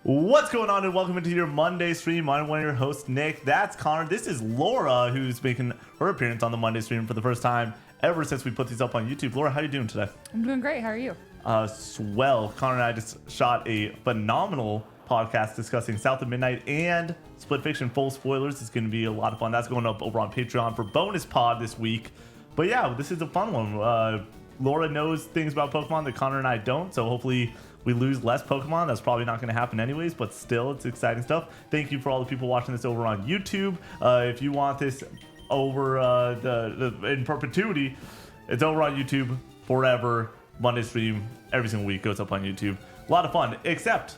What's going on, and welcome into your Monday stream. I'm one of your hosts, Nick. That's Connor. This is Laura, who's making her appearance on the Monday stream for the first time ever since we put these up on YouTube. Laura, how are you doing today? I'm doing great. How are you? Swell. Connor and I just shot a phenomenal podcast discussing South of Midnight and Split Fiction. Full spoilers. It's going to be a lot of fun. That's going up over on Patreon for bonus pod this week. But yeah, this is a fun one. Laura knows things about Pokemon that Connor and I don't, so hopefully we lose less Pokemon. That's probably not going to happen anyways, but still, it's exciting stuff. Thank you for all the people watching this over on YouTube. If you want this over in perpetuity, it's over on YouTube forever. Monday stream every single week goes up on YouTube. A lot of fun, except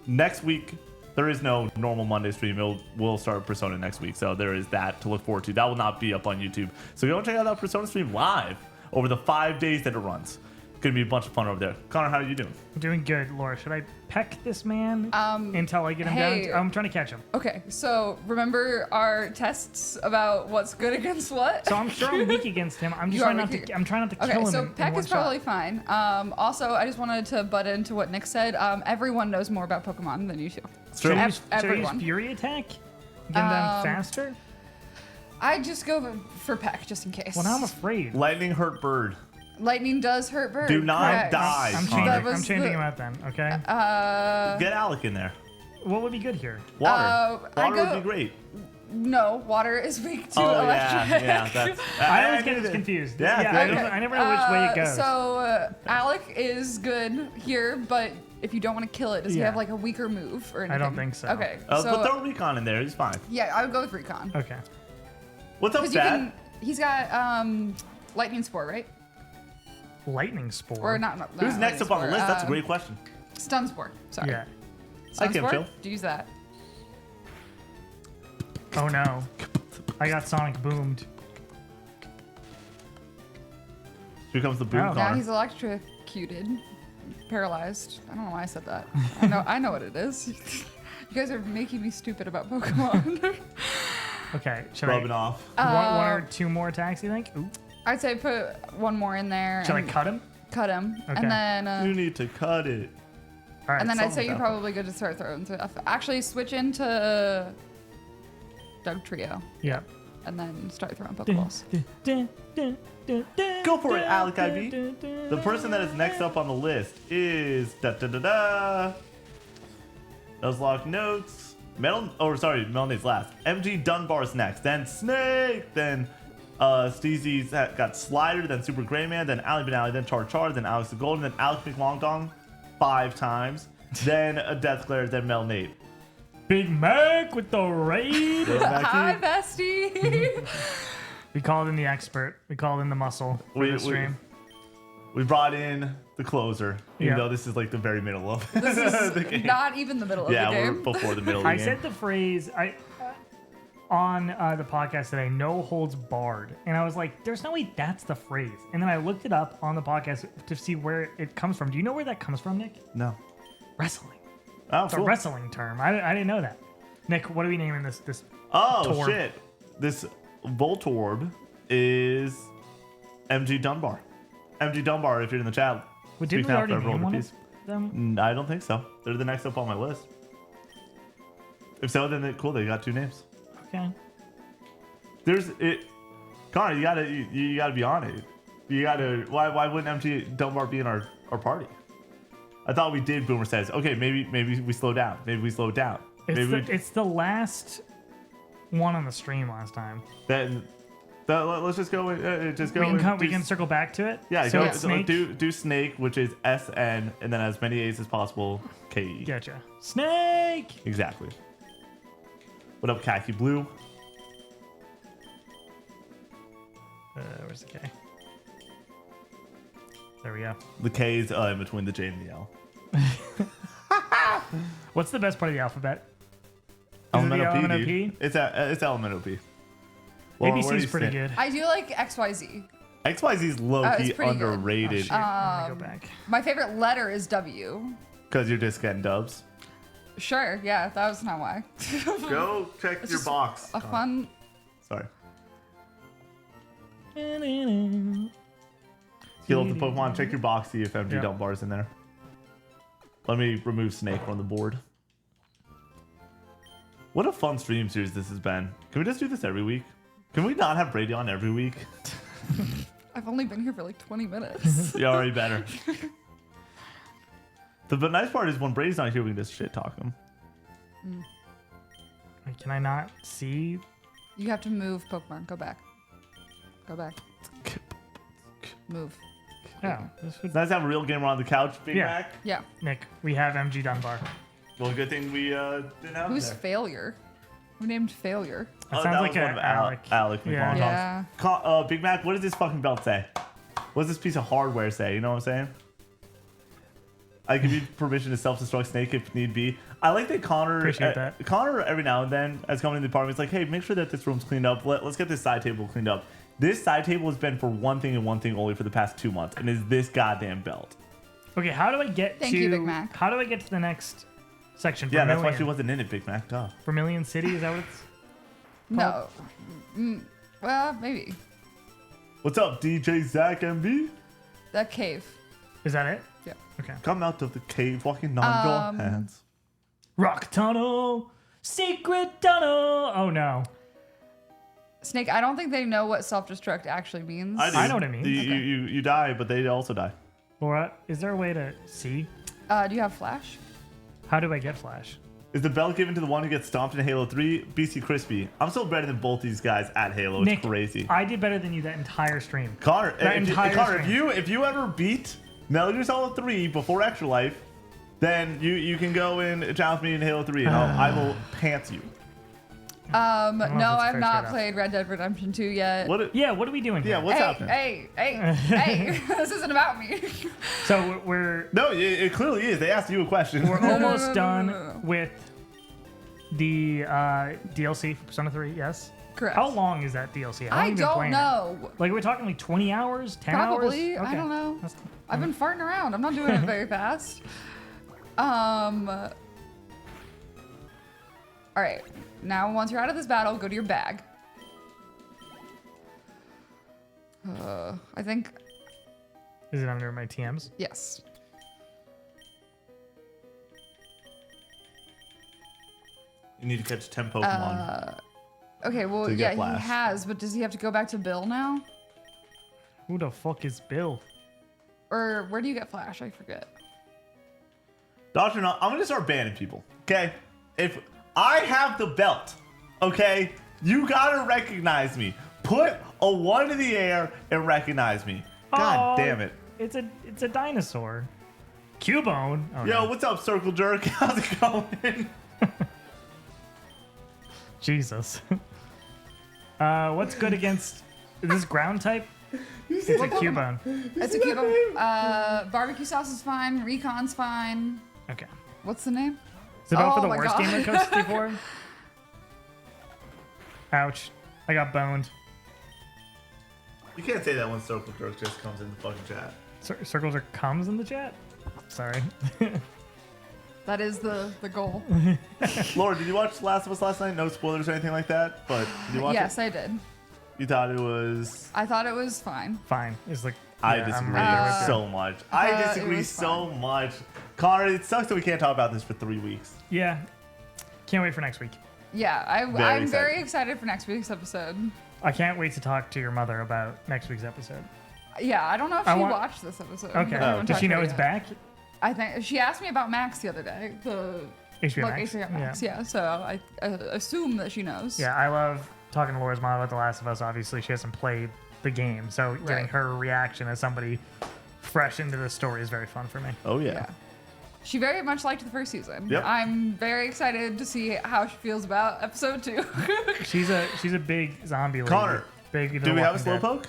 next week there is no normal Monday stream. We'll start Persona next week, so there is that to look forward to. That will not be up on YouTube, so go check out that Persona stream live over the 5 days that it runs. Gonna be a bunch of fun over there. Connor, how are you doing? I'm doing good. Laura, should I peck this man until I get him down? I'm trying to catch him. Okay, so remember our tests about what's good against what? So I'm sure I'm weak against him. I'm just trying not to. I'm trying not to kill him. Okay, so in peck one is probably shot. fine. Also, I just wanted to butt into what Nick said. Everyone knows more about Pokemon than you do. Should I use Everyone. Fury Attack? Get them faster? I just go for peck just in case. Well, now I'm afraid. Lightning hurt bird. Lightning does hurt bird. Do not correct. die. I'm Connor. changing him out then. Okay. Get Alec in there. What would be good here? Water. I Water would be great. No, water is weak to Oh electric. yeah. That's, I always get this confused. Yeah, I never know which way it goes. So Alec is good here, but if you don't want to kill it, does he Yeah. have like a weaker move or anything? I don't think so. Okay, but so throw Recon in there. He's fine. yeah, I would go with Recon. Okay. What's up, Dad? He's got Lightning Spore, right? Lightning Spore. Or not Who's next Lightning up on the Spore, list? That's a great question. Stun Spore. Sorry. Yeah. Stun I can Spore? feel. Use that. Oh no. I got Sonic boomed. Here comes the boom, Oh. Now Connor. he's electrocuted, paralyzed. I don't know why I said that. I know what it is. You guys are making me stupid about Pokemon. Okay. Should Rubbing I? off. One or two more attacks? You think? Ooh. I'd say put one more in there. Should I and cut him? Cut him, Okay. and then You need to cut it. All right. and then I'd say something you're like that. probably good to start throwing stuff. Actually, switch into Doug Trio, Yeah. and then start throwing Pokeballs. Go for it, Alec IV. The person that is next up on the list is Nuzlocke notes. Melanate's last. MG Dunbar's next. Then Snake. Then Steezy's got Slider. Then Super Greyman. Then Ali Benali. Then Char. Then Alex the Golden. Then Alex McLongdong 5 times. Then a Death Glare. Then Melnate. Big Mac with the raid. Hi, bestie. We called in the expert. We called in the muscle for the stream. We brought in the closer, even Yeah. though this is like the very middle of This the is game. not even the middle of Yeah, the we're game. before the middle of the I game. said the phrase on the podcast today, no holds barred. And I was like, there's no way that's the phrase. And then I looked it up on the podcast to see where it comes from. Do you know where that comes from, Nick? No. Wrestling. Oh, It's cool. a wrestling term. I didn't know that. Nick, what are we naming this? Oh, Torb. shit. This Voltorb is MG Dunbar. MG Dunbar, if you're in the chat. Well, didn't speak we now already for name everyone, one please. of them? I don't think so. They're the next up on my list. If so, then cool. They got 2 names. Okay. There's it. Connor, you gotta be on it. You gotta. Why wouldn't MG Dunbar be in our party? I thought we did. Boomer says, okay, maybe we slow down. Maybe we slow down. It's the last one on the stream last time. Let's just go. Just go. We can circle back to it. Yeah, So go, it's Snake. do Snake, which is SN, and then as many A's as possible, KE. Gotcha. Snake. Exactly. What up, Khaki Blue? Where's the K? There we go. The K is in between the J and the L. What's the best part of the alphabet? Elemental P, Elemental dude. P? It's Elemental P. Well, where do ABC's you pretty stand? good. I do like XYZ. XYZ's low it's key pretty good. underrated Oh, shit. Let me go back. My favorite letter is W. because you're just getting dubs. Sure, yeah, that was not why. Go check It's your just box. A fun. Sorry. Skill of the Pokemon. Check your box. See if MG Yeah. Dunbar's in there. Let me remove Snake from the board. What a fun stream series this has been. Can we just do this every week? Can we not have Brady on every week? I've only been here for like 20 minutes. You're already better. The nice part is when Brady's not here, we can just shit talk him. Wait, can I not see? You have to move, Pokemon. Go back. Go back. Move. Yeah, this would... It's nice to have a real gamer on the couch, Big Yeah. Mac. Yeah. Nick, we have MG Dunbar. Well, good thing we didn't have Who's there. Failure? Who named Failure? That sounds like was one an of Alec. Alec Yeah. McClellan's. Yeah. Big Mac, what does this fucking belt say? What does this piece of hardware say? You know what I'm saying? I give you permission to self-destruct Snake if need be. I like that Connor. Appreciate that. Connor every now and then, as coming in the apartment, he's like, "Hey, make sure that this room's cleaned up. Let's get this side table cleaned up." This side table has been for one thing and one thing only for the past 2 months, and is this goddamn belt. Okay, how do I get Thank to... you, Big Mac. How do I get to the next section? Yeah, that's why Vermilion? she wasn't in it, Big Mac. Duh. Vermilion City, is that what it's... No. Well, maybe. What's up, DJ Zach MB? That cave. Is that it? Yeah. Okay. Come out of the cave, walking on your hands. Rock tunnel, secret tunnel. Oh no. Snake, I don't think they know what self-destruct actually means. do. I know what it means. You die, but they also die. Laura, is there a way to see? Do you have Flash? How do I get Flash? Is the belt given to the one who gets stomped in Halo 3? BC Crispy. I'm still better than both these guys at Halo. It's Nick, crazy. I did better than you that entire stream. Connor, That entire if stream. you ever beat Metal Gear Solid 3 before Extra Life, then you can go and challenge me in Halo 3 and I will pants you. No, if it's I've fair not trade-off. played Red Dead Redemption 2 yet. What? Yeah, what are we doing here? Yeah, what's happening? Hey, this isn't about me. So we're No, it clearly is. They asked you a question. we're almost no, done no. with the DLC for Persona 3, yes? Correct. How long is that DLC? I haven't even don't played it. know. Like, we're talking like 20 hours, 10 Probably. hours? I don't know. That's- I've been farting around. I'm not doing it very fast. All right. Now, once you're out of this battle, go to your bag. I think Is it under my TMs? yes. You need to catch 10 Pokemon. Okay. Well, To yeah, get Flash. he has, but does he have to go back to Bill now? Who the fuck is Bill? Or where do you get Flash? I forget. Doctor, no, I'm gonna start banning people. Okay, if I have the belt, okay, you gotta recognize me. Put a 1 in the air and recognize me. God Oh, damn it. It's a dinosaur. Cubone. Oh, Yo, no. what's up, Circle Jerk? How's it going? Jesus. What's good against... Is this ground type? It's a Cubone. It's a cute. Barbecue sauce is fine. Recon's fine. Okay. What's the name? Is it about Oh for the my worst God. game of Coast 64? Ouch. I got boned. You can't say that when Circle Jerk just comes in the fucking chat. Circles are comes in the chat? Sorry. That is the goal. Laura, did you watch Last of Us last night? No spoilers or anything like that, but did you watch Yes, it? I did. You thought it was... I thought it was fine. Fine. It's like... I yeah, I'm disagree right there with you. so much. I it disagree was so fine. much. Connor, it sucks that we can't talk about this for 3 weeks. Yeah. Can't wait for next week. Yeah, I'm excited. very excited for next week's episode. I can't wait to talk to your mother about next week's episode. Yeah, I don't know if I she want- watched this episode. Okay. I haven't Does she talked to know her it's yet. back? I think she asked me about Max the other day. The HBO like Max? HBO Max. Yeah. So I assume that she knows. Yeah, I love talking to Laura's mom about The Last of Us. Obviously, she hasn't played the game, so getting Right. her reaction as somebody fresh into the story is very fun for me. Oh, Yeah. She very much liked the first season. Yep. I'm very excited to see how she feels about episode 2. She's a big zombie lady. Connor, Big Do we have a Walking Dead. Slowpoke?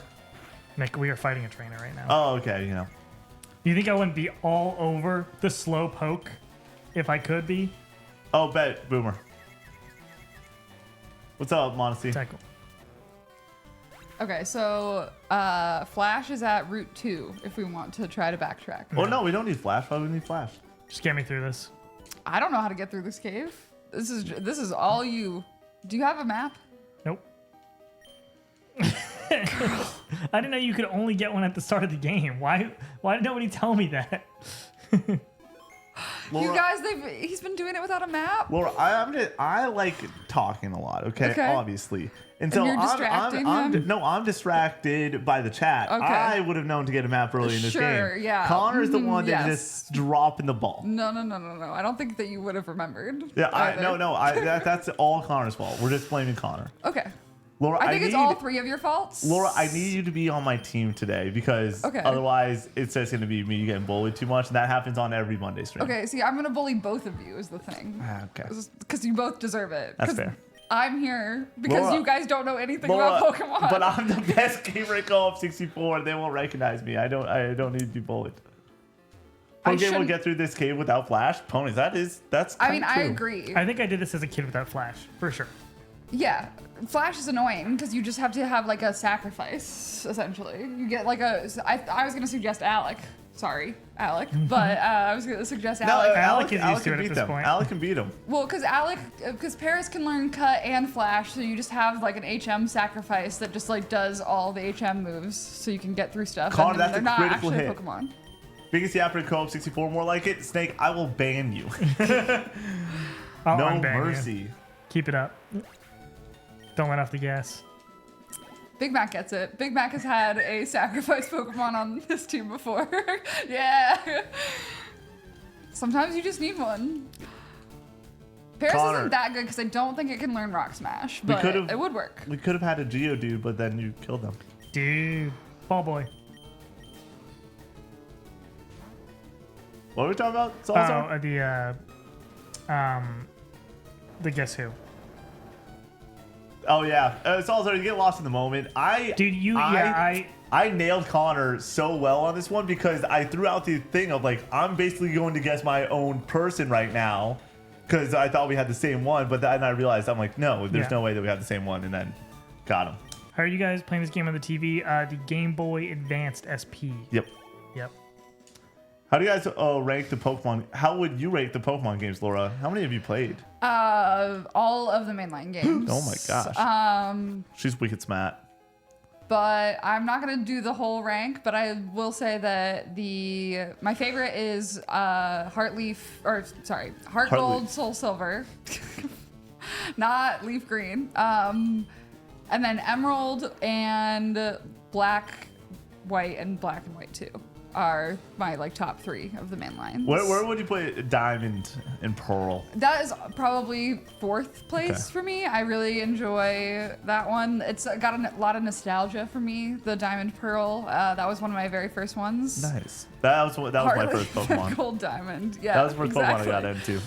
Nick, we are fighting a trainer right now. Oh, okay, you know. You think I wouldn't be all over the Slowpoke if I could be? Oh, bet, Boomer. What's up, Modesty? Tackle. Okay, so Flash is at Route 2 if we want to try to backtrack. Oh, no, we don't need Flash. Why do we need Flash? Just get me through this. I don't know how to get through this cave. This is all you. Do you have a map? Nope. I didn't know you could only get one at the start of the game. Why did nobody tell me that? You guys, he's been doing it without a map. Laura, I like talking a lot. Okay, obviously. And so you're distracting him? I'm distracted by the chat. Okay. I would have known to get a map early in this game. Sure, yeah. Connor's the one that yes. just dropping the ball. No. I don't think that you would have remembered. Yeah, either. that's all Connor's fault. We're just blaming Connor. Okay. Laura, I think it's all three of your faults. Laura, I need you to be on my team today because otherwise it's just going to be me getting bullied too much. And that happens on every Monday stream. Okay, see, I'm going to bully both of you is the thing. Okay. Because you both deserve it. That's fair. I'm here because Laura, you guys don't know anything about Pokemon. But I'm the best gamer at Co-op 64. They won't recognize me. I don't need to be bullied. Okay, we'll get through this cave without Flash. Ponies, that's I mean, true. I agree. I think I did this as a kid without Flash, for sure. Yeah, Flash is annoying because you just have to have like a sacrifice, essentially. You get like I was going to suggest Alec. Sorry, Alec. But I was going to suggest Alec. Alec is used to it at this point. Alec can beat him. Well, because Paris can learn Cut and Flash, so you just have like an HM sacrifice that just like does all the HM moves, so you can get through stuff. Connor, and that's they're a not critical actually hit. Pokemon. Biggest yapper in Co-op 64, more like it. Snake, I will ban you. I'll No unban you. mercy. Keep it up. Don't let off the gas. Big Mac gets it. Big Mac has had a sacrifice Pokemon on this team before. Yeah. Sometimes you just need one. Paris Connor, isn't that good because I don't think it can learn Rock Smash, but it would work. We could have had a Geodude, but then you killed them. Dude. Ball boy. What are we talking about? Salazar? The guess who? Oh yeah, Salazar, you get lost in the moment. I nailed Connor so well on this one because I threw out the thing of like I'm basically going to guess my own person right now because I thought we had the same one, but then I realized I'm like, no, there's no way that we have the same one, and then got him. How are you guys playing this game on the TV? The Game Boy Advanced SP. Yep. How do you guys rank the Pokemon? How would you rate the Pokemon games, Laura? How many have you played? All of the mainline games. Oh my gosh. She's wicked smart. But I'm not gonna do the whole rank. But I will say that my favorite is Heart Gold, Soul Silver, not Leaf Green. And then Emerald and Black, White, and Black and White too are my like top three of the main lines. Where would you put Diamond and Pearl? That is probably fourth place for me. I really enjoy that one. It's got a lot of nostalgia for me. The Diamond Pearl, that was one of my very first ones. Nice. That was my first Pokemon. Gold Diamond. Yeah, that was the first Pokemon I got into.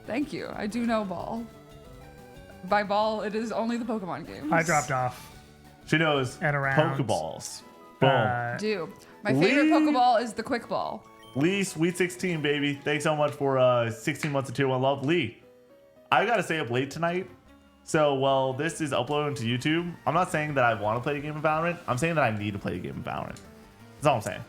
Thank you. I do know Ball. By Ball, it is only the Pokemon games. I dropped off. She knows at around Pokeballs. Boom. My favorite Pokeball is the Quick Ball. Lee, Sweet 16, baby. Thanks so much for 16 months of Tier 1 love. Lee, I got to stay up late tonight. So, while this is uploaded to YouTube, I'm not saying that I want to play a game of Valorant. I'm saying that I need to play a game of Valorant. That's all I'm saying.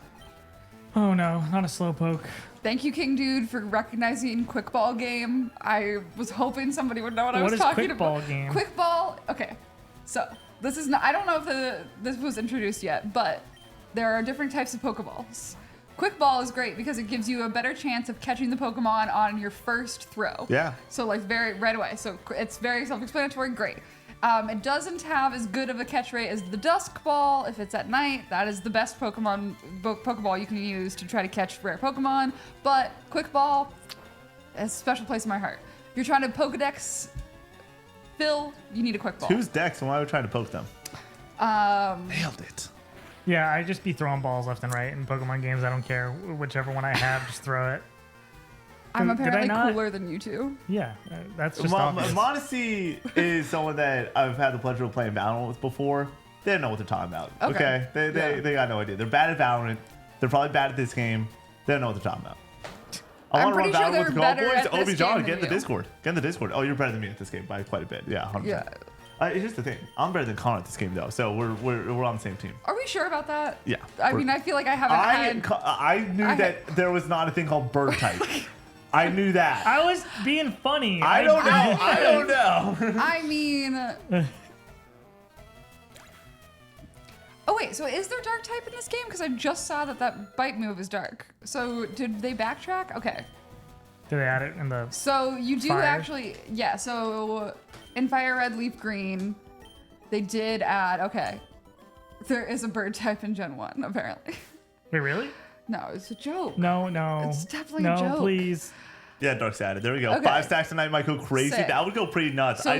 Oh, no. Not a Slowpoke. Thank you, King Dude, for recognizing Quick Ball game. I was hoping somebody would know what I was talking about. What is Quick Ball game? Quick Ball. Okay. So, this is not, I don't know if this was introduced yet, but there are different types of Pokeballs. Quick Ball is great because it gives you a better chance of catching the Pokemon on your first throw. Yeah. So like right away. So it's very self-explanatory. Great. It doesn't have as good of a catch rate as the Dusk Ball. If it's at night, that is the best Pokeball you can use to try to catch rare Pokemon. But Quick Ball has a special place in my heart. If you're trying to Pokedex fill, you need a Quick Ball. Who's Dex and why are we trying to poke them? Nailed it. Yeah, I just be throwing balls left and right in Pokemon games. I don't care. Whichever one I have, just throw it. I'm Did I apparently not? cooler than you two. Yeah, that's just obvious. Modesty is someone that I've had the pleasure of playing Valorant with before. They don't know what they're talking about. Okay? They got no idea. They're bad at Valorant. They're probably bad at this game. They don't know what they're talking about. I want to run Valorant with the Co-op boys. Obi John, get in the Discord. Get in the Discord. Oh, you're better than me at this game by quite a bit. Yeah, 100%. Yeah. Here's the thing. I'm better than Connor at this game, though. So we're on the same team. Are we sure about that? Yeah. I mean, I feel like I haven't I knew that there was not a thing called bird type. I knew that. I was being funny. I don't know. I don't know. I mean... Oh, wait, so is there dark type in this game? Because I just saw that bite move is dark. So did they backtrack? Okay. Did they add it in the? So you do Fire? actually, yeah. So in Fire Red, Leaf Green, they did add. Okay, there is a bird type in Gen 1 apparently. Wait, really? No, it's a joke. No. It's definitely no, a joke. please. Yeah, dark added. There we go. Okay. 5 stacks tonight might go crazy. Sick. That would go pretty nuts. So-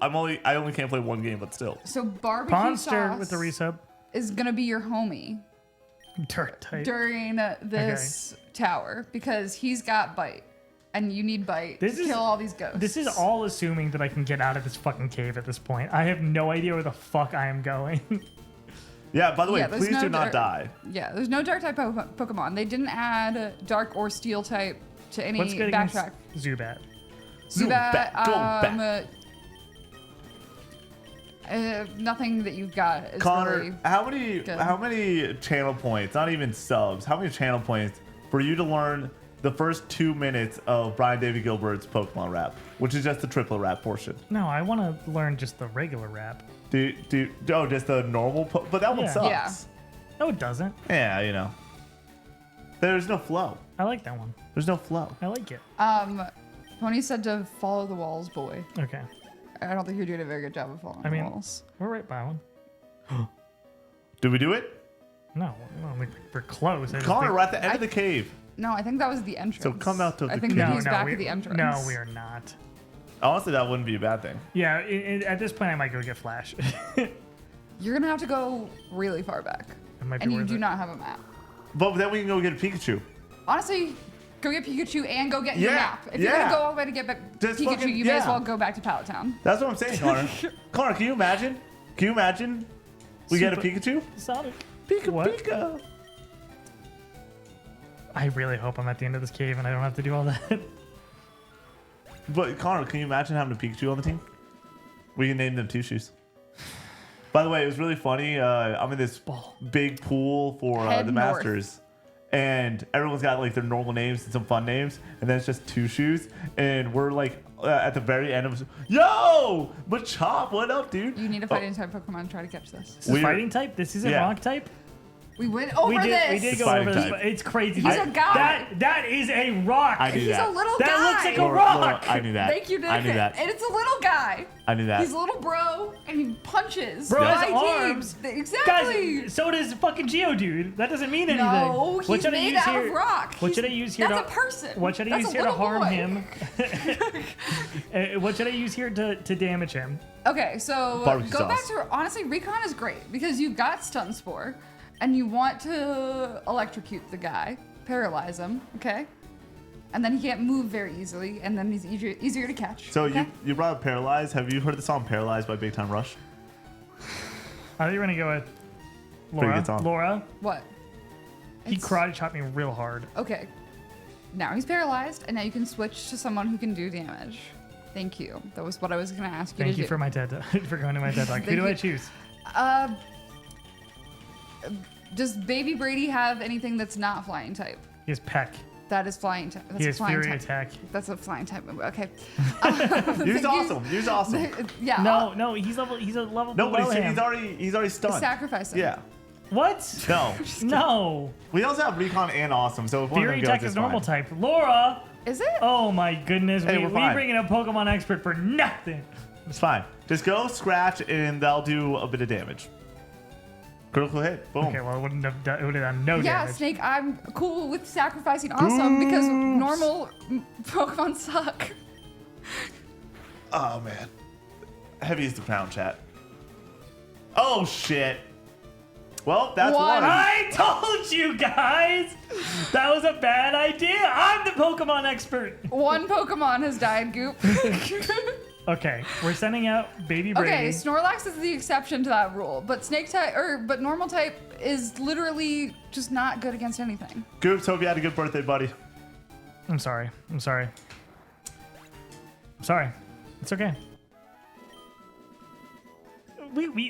I only can't play one game, but still. So barbecue Monster sauce with the resub. is gonna be your homie Dirt type. during this tower because he's got bite, and you need bite This to is- kill all these ghosts. This is all assuming that I can get out of this fucking cave at this point. I have no idea where the fuck I am going. Yeah, by the way, Yeah, there's please no do not dark- die. Yeah, there's no dark type Pokemon. They didn't add dark or steel type to any What's good against backtrack. Zubat? Zubat, go back. Nothing that you've got is Connor, really good. how many channel points, not even subs, how many channel points for you to learn the first 2 minutes of Brian David Gilbert's Pokemon rap, which is just the triplet rap portion? No, I want to learn just the regular rap. Just the normal, but that one Yeah. sucks. Yeah. No, it doesn't. Yeah, you know. There's no flow. I like that one. There's no flow. I like it. Tony said to follow the walls, boy. Okay. I don't think you're doing a very good job of following I mean, the walls. we're right by one. Did we do it? No, we're close. I just Connor, think- we're at the end of the cave. No, I think that was the entrance. So come out to I the think cave. that No, he's no, back we, at the entrance. no, we are not. Honestly, that wouldn't be a bad thing. Yeah, at this point, I might go get Flash. You're gonna have to go really far back, It might be and you worth do it. not have a map. But then we can go get a Pikachu. Honestly, go get Pikachu and go get your Yeah, map. If you're yeah. gonna go all the way to get back Just Pikachu, fucking- you may as yeah. well go back to Pallet Town. That's what I'm saying, Connor. Connor, can you imagine? Can you imagine? We get a Super- Pikachu? Sonic. Pika What? Pika. I really hope I'm at the end of this cave and I don't have to do all that. But Connor, can you imagine having a Pikachu on the team? We can name them Two Shoes. By the way, it was really funny. I'm in this big pool for Head the north. Masters, and everyone's got like their normal names and some fun names, and then it's just Two Shoes, and we're like at the very end of yo, Machop, what up, dude? You need a fighting type Pokemon to try to catch this. This is Weird. fighting type? This isn't Yeah. rock type? We went over We this. did go Fighting over this, type. but it's crazy. He's a guy. That is a rock. I knew He's that. a little That guy. looks like a Laura, rock. I knew that. Thank you, Nick. I knew that. And it's a little guy. I knew that. He's a little bro, and he punches. Bro my has arms. teams. Exactly. Guys, so does fucking Geodude. That doesn't mean anything. No, What he's should I made use out here? of rock. What should I use here That's to- a person. What should I That's use a here to little harm boy. him? What should I use here to damage him? Okay, so Barbecue go back sauce. to honestly, Recon is great because you've got Stun Spore, and you want to electrocute the guy, paralyze him, okay? And then he can't move very easily, and then he's easier to catch. So okay? you brought up Paralyzed. Have you heard the song Paralyzed by Big Time Rush? I think you're gonna go with Pretty Laura. good song. Laura, What? he It's- karate chopped me real hard. Okay. Now he's paralyzed, and now you can switch to someone who can do damage. Thank you. That was what I was gonna ask you Thank to you do. for my TED for going to my TED talk. Who Thank do I you. choose? Does Baby Brady have anything that's not flying type? He has Peck. That is flying type. That's He a has flying Fury type. Attack. That's a flying type move. Okay. Use awesome. Use awesome. Yeah. No, he's a level No, but below him. he's already stunned. Sacrifice him. Yeah. What? No. No. We also have Recon and Awesome, so if one of Fury them goes, Attack it's is normal fine. type. Laura. Is it? Oh my goodness. Hey, we we're fine. bring in a Pokemon expert for nothing. It's fine. Just go scratch, and they'll do a bit of damage. Critical hit. Boom. Okay, well, it wouldn't have done, it would have done no Yeah, damage. Snake, I'm cool with sacrificing awesome because normal Pokemon suck. Oh man. Heavy is the crown, chat. Oh shit. Well, that's One. one. I told you guys that was a bad idea. I'm the Pokemon expert. One Pokemon has died, Goop. Okay, we're sending out Baby Brady. Okay, Snorlax is the exception to that rule, but Snake type but normal type is literally just not good against anything. Goops, hope you had a good birthday, buddy. I'm sorry. I'm sorry. I'm sorry. It's okay.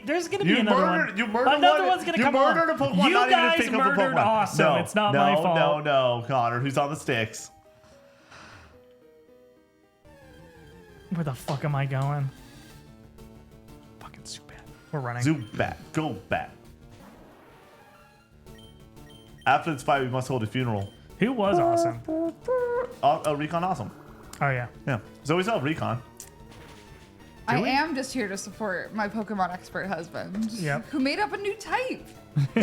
There's gonna be another one. You murdered Another one. one's gonna you come murdered on. a Pokemon. You not even guys pick up a murdered Pokemon. Awesome. No, It's not no, my fault. No, Connor, who's on the sticks? Where the fuck am I going? Fucking Zubat. We're running. Zubat, go back. After this fight, we must hold a funeral. Who was awesome? Recon awesome. Oh yeah. Yeah. So we still have Recon. I we? am just here to support my Pokemon expert husband. Yep. Who made up a new type. They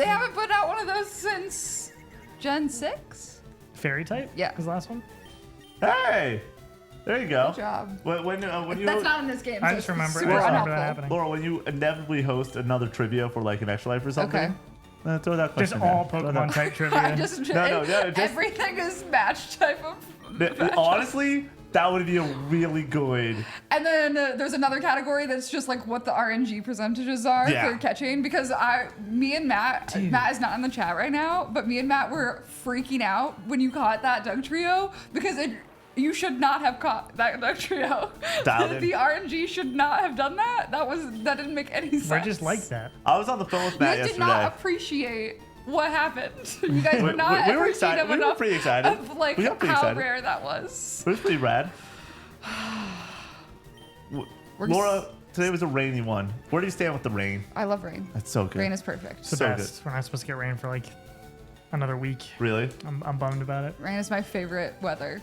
haven't put out one of those since Gen 6? Fairy type. Yeah. Was the last one. Hey! There you go. Good job. When you That's not in this game. I so just it's remember. I super just remember unhelpful. that happening. Laura, when you inevitably host another trivia for like an extra life or something, throw that Just question all in. Throw Pokemon that- type trivia. just- Everything is match type of. match. Honestly, that would be a really good. And then there's another category that's just like what the RNG percentages are Yeah. for catching, because me and Matt is not in the chat right now, but me and Matt were freaking out when you caught that Dugtrio, because you should not have caught that Dugtrio. Dialed in. The RNG should not have done that. That didn't make any sense. We're just like that. I was on the phone with You Matt guys did yesterday. not appreciate what happened. You guys were not we were excited. appreciative We were enough pretty excited. of like We got pretty how excited. rare that was. It was pretty rad. We're Laura, today was a rainy one. Where do you stand with the rain? I love rain. That's so good. Rain is perfect. It's the So best. We're not supposed to get rain for like another week. Really? I'm bummed about it. Rain is my favorite weather.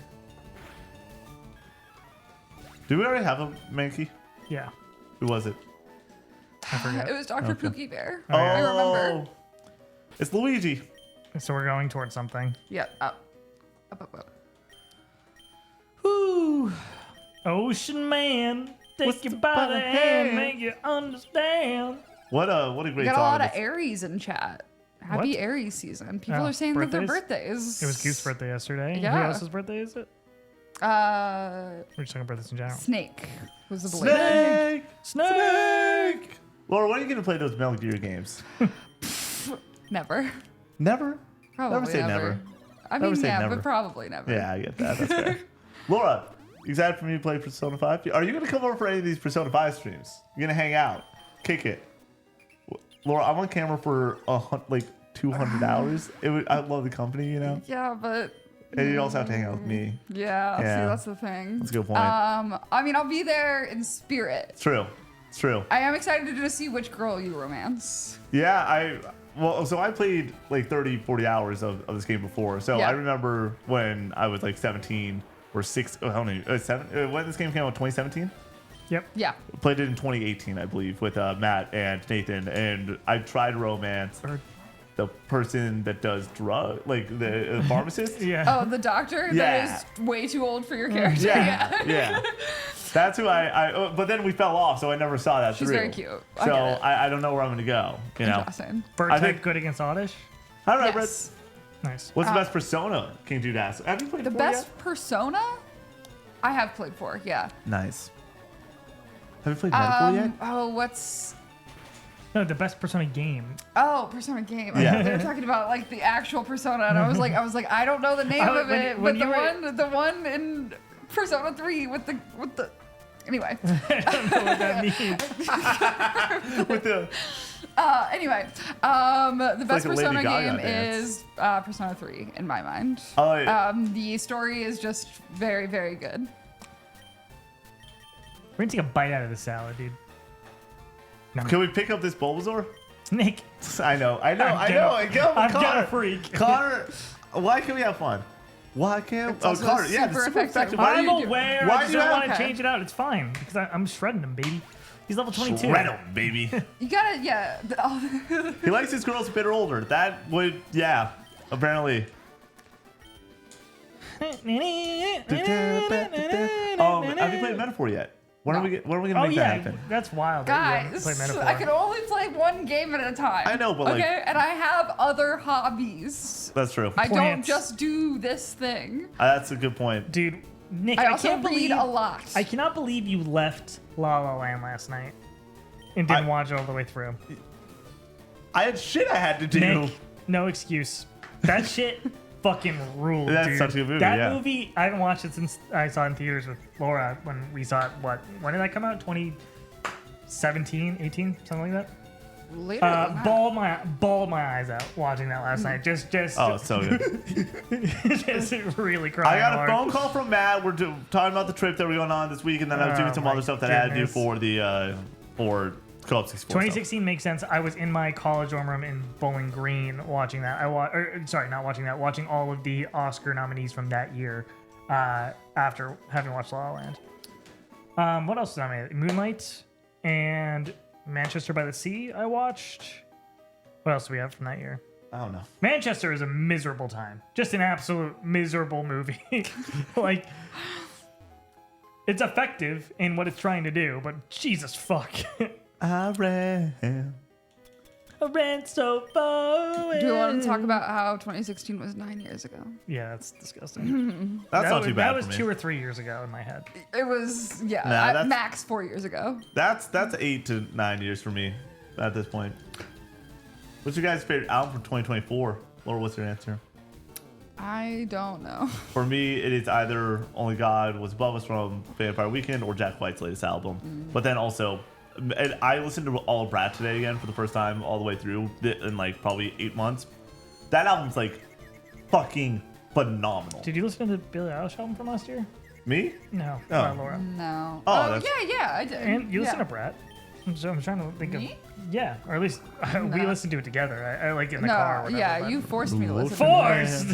Do we already have a Mankey? Yeah. Who was it? I forget. It was Dr. Okay. Pookie Bear. Oh, yeah. I remember. It's Luigi. So we're going towards something. Yeah, up. Up. Woo. Ocean man, What's take your the by the bottom hand, hand? make you understand. What a We great got a song. lot it of is. Aries in chat. Happy What? Aries season. People Oh, are saying that their birthdays? birthdays. It was Goose's birthday yesterday. Who Yeah. else's birthday is it? Uh, We're just talking birthdays in general. Snake was the belated. Snake! Snake! Laura, when are you going to play those Metal Gear games? Never. Never? Probably Never say never. I Never mean, say yeah, never. but probably never. Yeah, I get that. That's fair. Laura, you excited for me to play Persona 5? Are you going to come over for any of these Persona 5 streams? You're going to hang out? Kick it? Laura, I'm on camera for like 200 hours. I love the company, you know? Yeah, but And you also have to hang out with me. yeah, Yeah. see, that's the thing. That's a good point. I mean, I'll be there in spirit. It's true. It's true. I am excited to see which girl you romance. Yeah, so I played like 30, 40 hours of this game before. So Yeah. I remember when I was like 17 or 6, how many, 7, when this game came out, 2017? Yep. Yeah. Played it in 2018, I believe, with Matt and Nathan. And I tried romance the person that does like the pharmacist. Yeah. Oh, the doctor Yeah. that is way too old for your character. Yeah, yeah. That's who but then we fell off, so I never saw that She's through. very cute. I So get it. I don't know where I'm going to go, you know? Interesting. Bird I type think- good against Oddish. I don't know, Yes. Nice. What's the best Persona King Dude asked? Have you played The 4 best yet? Persona? I have played 4, yeah. Nice. Have you played Metaphor yet? Oh, what's... No, the best Persona game. Oh, Persona game. Yeah. They were talking about like the actual Persona, and I was like, I don't know the name Oh, of it, when but you were- the one in Persona 3 with the. Anyway. I don't know what that means. With the Anyway, the best like a Lady Persona Gaga game dance. is Persona 3 in my mind. Oh, yeah. The story is just very, very good. We're gonna take a bite out of the salad, dude. Can we pick up this Bulbasaur? Nick, I know. I'm gonna freak. Connor, why can't we have fun? Why can't? It's Oh, also Connor, yeah, super this is super effective. effective. Why I'm do you aware. why I do just you don't have- want to okay. change it out. It's fine because I'm shredding him, baby. He's level 22. Shred him, baby. You gotta, yeah. He likes his girls a bit older. That would, yeah, apparently. Have you played Metaphor yet? When are we gonna Oh make that yeah, happen? that's wild. that you haven't Guys, played Metaphor. I can only play one game at a time. I know, but, like- okay, and I have other hobbies. That's true. I don't Plants. just do this thing. That's a good point. Dude, Nick, I I also can't read believe a lot. I cannot believe you left La La Land last night and didn't I- watch it all the way through. I had shit I had to do. Nick, no excuse. That shit fucking ruled, That's dude. such a good movie, That yeah. movie, I haven't watched it since I saw it in theaters with Laura when we saw it. When did that come out? 2017, 18, something like that. Later than that. Bawled my eyes out watching that last night. Just Oh, it's so good. just really crying I got a hard. phone call from Matt. We're talking about the trip that we're going on this week, and then I was doing Oh some my other stuff that I had to do goodness. for the for Co-op 64. 2016 makes sense. I was in my college dorm room in Bowling Green watching that. Not watching that. Watching all of the Oscar nominees from that year after having watched La La Land. What else was nominated? Moonlight and Manchester by the Sea. I watched. What else do we have from that year? I don't know. Manchester is a miserable time. Just an absolute miserable movie. Like, it's effective in what it's trying to do, but Jesus fuck. I ran so far away. Do we want to talk about how 2016 was 9 years ago? Yeah, that's disgusting. That's not too bad. That was for me. 2 or 3 years ago in my head. It was, yeah, Nah, that's- max 4 years ago. That's 8 to 9 years for me at this point. What's your guys' favorite album from 2024? Laura, what's your answer? I don't know. For me, it is either Only God Was Above Us from Vampire Weekend or Jack White's latest album. But then also, and I listened to All of Brad today again for the first time all the way through in like probably 8 months. That album's like fucking phenomenal. Did you listen to the Billie Eilish album from last year? Me? No, Oh. not Laura. No. Oh, Oh, that's- yeah, I did. And you listen yeah. to Brad. So I'm trying to think Me? of. Yeah, or at least we No. listened to it together. I like it in the car. Or No, whatever, yeah, but- you forced me to listen. Forced.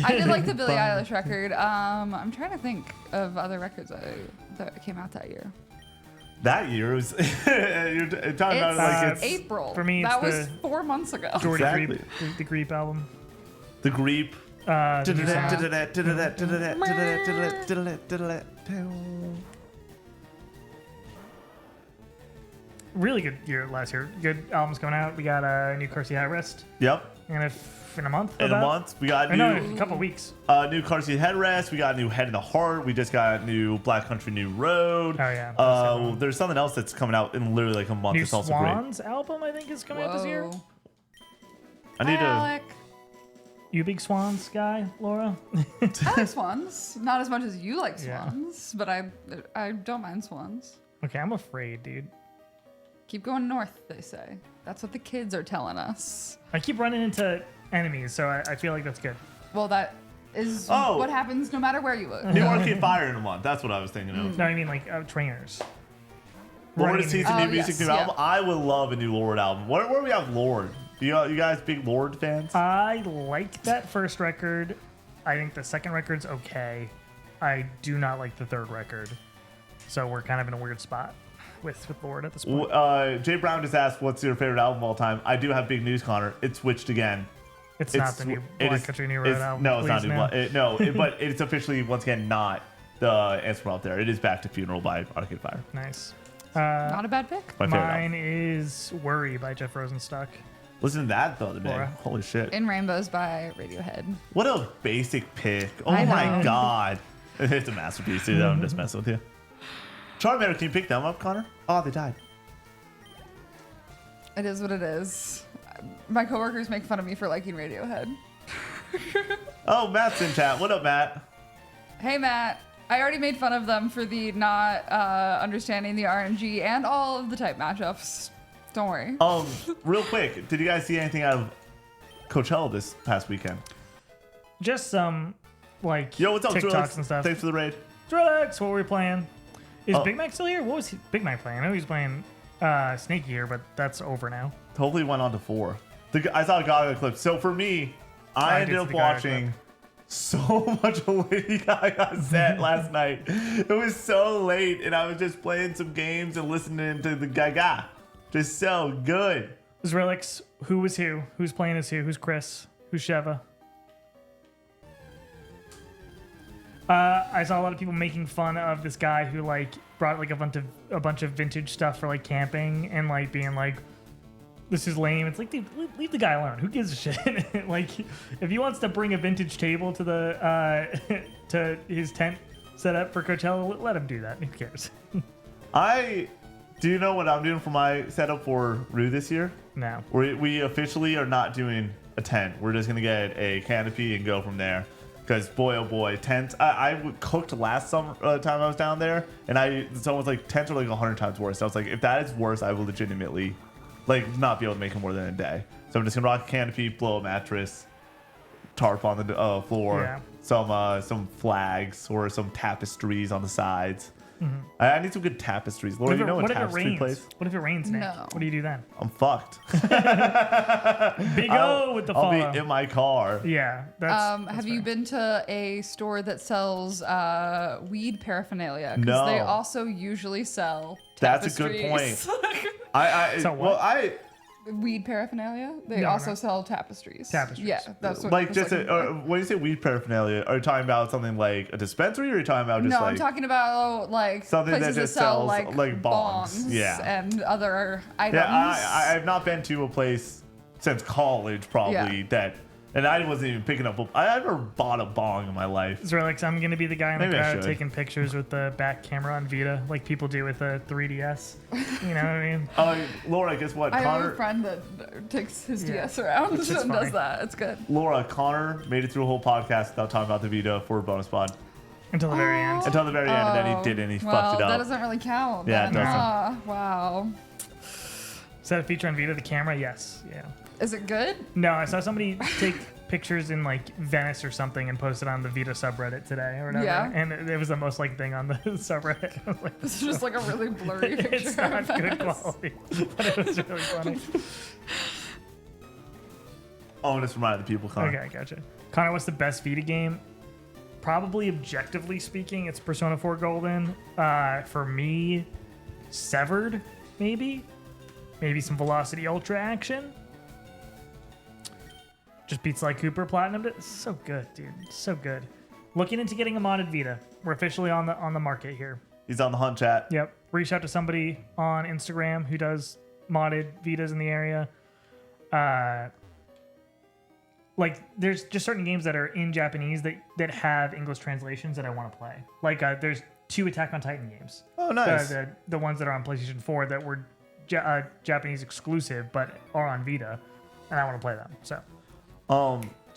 I did like the Billie Eilish record. I'm trying to think of other records that came out that year. That year was you're talking about It's like it's April. for me, it's that was the- 4 months ago. Jordy Exactly. Creep, the Creep album. the Greep. The new song. Really good year last year. Good albums coming out. We got a new Car Seat Headrest Yep. in a month. In a about? month, we got Or no, new a couple weeks. new car seat headrest. We got new Head in the Heart. We just got new Black Country New Road. Oh, yeah. That's the one. There's something else that's coming out in literally like a month. New It's also great. Swans album, I think, is coming out this year. Whoa. I need to. Alec. You a big Swans guy, Laura? I like swans. Not as much as you like Yeah. swans, but I don't mind swans. Okay, I'm afraid, dude. Keep going north, they say. That's what the kids are telling us. I keep running into enemies, so I feel like that's good. Well, that is Oh. what happens no matter where you live. New Arcade Fire in a month. That's what I was thinking of. No, I mean like trainers. Lord Running sees into- a new Oh, music, yes, new yeah. album. I would love a new Lord album. Where we have Lord? You guys big Lord fans? I like that first record. I think the second record's okay. I do not like the third record. So we're kind of in a weird spot with Lord at this point. Jay Brown just asked, "What's your favorite album of all time?" I do have big news, Connor. It switched again. It's not the new it Black is- Country New Road it's- album. No, it's not please, new. man. But it's officially once again not the answer from out there. It is Back to Funeral by Arcade Fire. Nice. Not a bad pick. My favorite album. Mine is Worry by Jeff Rosenstock. Listen to that the other day. Laura. Holy shit! In Rainbows by Radiohead. What a basic pick. Oh I my know. god. It's a masterpiece, dude. I'm just messing with you. Charmander, can you pick them up, Connor? Oh, they died. It is what it is. My coworkers make fun of me for liking Radiohead. Oh, Matt's in chat. What up, Matt? Hey, Matt. I already made fun of them for the not understanding the RNG and all of the type matchups. Don't worry. Real quick, did you guys see anything out of Coachella this past weekend? Just some like Yo, what's up, TikToks Drillix? and stuff. Thanks for the raid. Drillix, what were we playing? Is Oh. Big Mac still here? What was Big Mac playing? I know he was playing Snakey here, but that's over now. Hopefully it went on to 4. I saw a Gaga clip. So for me, I I ended did up see the Gaga watching so much of Lady Gaga set last night. It was so late, and I was just playing some games and listening to the Gaga. Just so good. Drillix, who was who? Who's playing as who? Who's Chris? Who's Sheva? I saw a lot of people making fun of this guy who like brought like a bunch of vintage stuff for like camping and like being like, this is lame. It's like, dude, leave the guy alone. Who gives a shit? Like, if he wants to bring a vintage table to the to his tent set up for Coachella, let him do that. Who cares? Do you know what I'm doing for my setup for Rue this year? No. We officially are not doing a tent. We're just gonna get a canopy and go from there. Because boy, oh boy, tents. I cooked last summer time I was down there, and someone was like, tents are like 100 times worse. I was like, if that is worse, I will legitimately like not be able to make it more than a day. So I'm just gonna rock a canopy, blow a mattress, tarp on the floor, Yeah. some flags or some tapestries on the sides, I need some good tapestries. Laura, you know a what if it tapestry rains? place? What if it rains, Nick? No. What do you do then? I'm fucked. Big O with the I'll follow. be in my car. Yeah. That's Have you fair. been to a store that sells weed paraphernalia? Because No. they also usually sell That's a good tapestries. So what? Weed paraphernalia? They No, also no. sell tapestries. Tapestries. Yeah, that's what Like I was just looking for. when you say weed paraphernalia, are you talking about something like a dispensary, or are you talking about just No, like I'm talking about like something that places just that sell sells, like, bongs. Yeah. and other items. Yeah, I've not been to a place since college probably that, and I wasn't even picking up. I never bought a bong in my life. Zorlix, I'm gonna be the guy in the Maybe I crowd should. taking pictures with the back camera on Vita, like people do with the 3DS. You know what I mean? Laura, guess what? I have Connor, a friend that takes his Yeah. DS around Which is and funny. does that. It's good. Laura, Connor made it through a whole podcast without talking about the Vita for a bonus pod Until the very end. until the very end, and then he did, and he well, fucked it that up. doesn't really count. Yeah, it then. doesn't. Wow. Is that a feature on Vita, the camera? Yes. Yeah. Is it good? No, I saw somebody take pictures in like Venice or something and post it on the Vita subreddit today or whatever. Yeah. And it was the most liked thing on the subreddit. I was like, It's just like a really blurry picture. it's not of good Venice. quality, but it was really funny. Oh, just reminded the people, Connor. Okay, gotcha. Connor, what's the best Vita game? Probably objectively speaking, it's Persona 4 Golden. For me, Severed, maybe? Maybe some Velocity Ultra action. Just beats like Cooper Platinum. It's so good, dude. So good. Looking into getting a modded Vita. We're officially on the market here. He's on the hunt chat. Yep. Reach out to somebody on Instagram who does modded Vitas in the area. Like, there's just certain games that are in Japanese that have English translations that I want to play. Like, there's 2 Attack on Titan games. Oh, nice. The ones that are on PlayStation 4 that were Japanese exclusive but are on Vita, and I want to play them. So,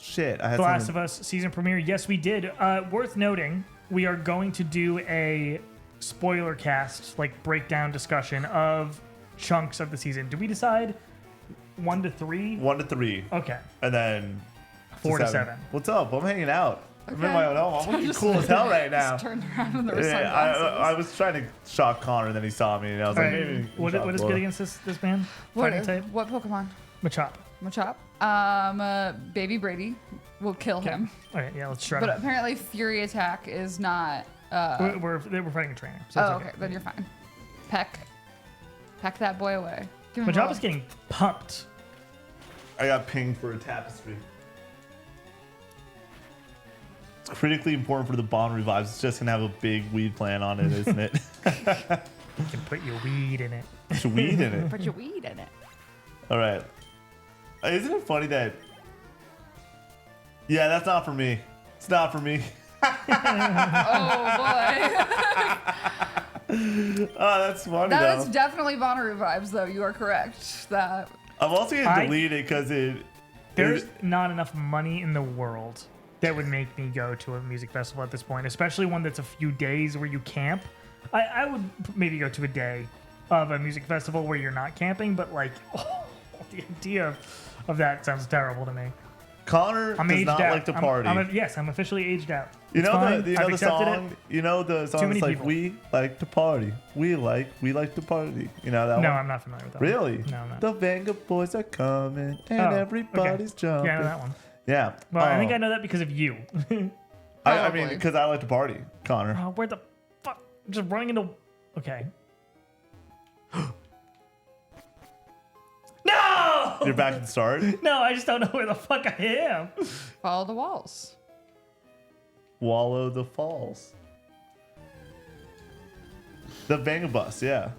Shit. I had The Last something- of Us season premiere. Yes, we did. Worth noting, we are going to do a spoiler cast, like breakdown discussion of chunks of the season. Did we decide 1 to 3? 1 to 3, Okay. and then 4 to 7. What's up? I'm hanging out. I'm in Okay. my own home. I'm looking cool as hell right now. Just turned around and there were Yeah, sunglasses. I was trying to shock Connor, and then he saw me, and I was All like, right. maybe. What shock is Laura. good against this man? what, Fighting type? what Pokemon? Machop. Machop. Baby Brady will kill Okay. him. Okay, yeah, let's try But it. apparently Fury Attack is not. We're fighting a trainer. So Oh, it's okay. Then you're fine. Peck that boy away. Give him a Machop roll. is getting pumped. I got pinged for a tapestry. It's critically important for the Bond revives. It's just gonna have a big weed plant on it, isn't it? You can put your weed in it. There's weed in it. Put your weed in it. All right. Isn't it funny that? Yeah, that's not for me. It's not for me. Oh boy. Oh, that's funny That though. is definitely Bonnaroo vibes, though. You are correct. That I'm also gonna I- delete it because There's not enough money in the world that would make me go to a music festival at this point, especially one that's a few days where you camp. I would maybe go to a day of a music festival where you're not camping, but like, the idea of that sounds terrible to me. Connor I'm does aged not out. like to party. Yes, I'm officially aged out. You It's know fine. the I've accepted song. You know the song many that's like people. we like to party. We like to party. You know that No, one? I'm not familiar with that. Really? One. No, I'm not. The Vanguard boys are coming and Oh, everybody's okay. jumping. Yeah, I know that one. Yeah. Well, I think Oh. I know that because of you. I mean, Probably. because I like to party, Connor. Oh, where the fuck? I'm just running into. Okay. No! You're back at the start. No, I just don't know where the fuck I am. follow the walls. Wallow the Falls. The Vangabus, yeah.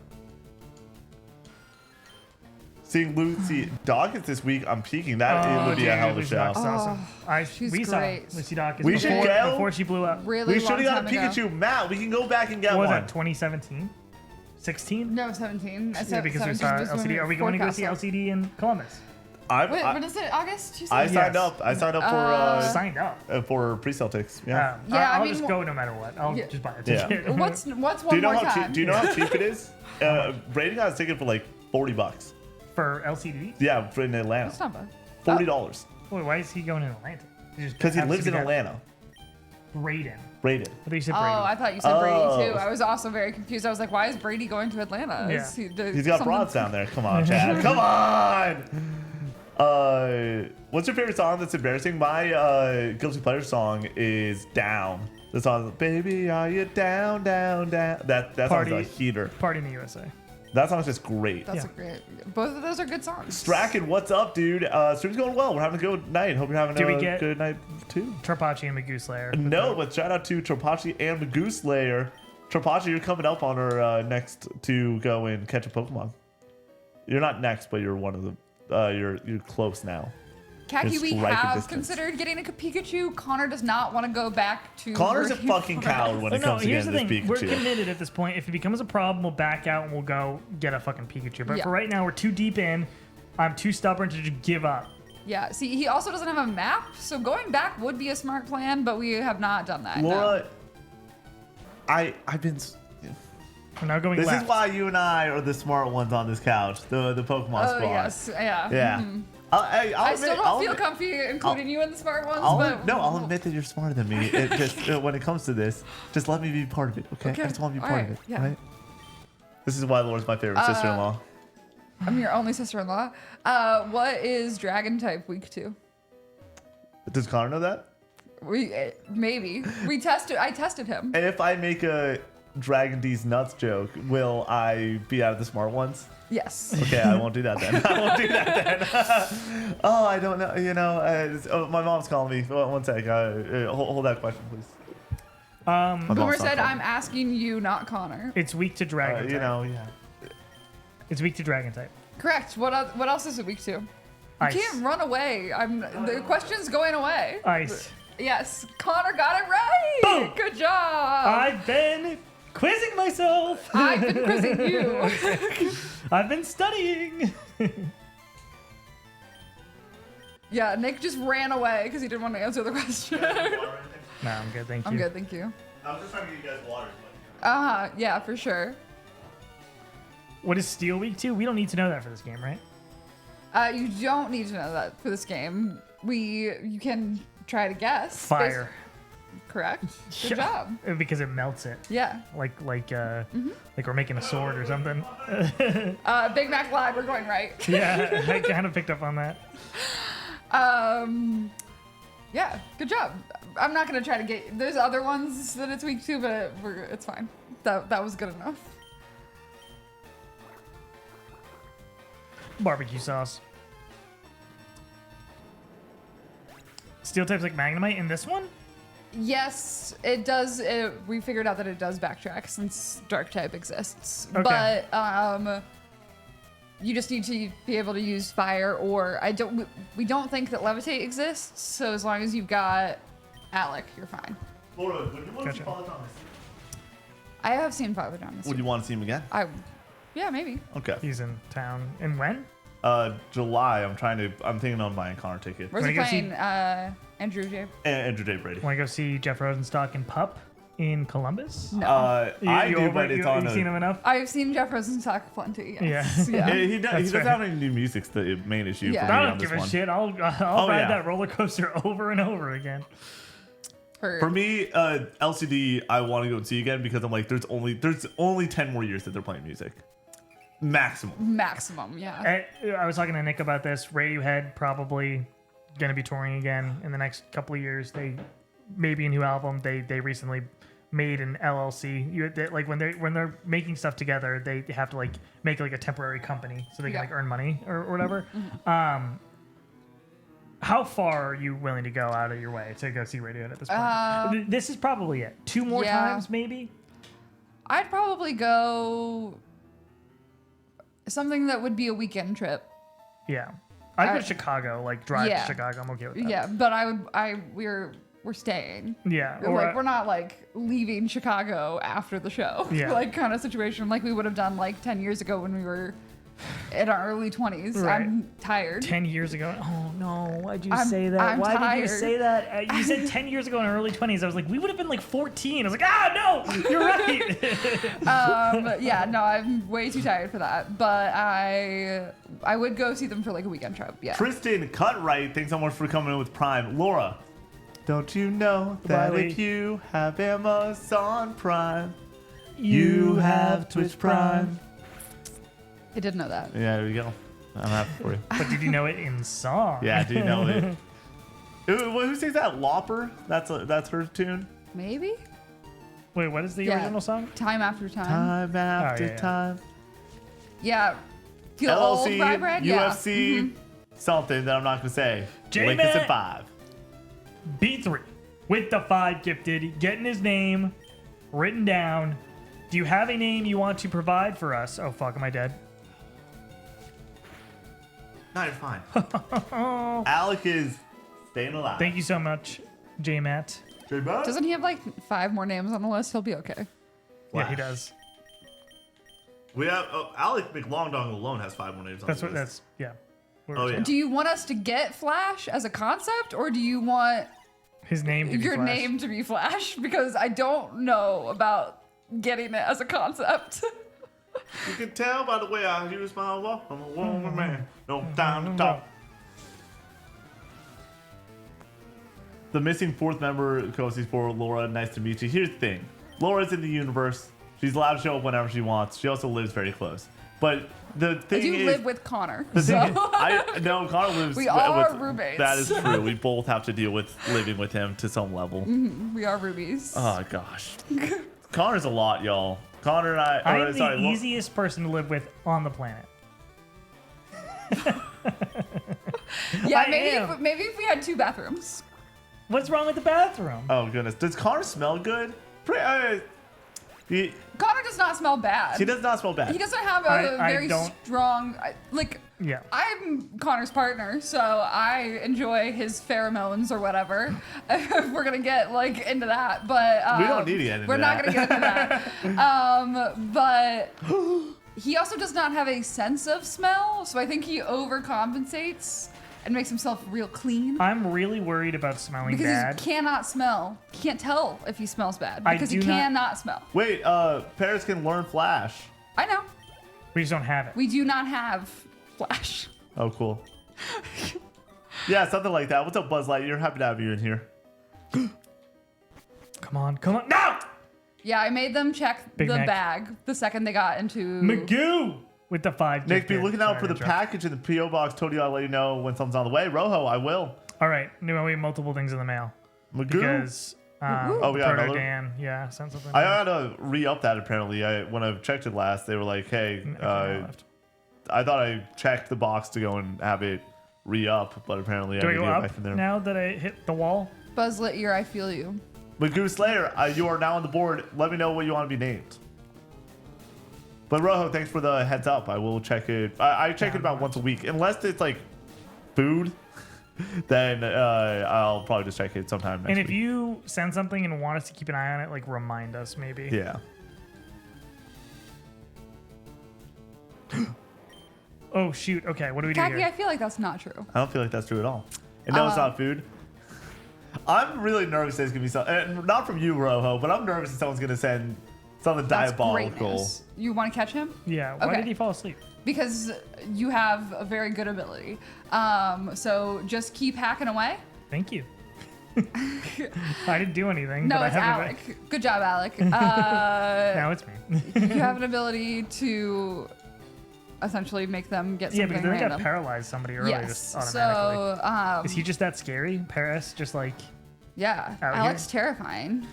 Seeing Lucy Dawkins this week, I'm peaking. That would be a hell of a Lucy show. Dawkins is awesome. she's we great. saw Lucy Dawkins We should go. before she blew up. Really We should long have got a time ago. Pikachu. Matt, we can go back and get What was one. that, 2017? 16? No, 17. I Yeah, said because we 17 saw was when LCD. Are we going to go see forecasted. LCD in Columbus? Wait, I what is it? August? You said? I signed Yes. up. I signed up Signed up. for pre-sale tickets. Yeah. Yeah, I'll I mean, just go no matter what. I'll Yeah. just buy a Yeah. ticket. What's Do one you know more how time? cheap? Do you know how cheap it is? Brady got a ticket for like $40. For LCD? Yeah, for in Atlanta. That's not bad. $40 Wait, why is he going in Atlanta? because he lives in Atlanta. Braden. Braden. I thought you said Oh, Brady. I thought you said Oh. Brady too. I was also very confused. I was like, why is Brady going to Atlanta? Yeah. He's got broads down there. Come on, Chad. Come on. What's your favorite song that's embarrassing? My guilty pleasure song is "Down." The song, "Baby, are you down, down, down?" That song's a heater. Party in the USA. That song's just great. That's Yeah. a great. Both of those are good songs. Strachan, what's up, dude? Stream's going well. We're having a good night. Hope you're having Did we a get- good night too. Trapacci and Magoo Slayer. No, but shout out to Tropachi and Magoo Slayer. Tropachi, you're coming up on our next to go and catch a Pokemon. You're not next, but you're one of the. You're close now. Khaki, It's we striking have distance. considered getting a Pikachu. Connor does not want to go back to. Connor's a Virgin fucking Forest. coward when it No, comes to here's the getting thing. this We're Pikachu. committed at this point. If it becomes a problem, we'll back out and we'll go get a fucking Pikachu. But Yeah. for right now, we're too deep in. I'm too stubborn to just give up. Yeah. See, he also doesn't have a map, so going back would be a smart plan, but we have not done that. no. Laura, I've been. We're now going This left. is why you and I are the smart ones on this couch. The Pokemon Oh squad. yes, yeah. Yeah. Mhm. I I still don't feel comfy including you in the smart ones, but I'll admit that you're smarter than me. It just when it comes to this, just let me be part of it, okay? Okay, I just want to be all part right, of it, yeah. right? This is why Laura's my favorite sister-in-law. I'm your only sister-in-law. What is Dragon type week 2? Does Connor know that? Maybe we tested. I tested him. If I make a Dragon D's nuts joke, will I be out of the smart ones? Yes. Okay, I won't do that then. I won't do that then. Oh, I don't know. You know, my mom's calling me. One sec. Hold that question, please. My Boomer mom's said, not "I'm asking you, not Connor." It's weak to Dragon calling. type. You know, yeah. It's weak to Dragon type. Correct. What else is it week 2? You Ice. can't run away. The question's going away. Ice. Yes, Connor got it right. Boom. Good job. I've been quizzing myself. I've been quizzing you. I've been studying. Yeah, Nick just ran away because he didn't want to answer the question. No, I'm good. Thank you. I'm good, thank you. I was just trying to get you guys water. Yeah, for sure. What is Steel Week 2? We don't need to know that for this game, right? You don't need to know that for this game. You can try to guess. Fire. Correct. Good Yeah. job. Because it melts it. Yeah. Like we're making a sword or something. Big Mac Live, we're going right. Yeah, I kind of picked up on that. Yeah, good job. I'm not gonna try to get. There's other ones that it's week 2, but it's fine. That was good enough. Barbecue sauce. Steel types like Magnemite in this one? Yes, it does. We figured out that it does backtrack since Dark type exists. Okay. But you just need to be able to use fire, or we don't think that levitate exists. So as long as you've got Alec, you're fine. Laura, would you want to see Gotcha. Father Thomas? I have seen Father John this Would year. you want to see him again? Yeah, maybe. Okay. He's in town. And when? July. I'm thinking of buying a Connor ticket. Where's he Wanna go see- playing? Andrew J. Andrew J. Brady. Want to go see Jeff Rosenstock in Pup in Columbus? No. I do, but it's on You've seen him enough? I've seen Jeff Rosenstock plenty. Yes. Yeah. Yeah. He doesn't fair. have any new music's the main issue Yeah. for me I on don't this give a one. shit. I'll Oh, ride yeah. that roller coaster over and over again. For me, LCD, I want to go and see again because I'm like, there's only 10 more years that they're playing music, maximum. Maximum. Yeah. I was talking to Nick about this. Radiohead probably going to be touring again in the next couple of years. They maybe a new album. They recently made an LLC. Like when they're making stuff together, they have to like make like a temporary company so they can Yeah. like earn money or whatever. How far are you willing to go out of your way to go see Radiohead at this point? This is probably it. 2 more yeah. times, maybe. I'd probably go something that would be a weekend trip. Yeah, I'd go I- to Chicago. Like drive Yeah. to Chicago. I'm okay with that. Yeah, but we're staying. Yeah. Like we're not like leaving Chicago after the show. Yeah. Like kind of situation like we would have done like 10 years ago when we were in our early 20s. Right. I'm tired. 10 years ago. Oh no! Why'd you I'm- say that? I'm Why did you tired. say that? You said 10 years ago in our early 20s. I was like, we would have been like 14. I was like, no, you're right. Yeah, no, I'm way too tired for that. But I would go see them for like a weekend trip. Yeah. Tristan Cutright, thanks so much for coming in with Prime. Laura, Don't you know that Riley. if you have Amazon Prime, you have Twitch Prime? I did know that. Yeah, there we go. I'm happy for you. But did you know it in song? Yeah, I do know it. Who sings that? Lopper? That's her tune? Maybe? Wait, what is the Yeah. original song? Time after time. Time after yeah. time. Yeah. Feel old, LLC, Rye Bread? Yeah. UFC, something that I'm not going to say. J-Man. Link is at 5. B3 with the 5 gifted, getting his name written down. Do you have a name you want to provide for us? Oh, fuck, am I dead? No, you're fine. Alec is staying alive. Thank you so much, J-Matt. J-Matt? Doesn't he have like 5 more names on the list? He'll be okay. Yeah, he Flash. does. We have Alec McLongdong alone has 5 more names on That's the what. list. That's yeah. Oh, yeah. Do you want us to get Flash as a concept, or do you want His name. To be your Flash. name to be Flash? Because I don't know about getting it as a concept. You can tell by the way I use my walk. I'm a woman man. No time to talk. The missing 4th member coaches for Laura. Nice to meet you. Here's the thing. Laura's in the universe. She's allowed to show up whenever she wants. She also lives very close. But the I thing do is, live with Connor. the So. thing is, no, Connor lives. We are with, roommates. That is true. We both have to deal with living with him to some level. We are rubies. Oh gosh, Connor's a lot, y'all. Connor and I. I'm sorry, the easiest person to live with on the planet. Yeah, I am. maybe if we had 2 bathrooms. What's wrong with the bathroom? Oh goodness, does Connor smell good? He Connor does not smell bad. does not smell bad. He doesn't have a I very don't- strong, like, Yeah. I'm Connor's partner, so I enjoy his pheromones or whatever. If we're gonna get like into that, but We don't need to get into we're not that. gonna get into that. But he also does not have a sense of smell, so I think he overcompensates and makes himself real clean. I'm really worried about smelling Because bad. he cannot smell. He can't tell if he smells bad I because he do not- cannot smell. Wait, Paris can learn Flash. I know. We just don't have it. We do not have Flash. Oh, cool. Yeah, something like that. What's up, Buzz Lightyear? Happy to have you in here. Come on, come on. No! Yeah, I made them check Big the Mac. bag the second they got into. Magoo with the 5 Nick, be gifted. looking out Sorry for to the interrupt. package in the P.O. box. Told you I'll let you know when something's on the way. Rojo, I will. All right, no, we have multiple things in the mail Magoo. because Oh, we got Proto another? Dan, yeah, sent something. I gotta re-up that apparently. When I checked it last, they were like, hey, left. I thought I checked the box to go and have it re-up, but apparently Do I I need go to get up back in there. now that I hit the wall? Buzz Lightyear, I feel you. Magoo Slayer, you are now on the board. Let me know what you want to be named. But Rojo, thanks for the heads up. I will check it. I check it about once a week. Unless it's like food, then I'll probably just check it sometime next And week. if you send something and want us to keep an eye on it, like remind us maybe. Yeah. Oh shoot. Okay, what do we do Khaki, here? I feel like that's not true. I don't feel like that's true at all. And no, it's not food. I'm really nervous that it's going to be something. Not from you, Rojo, but I'm nervous that someone's going to send something That's diabolical. greatness. You want to catch him? Yeah. Why Okay. did he fall asleep? Because you have a very good ability. So just keep hacking away. Thank you. I didn't do anything. No, but it's I have Alec. Good job, Alec. Now it's me. You have an ability to essentially make them get Yeah, something because I think I random. paralyzed somebody earlier Yes. just automatically. So, Is he just that scary? Paris, just like yeah, out Alec's here? terrifying.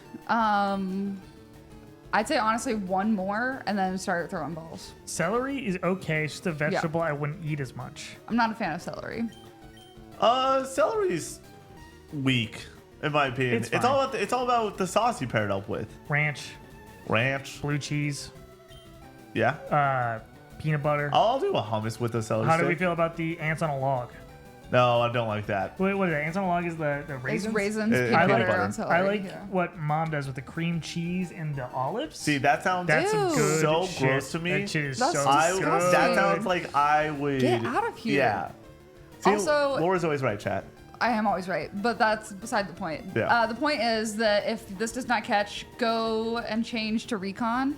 I'd say honestly one more and then start throwing balls. celery is okay. It's just a vegetable I wouldn't eat as much. I'm not a fan of celery. Celery's weak, in my opinion. It's It's all about the sauce you pair it up with. Ranch, Ranch. blue cheese, Yeah. peanut butter. I'll do a hummus with a celery How do we stick. feel about the ants on a log? No, I don't like that. Wait, what is it? Ants on a log is the It's raisins? raisins, It's peanut peanut butter, butter. and celery. I like yeah. what mom does with the cream cheese and the olives. See, that sounds That's some Ew. good so shit. gross to me. That shit is That's so disgusting. good. that sounds like I would Get out of here. Yeah. See, Also- Laura's always right, chat. I am always right, but that's beside the point. Yeah. The point is that if this does not catch, go and change to recon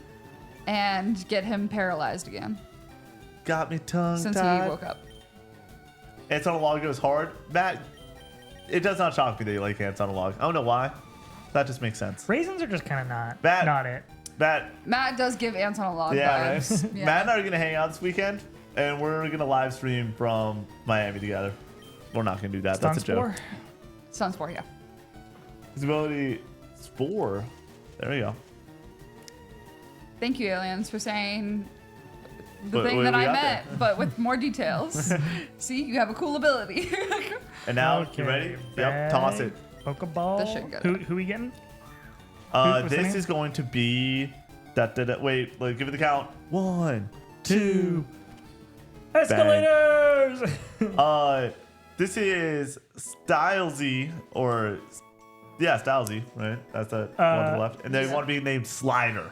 and get him paralyzed again Got me tongue since he tied. woke up. It's on a log goes hard. Matt, It does not shock me that you like ants on a log. I don't know why. That just makes sense. Raisins are just kind of not it. Matt does give ants on a log Yeah, vibes. right? Yeah. Matt and I are going to hang out this weekend, and we're going to live stream from Miami together. We're not going to do that. That's a joke. Sunspore, yeah. Visibility Spore. There we go. Thank you, aliens, for saying the What- thing what that do we I got meant, but with more details. See, you have a cool ability. And now, Okay, you ready? Yep, bag, toss it. Pokeball. This should go Who we getting? what's the This name? is going to be... Wait, give it the count. 1, 2... Escalators! This is Stylesy, or... Yeah, Stylesy, right? That's the one to the left. And they want to be named Slider.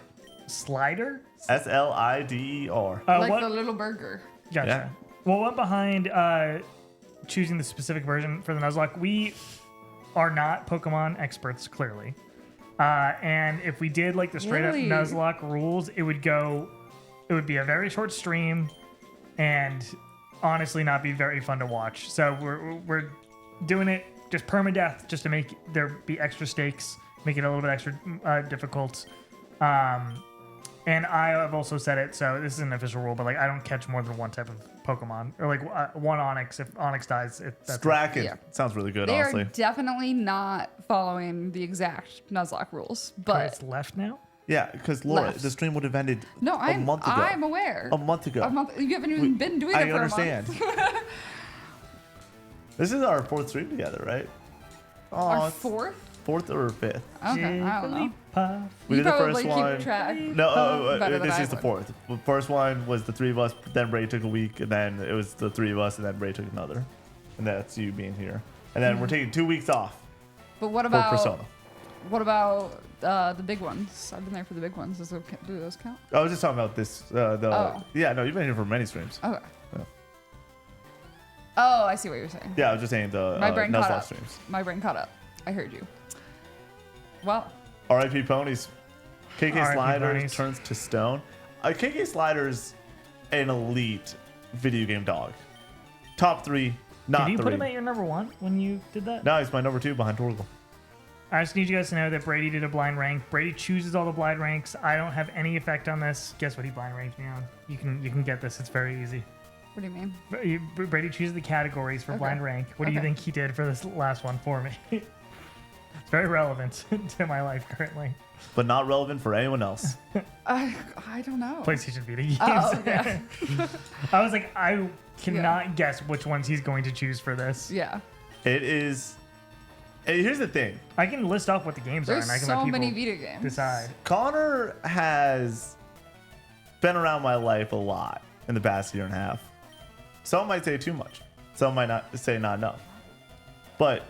Slider? Slider. Like what? the little burger. Gotcha. Yeah. Well, what behind choosing the specific version for the Nuzlocke? We are not Pokemon experts, clearly. And if we did like the straight up Really? Nuzlocke rules, it would be a very short stream and honestly not be very fun to watch. So we're doing it just permadeath just to make there be extra stakes, make it a little bit extra difficult. And I have also said it, so this is an official rule, but like I don't catch more than one type of Pokemon, or like one Onix if Onix dies. If that's Stracken. Yeah. Sounds really good, They honestly. are definitely not following the exact Nuzlocke rules, but it's left now. Yeah, because Laura, Left. the stream would have ended no, a month ago. I'm aware. A month ago. You haven't even been doing it I for understand. a month. This is our 4th stream together, right? Oh, Our it's 4th? 4th or 5th? Okay, I don't know. Jigglypuff. We You did the probably first keep one. track. No, better than this I is the would. 4th. The first one was the 3 of us, then Ray took a week, and then it was the 3 of us, and then Ray took another. And that's you being here. And then we're taking 2 weeks off But what for about Persona. the big ones? I've been there for the big ones. Do those count? I was just talking about this. Oh. Yeah, no, you've been here for many streams. Okay. Yeah. Oh, I see what you're saying. Yeah, I was just saying the My brain caught Nuzlocke up. streams. My brain caught up. I heard you. Well, R.I.P. Ponies. KK R.I.P. Sliders Ponies. turns to stone. KK Sliders, an elite video game dog. Top 3, not Did you 3. put him at your number 1 when you did that? No, he's my number 2 behind Torgal. I just need you guys to know that Brady did a blind rank. Brady chooses all the blind ranks. I don't have any effect on this. Guess what he blind ranked me on? You can get this. It's very easy. what do you mean? Brady chooses the categories for Okay. blind rank. What do you Okay. think he did for this last one for me? It's very relevant to my life currently. But not relevant for anyone else. I don't know. PlayStation Vita games. Oh, yeah. I was like, I cannot guess which ones he's going to choose for this. Yeah. It is. Hey, here's the thing. I can list off what the games There's are, and I can so let people many Vita games. decide. Connor has been around my life a lot in the past year and a half. Some might say too much. Some might not say not enough. But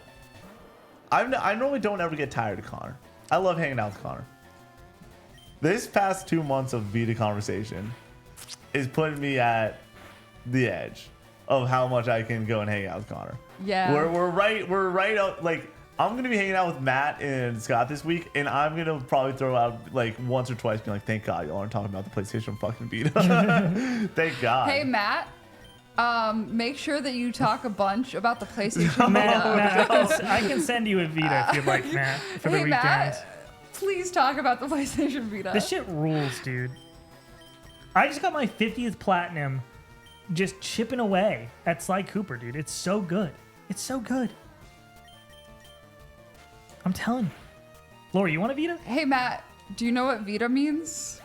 I normally don't ever get tired of Connor. I love hanging out with Connor. This past 2 months of Vita conversation is putting me at the edge of how much I can go and hang out with Connor. Yeah. We're right up, like, I'm gonna be hanging out with Matt and Scott this week, and I'm gonna probably throw out like once or twice, being like, "Thank God y'all aren't talking about the PlayStation fucking Vita." Thank God. Hey, Matt. Make sure that you talk a bunch about the PlayStation Matt, Vita. I can send you a Vita if you'd like, Matt, for the Hey, weekend. Matt. Please talk about the PlayStation Vita. This shit rules, dude. I just got my 50th platinum just chipping away at Sly Cooper, dude. It's so good. It's so good. I'm telling you. Laura, you want a Vita? Hey, Matt. Do you know what Vita means?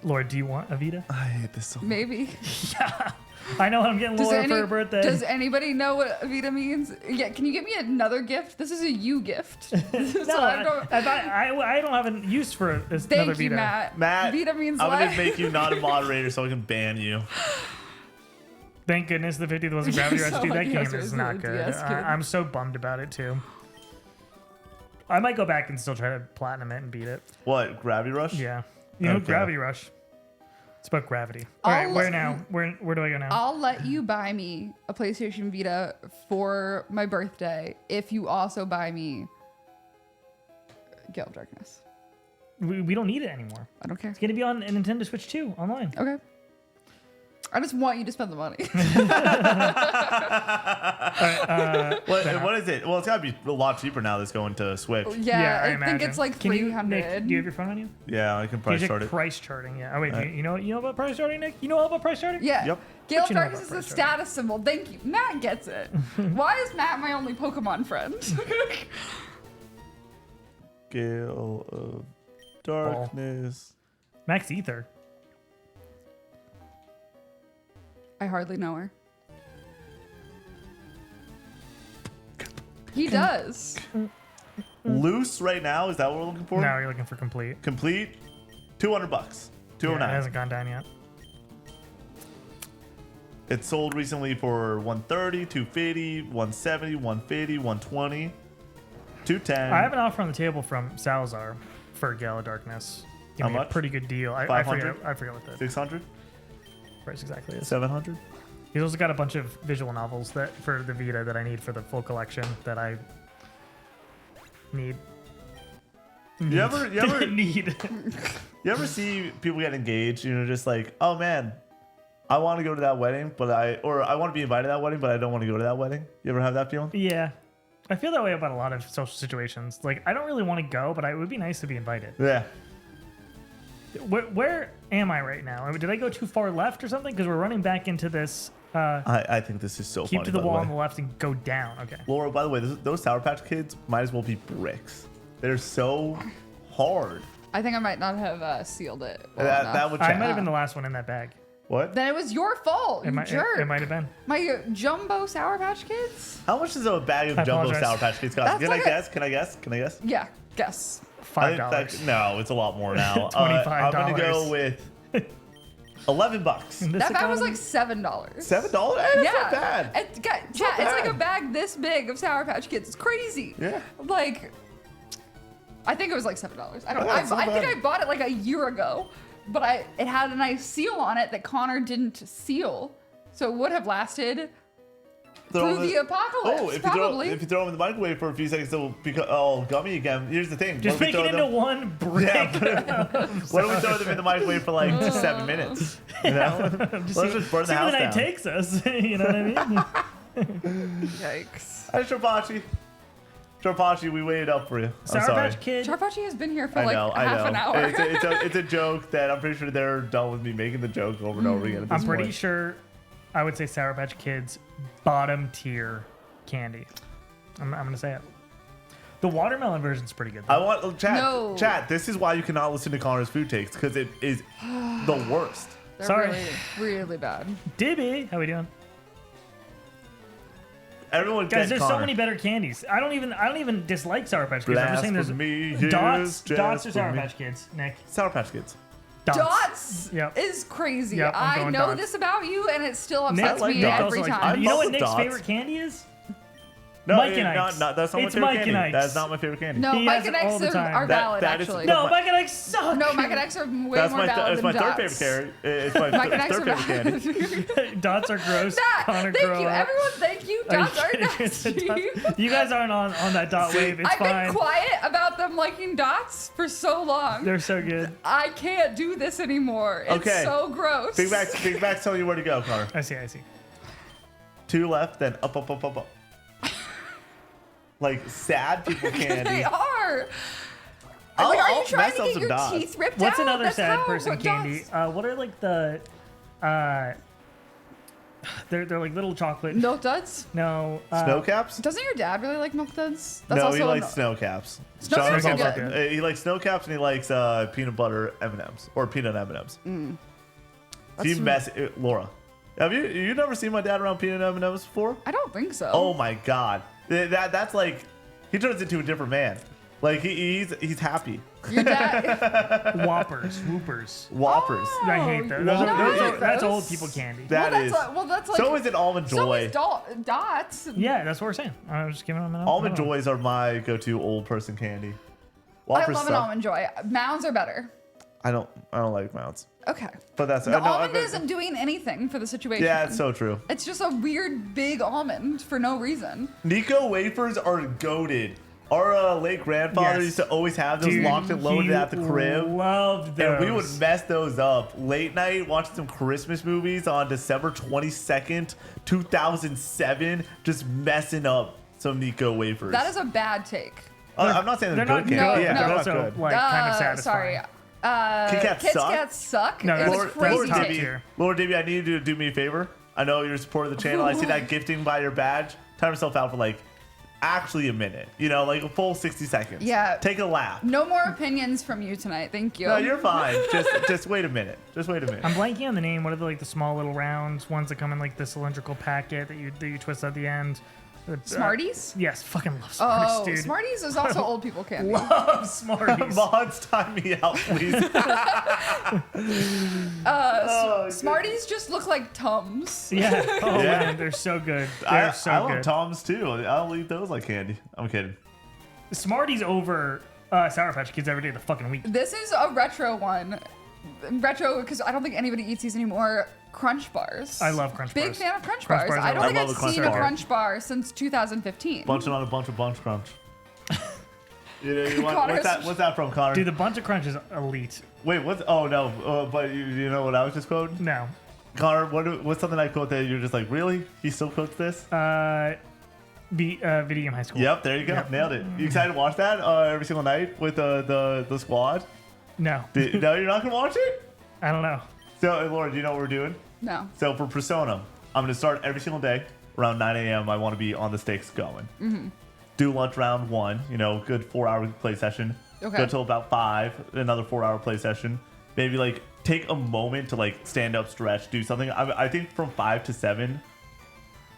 Laura, do you want a Vita? I hate this so much. Maybe. Yeah. I know I'm getting Laura for her birthday. Does anybody know what Vita means? Yeah, can you get me another gift? This is a you gift. So No, I don't have a use for this another Thank you, Vita. Matt. Vita means I'm life. gonna make you not a moderator so I can ban you. Thank goodness the 50th wasn't Gravity Rush. So Dude, that like, game yes, is it's not a good. DS kid. I'm so bummed about it, too. I might go back and still try to platinum it and beat it. What, Gravity Rush? Yeah. You know, Okay. Gravity Rush. It's about gravity. All right, I'll- where now? Where do I go now? I'll let you buy me a PlayStation Vita for my birthday if you also buy me Gale of Darkness. We don't need it anymore. I don't care. It's going to be on Nintendo Switch 2 online. Okay. I just want you to spend the money. What is it? Well, it's gotta be a lot cheaper now. That's going to Switch. Yeah, I I think it's imagine. like Can you, 300. Nick, do you have your phone on you? Yeah, I can Can price you chart check it. price charting? Yeah. Oh wait, you know about price charting, Nick? You know all about price charting? Yeah. Yep. Gale What of you know Darkness is about a price charting? status symbol. Thank you. Matt gets it. Why is Matt my only Pokemon friend? Gale of Darkness. Max Ether. I hardly know her. He does. Loose right now. Is that what we're looking for? No, you're looking for complete. Complete. $200. Yeah, it 209. hasn't gone down yet. It sold recently for 130, 250, 170, 150, 120, 210. I have an offer on the table from Salazar for Gale of Darkness. Give How me much? a pretty good deal. I 500? forget what the 600, price exactly is. 700. He's also got a bunch of visual novels that for the Vita that I need for the full collection that I need. You ever need? you ever see people get engaged? You know, just like, oh man, I want to go to that wedding, but I want to be invited to that wedding, but I don't want to go to that wedding. You ever have that feeling? Yeah, I feel that way about a lot of social situations. Like I don't really want to go, but it would be nice to be invited. Yeah. Where am I right now? Did I go too far left or something? Because we're running back into this. I think this is so Keep funny. to the by wall way. on the left and go down. Okay. Laura, by the way, those Sour Patch Kids might as well be bricks. They're so hard. I think I might not have sealed it. Well That would I check. might have been the last one in that bag. What? Then it was your fault, you jerk. It might have been. My jumbo Sour Patch Kids? How much does a bag of I jumbo apologize. Sour Patch Kids cost? That's Can like I guess? Can I guess? Can I guess? Yeah, guess. I think $5. no, it's a lot more now. $25. I'm gonna go with $11. In this That bag was economy? like $7. $7? Hey, that's not bad. It's like a bad. bag this big of Sour Patch Kids. It's crazy. Yeah. Like, I think it was like $7. I don't know. Yeah, it's not I think bad. I bought it like a year ago, but it had a nice seal on it that Connor didn't seal, so it would have lasted through the apocalypse. Oh, if probably. you throw them in the microwave for a few seconds, they'll become all gummy again. Here's the thing. Just What if make we it throw into one brick. Yeah, what if we throw them in the microwave for like 7 minutes? You know? Let's just burn the See where house the night down. takes us. You know what I mean? Yikes. Hi, Sharpachi. Sharpachi, we waited up for you. I'm Sour sorry. Patch Kid. Charpachi has been here for I like know, half I an know. hour. It's a joke that I'm pretty sure they're done with me making the joke over and over again at this I'm pretty point. sure I would say Sour Patch Kids bottom tier candy. I'm gonna say it. The watermelon version's pretty good. I Though. want No. chat. This is why you cannot listen to Connor's food takes because it is the worst. They're Sorry. really, really bad. Dibby, how we doing? Everyone Guys, gets there's Connor. so many better candies. I don't even dislike Sour Patch Kids. I'm just saying there's Blasphemy is Dots just or for Sour me. Patch Kids, Nick. Sour Patch Kids. Dots Yep. is crazy. Yep, I'm I going know Dots. this about you, and it still Nick, upsets like me Dots. every also like- time. you know love what Nick's Dots. favorite candy is? No, Mike and Ike's. that's not It's my favorite Mike candy. and Ike's. That's not my favorite candy. No, He Mike has and it all Ike's the are time. valid, That is- actually. No, my- Mike and Ike's suck. No, Mike and Ike's are way That's more my valid it's than my third Dots. favorite candy. It's my Mike and Ike's third are favorite candy. valid. Dots are gross. That, Connor, thank grow you. up. Everyone, thank you. Are you Dots are kidding? nasty. You guys aren't on that dot wave. It's I've fine. been quiet about them liking dots for so long. They're so good. I can't do this anymore. It's Okay. so gross. Big Mac's telling you where to go, Connor. I see. 2 left, then up. Like sad people candy. They are. I'll- Like, are I'll you trying mess to up get some your dots. teeth ripped What's out? another That's sad how- person what candy? dots- What are like the they're like little chocolate. Milk duds? No. Snow caps? Doesn't your dad really like milk duds? That's No, also he likes no- snow caps. Snow Sean caps are also- good. He likes snow caps and he likes peanut butter M&Ms or peanut M&Ms. That's See, Laura, have you never seen my dad around peanut M&Ms before? I don't think so. Oh my god, that's like he turns into a different man. Like he's happy. Your dad. Whoppers, Whoopers. Whoppers. I hate those. Well, That's those- old people candy. That is. that's like. So is an almond So joy. is dots. Yeah, that's what we're saying. I was just giving them an Almond joys are my go-to old person candy. I Whoppers love an suck. almond joy. Mounds are better. I don't like mounds. Okay. But that's The no, almond but- isn't doing anything for the situation. Yeah, it's so true. It's just a weird big almond for no reason. Nico wafers are goated. Our late grandfather Yes. used to always have those Dude, locked and loaded he at the crib. Loved those. And we would mess those up. Late night watching some Christmas movies on December 22nd, 2007, just messing up some Nico wafers. That is a bad take. I'm not saying they're They're good, not Candy. good, Yeah, but they're they're not also good. like kind of satisfying. Sorry. Kit Kats Kit suck? Kats suck. No, It's that's- a Lord, that's crazy top take. tier. Lord Davey, I need you to do me a favor. I know you're a supporter of the channel. I see that gifting by your badge. Time yourself out for like actually a minute. You know, like a full 60 seconds. Yeah. Take a lap. No more opinions from you tonight. Thank you. No, you're fine. Just wait a minute. Just wait a minute. I'm blanking on the name. What are the like the small little rounds ones that come in like the cylindrical packet that you twist at the end? Smarties? Yes, fucking love Smarties, Oh, dude. Smarties is also old people candy. Love Smarties. Mods, time me out, please. Smarties just look like Tums. Yeah. Oh Yeah. man, they're so good. They're so I love good. Toms too. I'll eat those like candy. I'm kidding. Smarties over Sour Patch Kids every day of the fucking week. This is a retro one. Retro, because I don't think anybody eats these anymore. Crunch bars. I love Crunch Big bars. fan of Crunch Crunch bars. bars I are don't awesome. think I I've love a Crunch seen a bar. Crunch bar since 2015. Bunching on a bunch of bunch crunch. You want, Connor's- what's that from, Connor? Dude, the Bunch of Crunch is elite. Wait, what's? Oh no, but you know what I was just quoting? No. Connor, what's something I quote that you're just like, really? He still quotes this? Video Game High School. Yep, there you go, Yep. nailed it. You excited to watch that every single night with the squad? No. No, you're not gonna watch it. I don't know. So, Laura, do you know what we're doing? No. So for Persona, I'm gonna start every single day around 9 a.m. I want to be on the stakes going. Mm-hmm. Do lunch round 1, good 4-hour play session. Okay. Go till about 5, another 4-hour play session. Maybe like take a moment to like stand up, stretch, do something. I think from 5 to 7,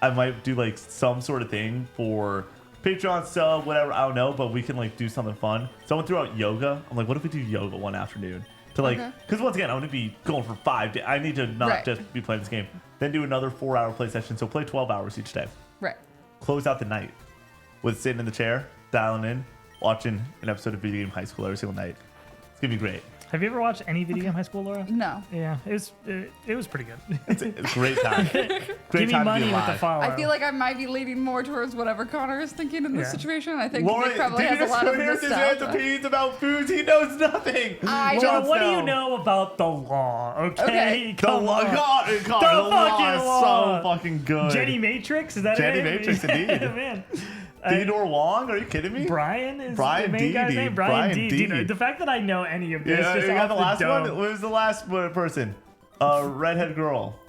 I might do like some sort of thing for Patreon sub, whatever. I don't know, but we can like do something fun. Someone threw out yoga. I'm like, what if we do yoga one afternoon? To like, Okay. because once again, I'm gonna be going for 5 days. I need to not Right. just be playing this game. Then do another 4-hour play session. So play 12 hours each day. Right. Close out the night with sitting in the chair, dialing in, watching an episode of Video Game High School every single night. It's gonna be great. Have you ever watched any Video Game High School, Laura? No. Yeah, it was pretty good. It's a great time. Great Give me time money to be with the alive. follow. I feel like I might be leaning more towards whatever Connor is thinking in this Yeah. situation. I think Lauren, Nick probably did you has a just lot of hear his nostalgia. opinions about foods? He knows nothing. I Laura, don't what do you know? know about the law? Okay, Okay. The come law, on. God, The the law fucking is law. so fucking good. Jenny Matrix, is that Jenny her name? Matrix, indeed. Man. Theodore Wong? Are you kidding me? Brian is Brian the main guy's D. name. Brian D. D. Dude, the fact that I know any of this Yeah, just you got off the last dome. one? What was the last person? Redhead girl.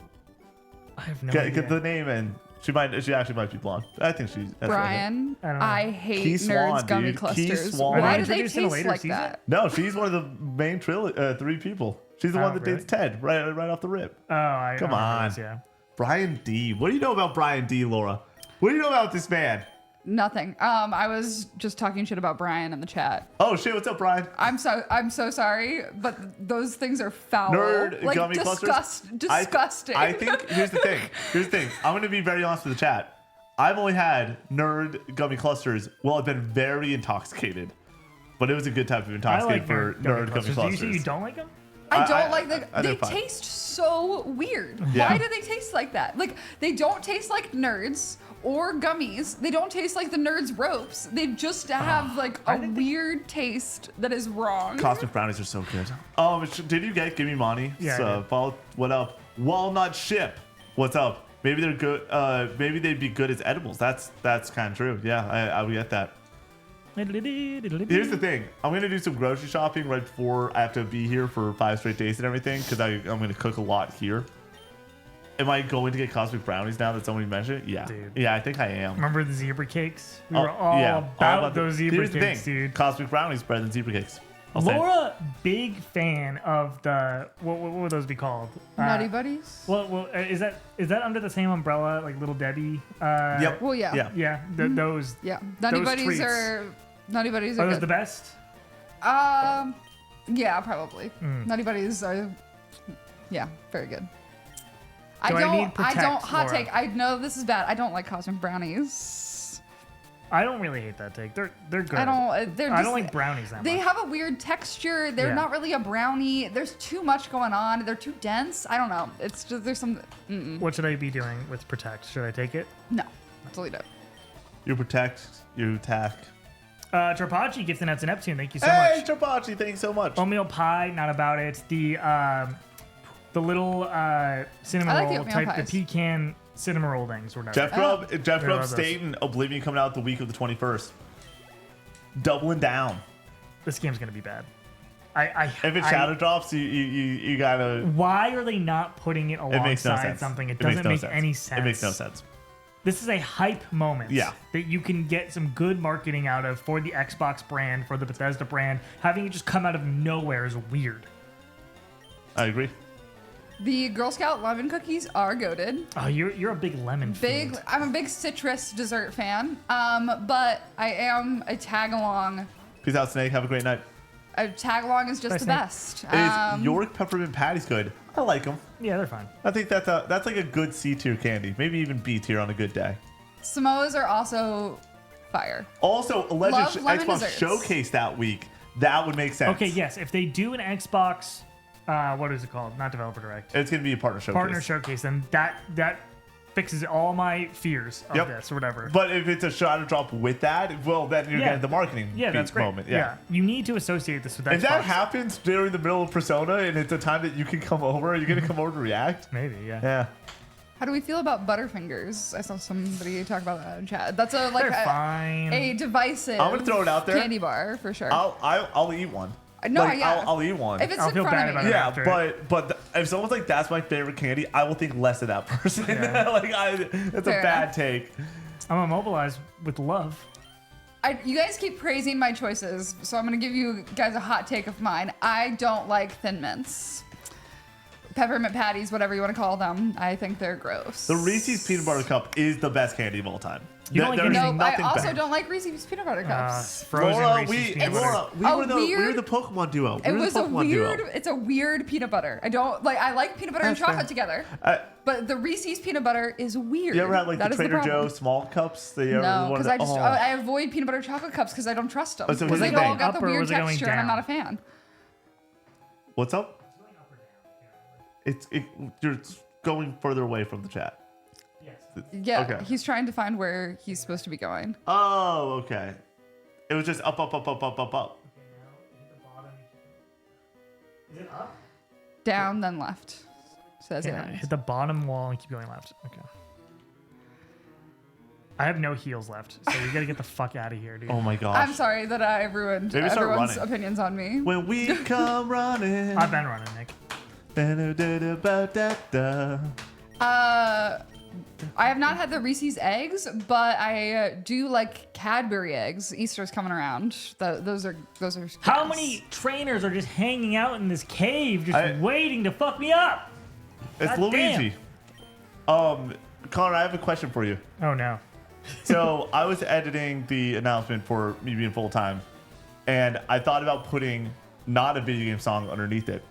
I have no Get idea. the name and she actually might be blonde. I think she's that's Brian, I don't know. I hate Key nerds Swan, gummy dude. Key clusters. Swan. Are Why they do they introduced in a taste later like season? that? No, she's one of the main 3 people. She's the Oh, one that really? dates Ted right off the rip. Oh, I Come remember on. this, yeah. Brian D. What do you know about Brian D, Laura? What do you know about this man? Nothing. I was just talking shit about Brian in the chat. Oh shit, what's up, Brian? I'm so sorry, but those things are foul. Nerd like gummy clusters. disgusting. I think here's the thing. I'm gonna be very honest with the chat. I've only had nerd gummy clusters. Well, I've been very intoxicated, but it was a good time to be I intoxicated like for nerd gummy Do clusters. Oh, you don't like them? I don't like the. they're They fine. taste so weird. Yeah. Why do they taste like that? Like they don't taste like nerds or gummies. They don't taste like the nerds ropes. They just have like a weird taste that is wrong. Cosmic brownies are so good. Did you get Gimme Money? Yeah, I So, did. what up? Walnut Ship. What's up? Maybe they're good. Maybe they'd be good as edibles. That's kind of true. Yeah, I would get that. Here's the thing. I'm gonna do some grocery shopping right before I have to be here for 5 straight days and everything because I'm gonna cook a lot here. Am I going to get cosmic brownies now that somebody mentioned it? Yeah. Dude. Yeah, I think I am. Remember the zebra cakes? We Oh, were all yeah, about those zebra Here's the cakes, thing. dude. Cosmic brownies better than zebra cakes. I'll say it. Laura, big fan of the what would those be called? Nutty Buddies. Well, is that under the same umbrella like Little Debbie? Yep. Well, yeah. Yeah. Yeah, those. Yeah. Nutty Those Buddies treats. are. Nutty Buddies Are are those good. the best? Yeah, probably. Nutty Buddies are. Yeah, very good. Do I need I Protect, don't. Hot Laura? take. I know this is bad. I don't like cosmic brownies. I don't really hate that take. They're good. I don't. They're. I Just, don't like brownies that They much. have a weird texture. They're Yeah. not really a brownie. There's too much going on. They're too dense. I don't know. It's just there's some. What should I be doing with Protect? Should I take it? No, delete it. You protect, you attack. Trapachi gifting out to Neptune. Thank you so Hey, much. Trapachi, thanks so much. Oatmeal pie, not about it. The little cinnamon I like the roll oatmeal type, pies. the pecan cinnamon roll things or whatever. Jeff Grubb love State and Oblivion coming out the week of the 21st. Doubling down. This game's gonna be bad. If it shadow drops, you gotta. Why are they not putting it It makes no alongside sense. something? It makes doesn't no make sense. any sense. It makes no sense. This is a hype moment. Yeah. That you can get some good marketing out of for the Xbox brand, for the Bethesda brand. Having it just come out of nowhere is weird. I agree. The Girl Scout lemon cookies are goated. Oh, you're a big lemon Big. fiend. I'm a big citrus dessert fan. But I am a tag along. Peace out, Snake. Have a great night. A tag along is just Bye, the Snake. best. Is York peppermint patties good? I like them. Yeah, they're fine. I think that's like a good C tier candy. Maybe even B tier on a good day. Samoas are also fire. Also, alleged Love lemon Xbox desserts. showcase that week. That would make sense. Okay, yes. If they do an Xbox, what is it called? Not Developer Direct. It's gonna be a partner showcase. Partner showcase, then that fixes all my fears of Yep. this or whatever. But if it's a shadow drop with that, well, then you're Yeah. getting the marketing Yeah, that's great. moment. Yeah. You need to associate this with Xbox. If that happens during the middle of Persona and it's a time that you can come over, you're gonna come over to react. Maybe, yeah. Yeah. How do we feel about Butterfingers? I saw somebody talk about that in chat. That's They're fine. a divisive. I'm gonna throw it out there. Candy bar for sure. I'll eat one. No, Like, yeah. I'll eat one. if it's I'll in feel front bad of about me. it. Yeah, after if someone's like, that's my favorite candy, I will think less of that person. Yeah. That's Fair a bad enough. take. I'm immobilized with love. You guys keep praising my choices, so I'm gonna give you guys a hot take of mine. I don't like Thin Mints. Peppermint patties, whatever you want to call them. I think they're gross. The Reese's Peanut Butter Cup is the best candy of all time. You don't like There's anything- No, I nothing also better. don't like Reese's peanut butter cups. Frozen Laura, Reese's peanut butter. we A were the weird- Pokemon duo. It We were was the a Pokemon weird. duo. It's a weird peanut butter. I like peanut butter and That's fair. chocolate together. I- But the Reese's peanut butter is weird. You ever had like That the is Trader problem. Joe small cups? No, because I just oh. I avoid peanut butter chocolate cups because I don't trust them. Oh, so Because here's they the all thing. got the Up or weird was it going texture, and I'm down? not a fan. What's up? You're going further away from the chat. Yeah, Okay. he's trying to find where he's supposed to be going. Oh, okay. It was just up. Is it up? Down, then left. Says Yeah, it. hit the bottom wall and keep going left. Okay. I have no heels left, so you gotta get the fuck out of here, dude. Oh my gosh. I'm sorry that I ruined Maybe start everyone's running. opinions on me. When we come running. I've been running, Nick. I have not had the Reese's eggs, but I do like Cadbury eggs. Easter's coming around. Those are. How gas. many trainers are just hanging out in this cave, just waiting to fuck me up? It's God Luigi. Connor, I have a question for you. Oh no. So I was editing the announcement for me being full time, and I thought about putting not a video game song underneath it.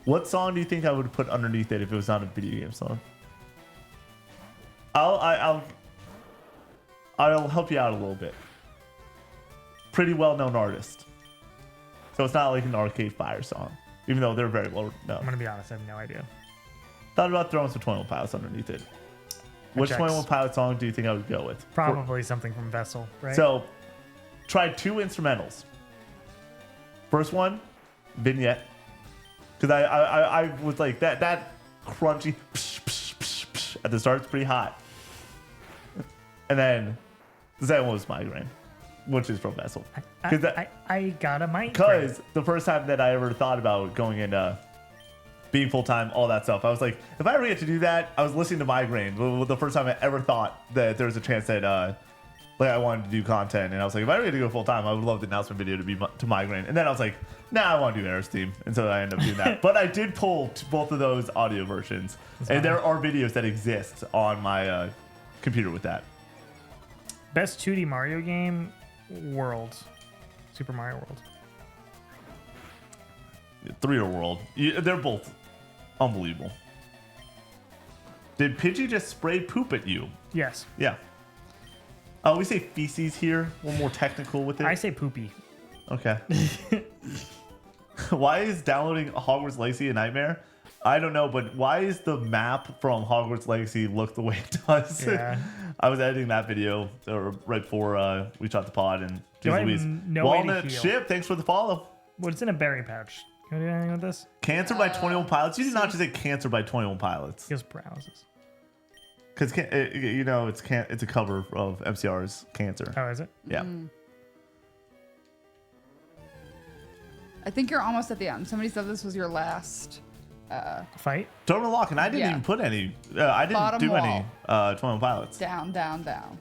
What song do you think I would put underneath it if it was not a video game song? I'll help you out a little bit. Pretty well-known artist, so it's not like an Arcade Fire song, even though they're very well known. I'm gonna be honest, I have no idea. Thought about throwing some 21 Pilots underneath it. Which checks. 21 Pilot song do you think I would go with? Probably something from Vessel, right? So, try two instrumentals. First one, Vignette. Because I was like, that crunchy psh, psh, psh, psh, at the start, it's pretty hot. And then the second one was Migraine, which is from Vessel. I got a mic. Because the first time that I ever thought about going into being full-time, all that stuff, I was like, if I ever get to do that, I was listening to Migraine. The first time I ever thought that there was a chance that like I wanted to do content, and I was like, if I ever get to go full-time, I would love the announcement video to be to Migraine. And then I was like, nah, I want to do Air's theme, and so I ended up doing that. But I did pull both of those audio versions, and there are videos that exist on my computer with that. Best 2D Mario game, World. Super Mario World. 3D World, they're both unbelievable. Did Pidgey just spray poop at you? Yes. Yeah. We say feces here. We're more technical with it. I say poopy. Okay. Why is downloading Hogwarts Legacy a nightmare? I don't know, but why is the map from Hogwarts Legacy look the way it does? Yeah. I was editing that video right before we shot the pod, and Do I have Louise. no way to Walnut heal? Ship, thanks for the follow. What's in a berry pouch? Can I do anything with this? Cancer by 21 Pilots. You did not just say Cancer by 21 Pilots. Gives paralysis. Because, you know, it's a cover of MCR's Cancer. Oh, is it? Yeah. I think you're almost at the end. Somebody said this was your last. Fight? Terminal Lock, and I didn't Yeah. even put any. I didn't Bottom do wall. any 21 Pilots. Down, down, down.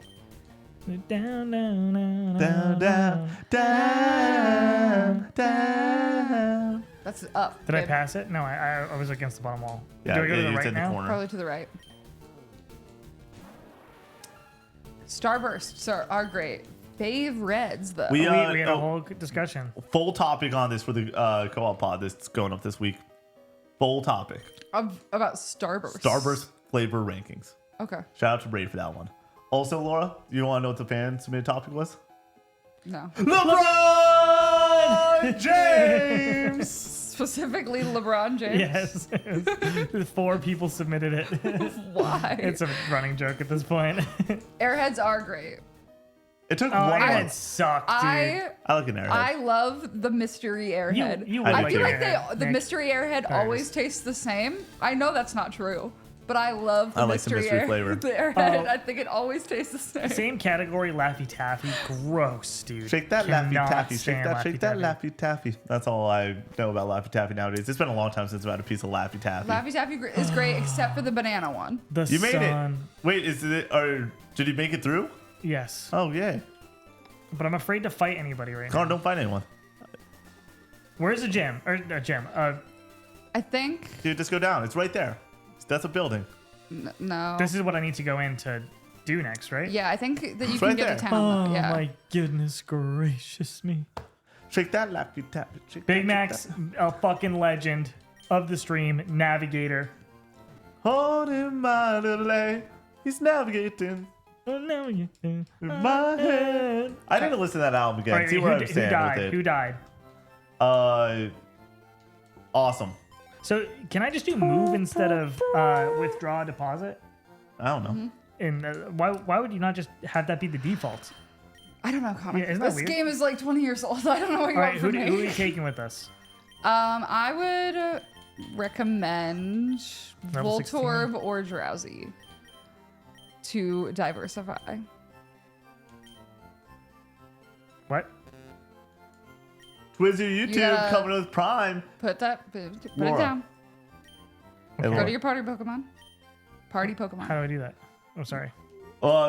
Down, down, down, Down, down, down, down. That's up. Did I babe. pass it? No, I was against the bottom wall. Yeah, Do I go to the it's right in the now? corner. Probably to the right. Starbursts are great. Fave Reds, though. We, We had a oh, whole discussion. full topic on this for the co-op pod that's going up this week. Full topic. About Starburst. Starburst flavor rankings. Okay. Shout out to Braid for that one. Also, Laura, you want to know what the fan submitted topic was? No. LeBron James! Specifically LeBron James. Yes. 4 people submitted it. Why? It's a running joke at this point. Airheads are great. It took Oh, one it month. sucked, dude. I like an airhead. I love the mystery airhead. You I I like feel like Airhead, the Nick. mystery airhead There it always is. tastes the same. I know that's not true, but I love the I like the mystery flavor. The airhead. Oh. I think it always tastes the same. Same category, Laffy Taffy. Gross, dude. Shake that Laffy Cannot Taffy. Shake stand that Laffy Laffy Taffy. That's all I know about Laffy Taffy nowadays. It's been a long time since I've had a piece of Laffy Taffy. Laffy Taffy is great, except for the banana one. The You made sun. it. Wait, is it? Or did he make it through? Yes. Oh yay! But I'm afraid to fight anybody right Connor, now. don't fight anyone. Where's the gym? Or a gym. I think. Dude, just go down. It's right there. That's a building. No. This is what I need to go in to do next, right? Yeah, I think that you It's can right get there. to town. Oh yeah. my goodness gracious me. Shake that Laffy Taffy. Shake Big that, Mac's shake a fucking legend of the stream, navigator. that. Holding my little A. He's navigating Oh, no, you. in my head. I need to listen to that album again. Alright, see where I stand with Who it. died? Awesome. So can I just do move instead of withdraw deposit? I don't know. Mm-hmm. And why would you not just have that be the default? I don't know, Connor. Yeah, isn't that This weird? game is like 20 years old. I don't know what you All want right, from who are me. you taking with us? I would recommend Level 16? Voltorb or Drowsy to diversify. What? Twizzy YouTube gotta- coming with Prime. Put it Laura. down. Hey, Go Laura. to your party Pokemon. Party How Pokemon. do I do that? Oh, sorry.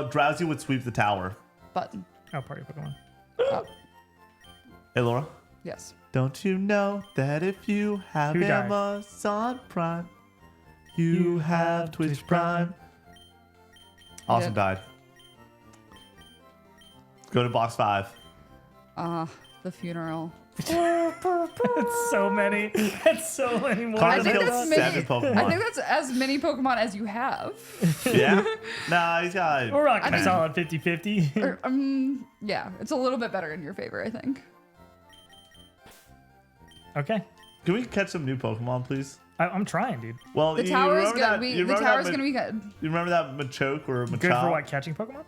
Drowsy would sweep the tower. Button. Oh, party Pokemon. Oh, Hey, Laura. yes. Don't you know that if you have Who died? Amazon Prime, you have Twitch Prime? Awesome did. died. Go to box 5. The funeral. That's so many. That's so many more. Connor I think killed that's 7 many. Pokemon. I think that's as many Pokemon as you have. Yeah? Nah, he's got. We're rocking I a think- solid 50-50. Or, yeah, it's a little bit better in your favor, I think. Okay. Can we catch some new Pokemon, please? I'm trying, dude. Well, The you tower is remember good. that- you The remember tower that is gonna be good. You remember that Machoke or Machop? Good for what? Catching Pokemon?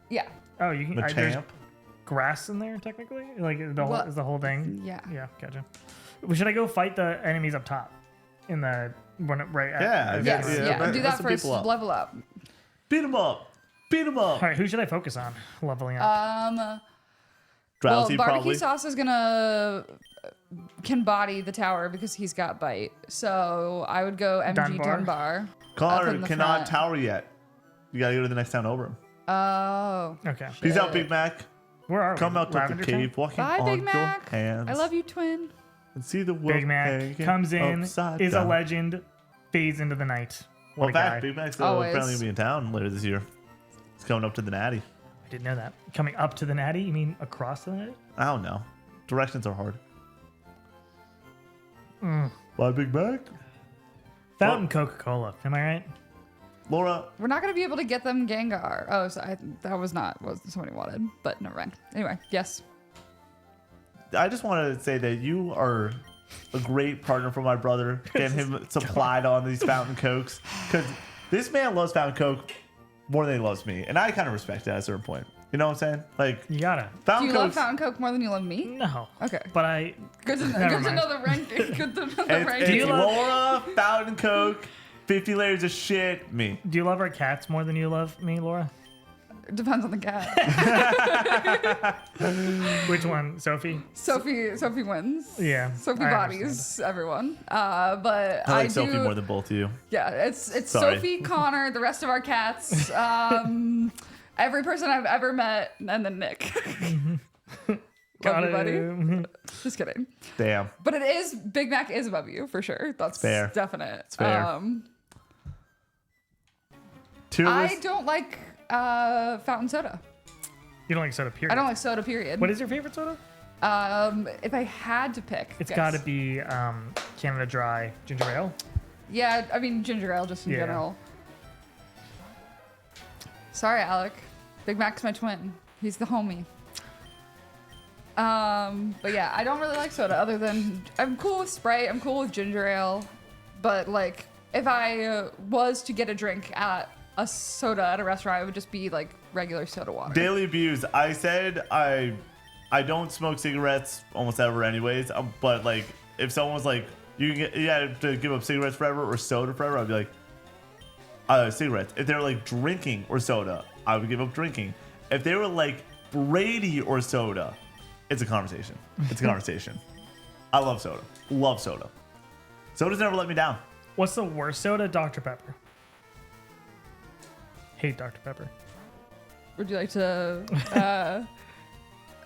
Yeah. Oh, you can. There's Machamp? grass in there, technically? Like, the whole, What? is the whole thing? Yeah. Yeah, gotcha. Well, should I go fight the enemies up top? In the. Right at, Yeah, Yes. Yeah, Yeah. let- Do let that some first. people up. Level up. Beat him up! Beat him up! All right, who should I focus on leveling up? Drowsy, well, probably. Barbecue Sauce is gonna can body the tower because he's got bite. So I would go MG Dunbar. Dunbar. up Connor in the cannot front. tower yet. You gotta go to the next town over him. Oh. Okay. Peace out, Shit. Big Mac. Where are we? Come out to the Lavender cave, Town? walking Bye, on Big your Mac. hands. I love you, twin. And see the world Big Mac hanging comes in, upside is a down. legend, fades into the night. What Well, a fact, guy. Big Mac's Always. apparently gonna be in town later this year. He's coming up to the Natty. I didn't know that. Coming up to the Natty? You mean across the Natty? I don't know. Directions are hard. Bye, Big Mac. Fountain Coca-Cola. Am I right? Laura, We're not gonna be able to get them Gengar. Oh, so that was not what somebody wanted, but never mind. Anyway, yes. I just want to say that you are a great partner for my brother, getting him supplied on these fountain cokes, because this man loves fountain coke more than he loves me, and I kind of respect that at a certain point. You know what I'm saying? Like, You gotta. Do fountain you love cokes. Fountain Coke more than you love me? No. Okay. But I. Good to Never mind. know the ranking. Good to know the It's ranking. Laura, fountain coke, 50 layers of shit, me. Do you love our cats more than you love me, Laura? Depends on the cat. Which one? Sophie? Sophie wins. Yeah. Sophie I bodies everyone. But I like do, Sophie more than both of you. Yeah, it's Sorry. Sophie, Connor, the rest of our cats, every person I've ever met, and then Nick. Love you, buddy. Just kidding. Damn. But it is Big Mac is above you for sure. That's fair. definite. It's fair. Tier I list. don't like fountain soda. You don't like soda, period. I don't like soda. Period. What is your favorite soda? If I had to pick, It's guess. got to be Canada Dry ginger ale. Yeah, I mean ginger ale just in Yeah. general. Sorry, Alec. Big Mac's my twin. He's the homie. But yeah, I don't really like soda other than I'm cool with Sprite, I'm cool with ginger ale, but like if I was to get a drink at a soda at a restaurant, it would just be like regular soda water. Daily abuse. I said I don't smoke cigarettes almost ever anyways, but like if someone was like, you have to give up cigarettes forever or soda forever, I'd be like, cigarettes. If they were like drinking or soda, I would give up drinking. If they were like Brady or soda, it's a conversation. It's a conversation. I love soda. Love soda. Soda's never let me down. What's the worst soda? Dr. Pepper. Hate Dr. Pepper. Would you like to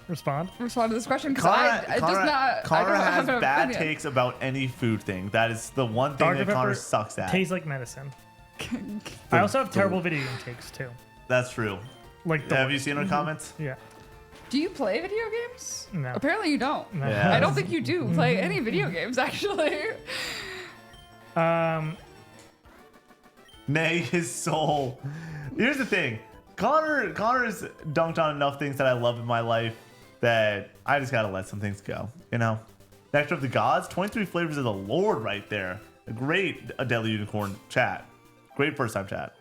Respond? respond to this question? Because it does not. Connor I don't has have an bad opinion. takes about any food thing. That is the one thing Dr. that Connor Pepper sucks at. tastes like medicine. I also have terrible video game takes too. That's true. Like the Have you seen our comments? Yeah. Do you play video games? No. Apparently you don't. No. Yeah. I don't think you do play any video games actually. Nay, his soul. Here's the thing. Connor's dunked on enough things that I love in my life that I just gotta let some things go. You know? Nectar of the Gods, 23 flavors of the Lord right there. A great A Deadly Unicorn chat. Great first time chat.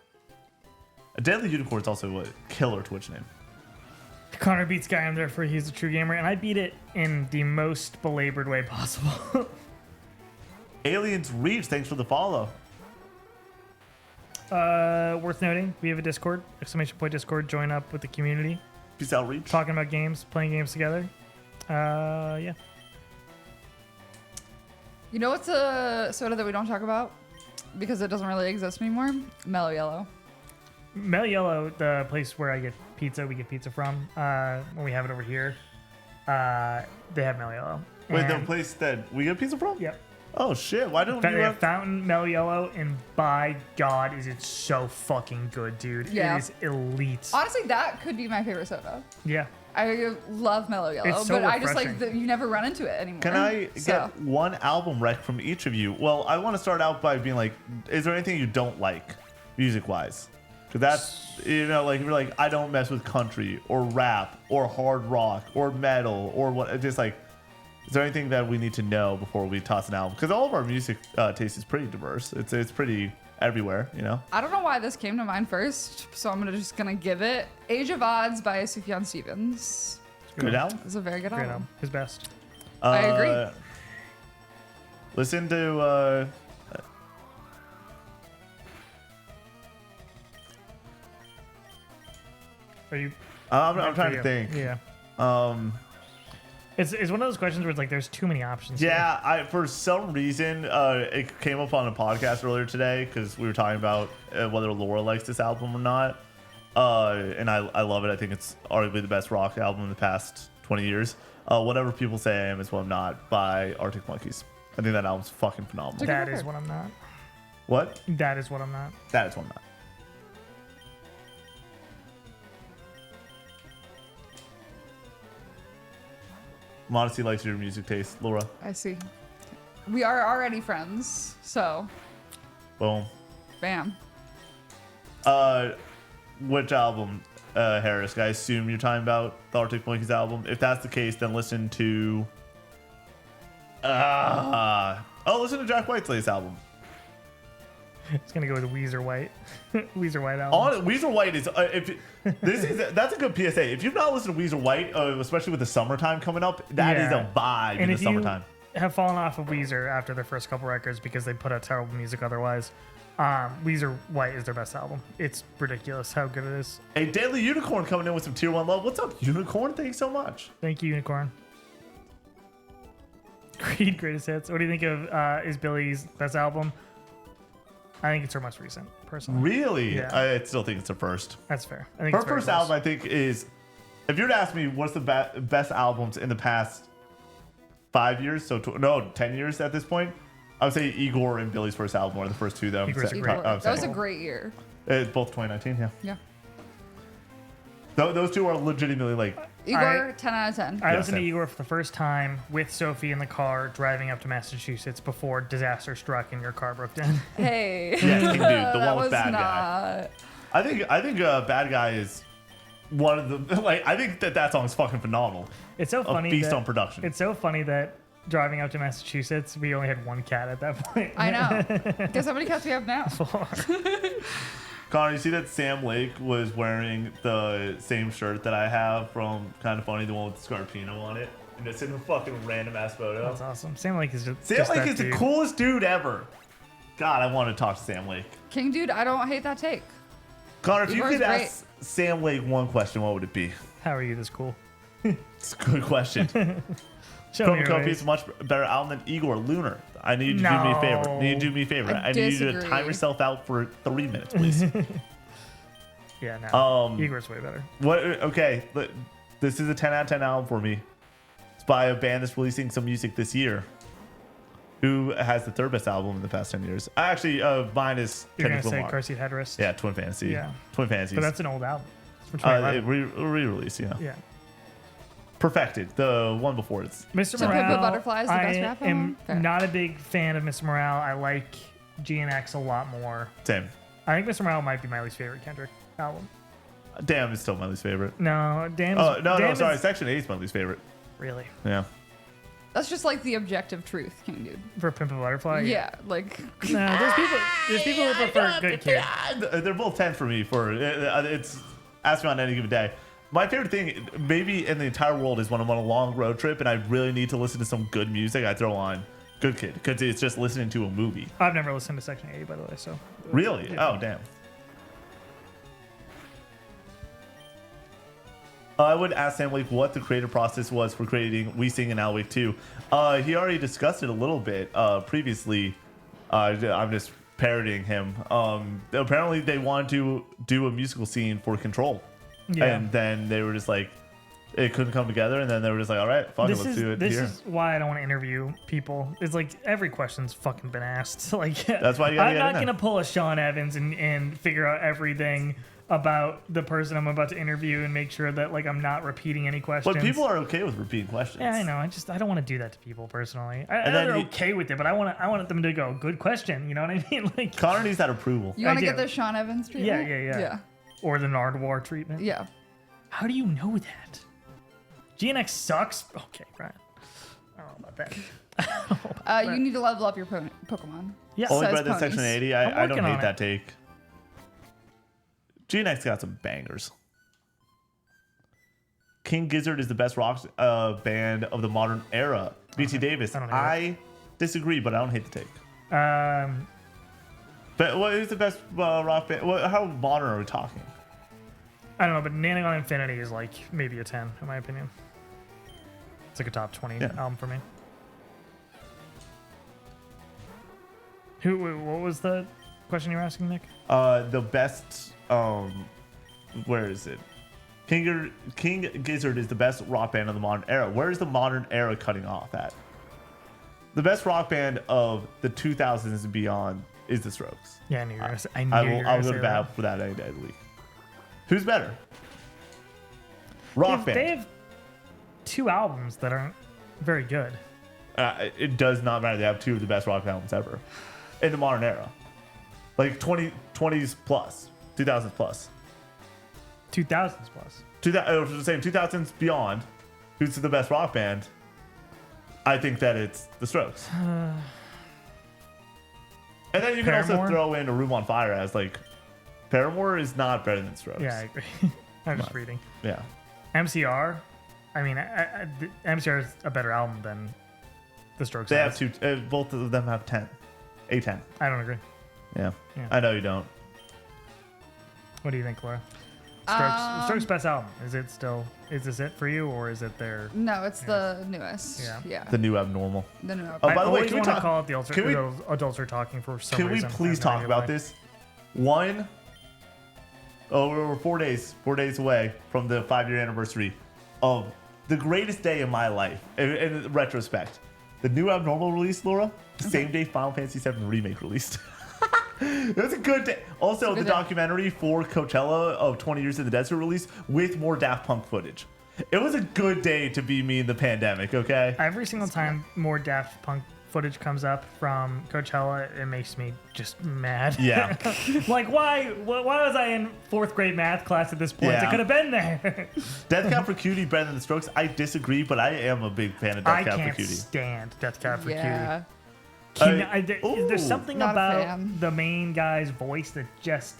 A Deadly Unicorn is also a killer Twitch name. Connor beats Guy I'm Therefore He's a True Gamer, and I beat it in the most belabored way possible. Aliens Reach, thanks for the follow. Worth noting, we have a Discord, !Discord, join up with the community, Peace out, Reach. talking about games, playing games together. Yeah. You know what's a soda that we don't talk about because it doesn't really exist anymore? Mellow Yellow. Mellow Yellow, the place where I get pizza, we get pizza from, when we have it over here, they have Mellow Yellow. Wait, the And- place that we get pizza from? Yep. Oh shit, why don't They you have have... Fountain Mellow Yellow, and by God, is it so fucking good, dude. Yeah. It is elite. Honestly, that could be my favorite soda. Yeah. I love Mellow Yellow, It's so but I just like refreshing. that you never run into it anymore. Can I So, get one album rec from each of you? Well, I want to start out by being like, is there anything you don't like, music-wise? Because that's, you know, like, if you're like, I don't mess with country or rap or hard rock or metal or what, just like, is there anything that we need to know before we toss an album? Because all of our music taste is pretty diverse. It's pretty everywhere, you know? I don't know why this came to mind first, so I'm just gonna give it Age of Odds by Sufjan Stevens. Good album? It's a very good Great album. album. His best. I agree. Listen to... Are you? I'm trying to you? think. Yeah. Um, It's one of those questions where it's like there's too many options. Yeah, for some reason, it came up on a podcast earlier today because we were talking about whether Laura likes this album or not. And I love it. I think it's arguably the best rock album in the past 20 years. Whatever people say I am is what I'm not by Arctic Monkeys. I think that album's fucking phenomenal. That is what I'm not. What? That is what I'm not. That is what I'm not. Modesty likes your music taste, Laura. I see. We are already friends, so Boom. bam. Which album, Harris? I assume you're talking about the Arctic Monkeys album. If that's the case, then listen to Listen to Jack White's latest album. It's gonna go with Weezer White. Weezer White album. Weezer White is that's a good PSA. If you've not listened to Weezer White, especially with the summertime coming up, that is a vibe in the summertime. Have fallen off of Weezer after their first couple records because they put out terrible music otherwise. Weezer White is their best album. It's ridiculous how good it is. A Deadly Unicorn coming in with some tier 1 love. What's up, Unicorn? Thanks so much. Thank you, Unicorn. Creed Greatest Hits. What do you think of is Billy's best album? I think it's her most recent, personally. Really? Yeah. I still think it's her first. That's fair. I think Her it's very first close. album, I think, is... If you were to ask me what's the best albums in the past 5 years, 10 years at this point, I would say Igor and Billy's first album are the first two that Igor's a Igor. great- That was a great year. Both 2019, yeah. Yeah. Those two are legitimately like... Igor, 10 out of 10. I Yeah, listened to same. Igor for the first time with Sophie in the car driving up to Massachusetts before disaster struck and your car broke down. Hey. Yes, King Dude, the that one with was Bad not. Guy. I think Bad Guy is one of the... Like, I think that song is fucking phenomenal. It's so funny. Beast that, on production. It's so funny that driving up to Massachusetts, we only had one cat at that point. I know. Guess how many cats we have now? Connor, you see that Sam Lake was wearing the same shirt that I have from Kind of Funny, the one with the Scarpino on it? And it's in a fucking random ass photo. That's awesome. Sam Lake is just Sam just Lake that is dude. the coolest dude ever. God, I want to talk to Sam Lake. King Dude, I don't hate that take. Connor, if you Igor's could great. ask Sam Lake one question, what would it be? How are you this cool? It's a good question. Show me Coca your Cola ways. is a much better album than Igor Lunar. I need you to do me a favor. No. I need you to do me a favor. I I need you to disagree. time yourself out for 3 minutes, please. Yeah, no. Um, Igor's way better. What? Okay, this is a 10 out of 10 album for me. It's by a band that's releasing some music this year. Who has the third best album in the past 10 years? Actually, mine is You're going Kendrick to say Lamar. Car Seat Headrest? Yeah, Twin Fantasy. Yeah. Twin Fantasy. But that's an old album. It's from 2011. Re-release, yeah. Yeah. Perfected. The one before it's Mr. So Morale, Pimp a Butterfly is the best I rap am album? Fair. not a big fan of Mr. Morale. I like GNX a lot more. same. I think Mr. Morale might be my least favorite Kendrick album. Damn is still my least favorite. No, Damn. Oh, no, Damn sorry. is- Section 8 is my least favorite. Really? Yeah. That's just like the objective truth, King Dude. For Pimp a Butterfly? Yeah, like No, there's people who prefer Good Kid. They're both 10 for me. It's ask me on any given day. My favorite thing, maybe in the entire world, is when I'm on a long road trip and I really need to listen to some good music. I throw on Good Kid because it's just listening to a movie. I've never listened to Section 80, by the way, so. Really? Yeah. Oh, damn. I would ask Sam Lake what the creative process was for creating We Sing and Now Wake 2. He already discussed it a little bit previously. I'm just parodying him. Apparently, they wanted to do a musical scene for Control. Yeah. And then they were just like, it couldn't come together. And then they were just like, all right, fuck it, let's do it This here. is why I don't want to interview people. It's like every question's fucking been asked. Like That's why you gotta I'm get not in there. gonna pull a Sean Evans and figure out everything about the person I'm about to interview and make sure that like I'm not repeating any questions. But people are okay with repeating questions. Yeah, I know. I don't want to do that to people personally. I know then they're you- okay with it, but I want them to go, good question. You know what I mean? Like, Connor needs that approval. you want to I get do. the Sean Evans treatment? Yeah. Yeah. or the Nardwar treatment. Yeah. How do you know that? GNX sucks. Okay, right. I don't know about that. You need to level up your Pokemon. Yeah. Only Says better than ponies. Section 80. I'm I don't working on hate it. that take. GNX got some bangers. King Gizzard is the best rock band of the modern era. BT Davis. I don't hate I disagree, but I don't hate the take. But what is the best rock band? How modern are we talking? I don't know, but Nanogon Infinity is like maybe a 10 in my opinion. It's like a top 20 Yeah. album for me. What was the question you were asking, Nick? The best. Where is it? King Gizzard is the best rock band of the modern era. Where is the modern era cutting off at? The best rock band of the 2000s and beyond is the Strokes. Yeah, I knew you were gonna say, I knew I you were will gonna go say to that. bat for that any day of the week. Who's better? Rock They band. have 2 albums that aren't very good. It does not matter. They have 2 of the best rock albums ever in the modern era. Like 20s plus, 2000s plus. 2000s plus. I was saying 2000s beyond. Who's the best rock band? I think that it's the Strokes. And then you can also Paramore? throw in a Room on Fire as like Paramore is not better than Strokes. Yeah, I agree. I'm just reading. Yeah. MCR. I mean, MCR is a better album than the Strokes. They have has. two. Both of them have 10. A10. I don't agree. Yeah. Yeah. I know you don't. What do you think, Laura? Strokes best album. Is this it for you, or is it their? No, it's the newest. Yeah. Yeah. The new abnormal. The new. Oh, by the way, always can we want to talk? call it the can we- adults are talking for some Can we reason. please I have no talk idea about why. this? We're 4 days away from the 5-year anniversary of the greatest day in my life. In retrospect, the new abnormal release, Laura, same day Final Fantasy VII Remake released. It was a good day. Also, the day. documentary for Coachella of 20 Years in the Desert release with more Daft Punk footage. It was a good day to be me in the pandemic, okay? Every single time more Daft Punk footage comes up from Coachella, it makes me just mad. Yeah. Like, why was I in 4th grade math class at this point? Yeah. I could have been there. Death Cab for Cutie better than the Strokes. I disagree, but I am a big fan of I Death Cab can't for Cutie. stand Death Cab for Yeah. Cutie. Ooh. There's something Not a about fan. the main guy's voice that just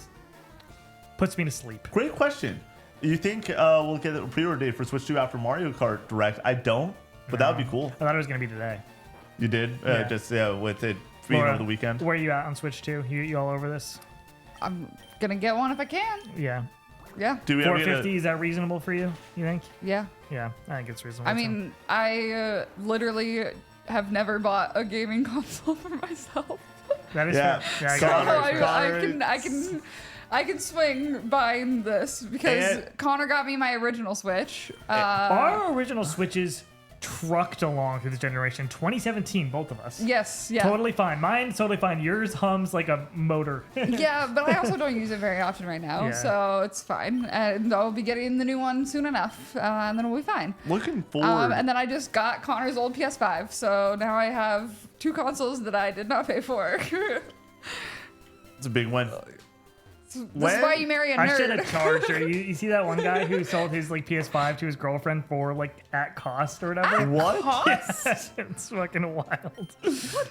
puts me to sleep. Great question. You think we'll get a pre-order date for Switch 2 after Mario Kart Direct? I don't, but that would be cool. I thought it was going to be today. You did? Yeah. Just with it being Laura, over the weekend? Where are you at on Switch 2? You all over this? I'm gonna get one if I can. Yeah. Yeah. Do we ever get 450, is that reasonable for you think? Yeah. Yeah, I think it's reasonable. I too. mean, I literally have never bought a gaming console for myself. that is Yeah. fair. Yeah, I So got it. I can swing buying this because And- Connor got me my original Switch. Our original Switches trucked along through this generation. 2017, both of us. Yes, yeah. Totally fine. Mine's totally fine. Yours hums like a motor. Yeah, but I also don't use it very often right now, Yeah. so it's fine. And I'll be getting the new one soon enough, and then we'll be fine. Looking forward. And then I just got Connor's old PS5, so now I have 2 consoles that I did not pay for. It's a big one. This When- is why you marry a I should nerd. have charged her. You see that one guy who sold his like PS5 to his girlfriend for like at cost or whatever? What? Cost? It's fucking wild.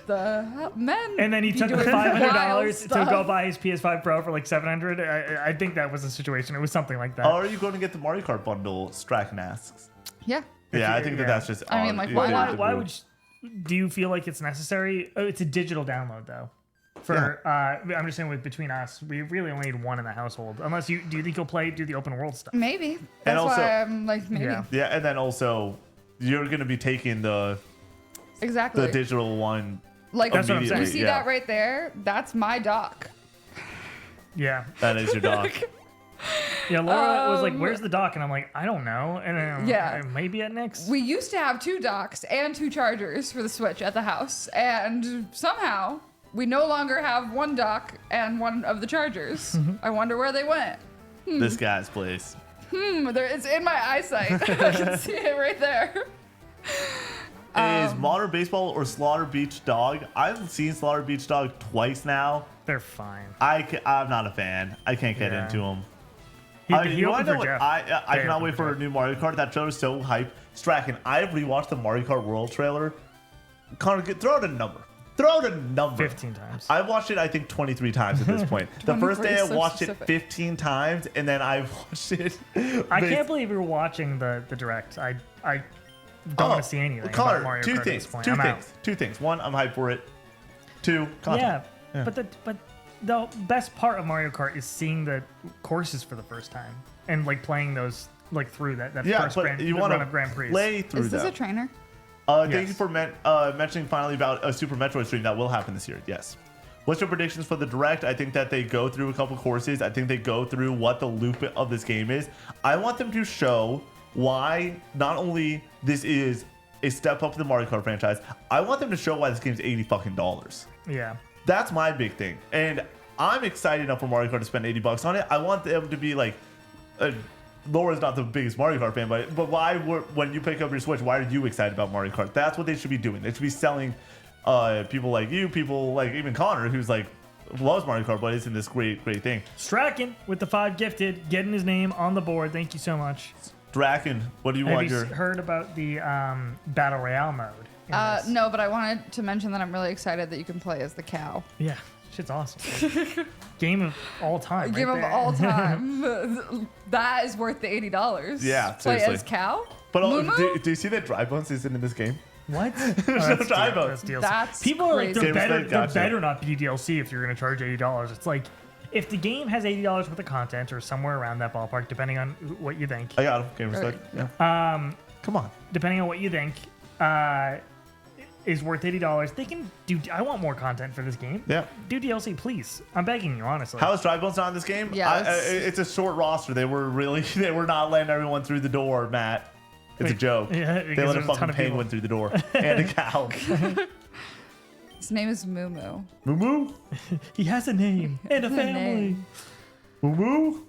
The hell? Men. And then he be took doing $500 wild to stuff. go buy his PS5 Pro for like $700. I think that was the situation. It was something like that. Are you going to get the Mario Kart bundle? Strachan asks. Yeah. Yeah, I think yeah. that's just. I mean, odd. like, It why is not? the Why rule. would do you feel like it's necessary? Oh, it's a digital download though. For I'm just saying, with between us, we really only need one in the household. Unless do you think you'll do the open world stuff? Maybe. That's also- why I'm like, maybe. Yeah. Yeah, and then also, you're going to be taking the Exactly. digital one. Like, That's what I'm you saying. see Yeah. that right there? That's my dock. Yeah. That is your dog. Yeah, Laura was like, "Where's the dock?" And I'm like, "I don't know." And then Yeah. maybe at Nick's. We used to have 2 docks and 2 chargers for the Switch at the house, and somehow we no longer have 1 dock and 1 of the chargers. I wonder where they went. This guy's place. It's in my eyesight. I can see it right there. Is Modern Baseball or Slaughter Beach Dog? I've seen Slaughter Beach Dog twice now. They're fine. I'm not a fan. I can't get Yeah. into them. He opened for Jeff. I They cannot opened wait for for a Jeff. new Mario Kart. That trailer's so hype. Strachan, I've rewatched the Mario Kart World trailer. Connor, throw out a number. Throw out a number. 15 times. I watched it, I think, 23 times at this point. The first 23 day I is so watched specific. it 15 times, and then I watched it. I can't believe you're watching the direct. I don't want to see anything Connor, about Mario two Kart at things. this point. Two I'm out. things. Two things. One, I'm hyped for it. Two, content. Yeah, but the best part of Mario Kart is seeing the courses for the first time and like playing those like through that Yeah, first but you run want of Grand to Prix. play through Is this them. a trainer? Thank you Yes. for mentioning finally about a Super Metroid stream that will happen this year. Yes. What's your predictions for the Direct? I think that they go through a couple courses. I think they go through what the loop of this game is. I want them to show why not only this is a step up in the Mario Kart franchise, I want them to show why this game's $80 fucking dollars. Yeah, That's my big thing. And I'm excited enough for Mario Kart to spend $80 on it. I want them to be like, Laura's not the biggest Mario Kart fan, but when you pick up your Switch, why are you excited about Mario Kart? That's what they should be doing. They should be selling people like you, people like even Connor, who's like loves Mario Kart, but isn't this great thing. Strachan with the 5 gifted, getting his name on the board. Thank you so much. Draken, what do you Have want you your? heard about the Battle Royale mode this. No, but I wanted to mention that I'm really excited that you can play as the cow. Yeah, shit's awesome. Game of all time. Game right of there. all time. That is worth the $80. Yeah, Play seriously. as cow. But Moo-moo? do you see that Dry Bones isn't in this game? What? no dry bones. DLC. That's People are like, crazy. there Gotcha. better not be DLC if you're going to charge $80. It's like, if the game has $80 worth of content or somewhere around that ballpark, depending on what you think, I got him. Game respect. Yeah. Come on. depending on what you think, is worth $80, they can do. I want more content for this game. Yeah. Do DLC, please. I'm begging you, honestly. How is Dry Bones not in this game? Yes. It's a short roster. They were not letting everyone through the door, Matt. It's a Wait, joke. yeah, They because let a there's a ton fucking of people. penguin through the door and a cow. His name is Moo Moo. Moo moo. He has a name and a Has a family. name. Moo moo.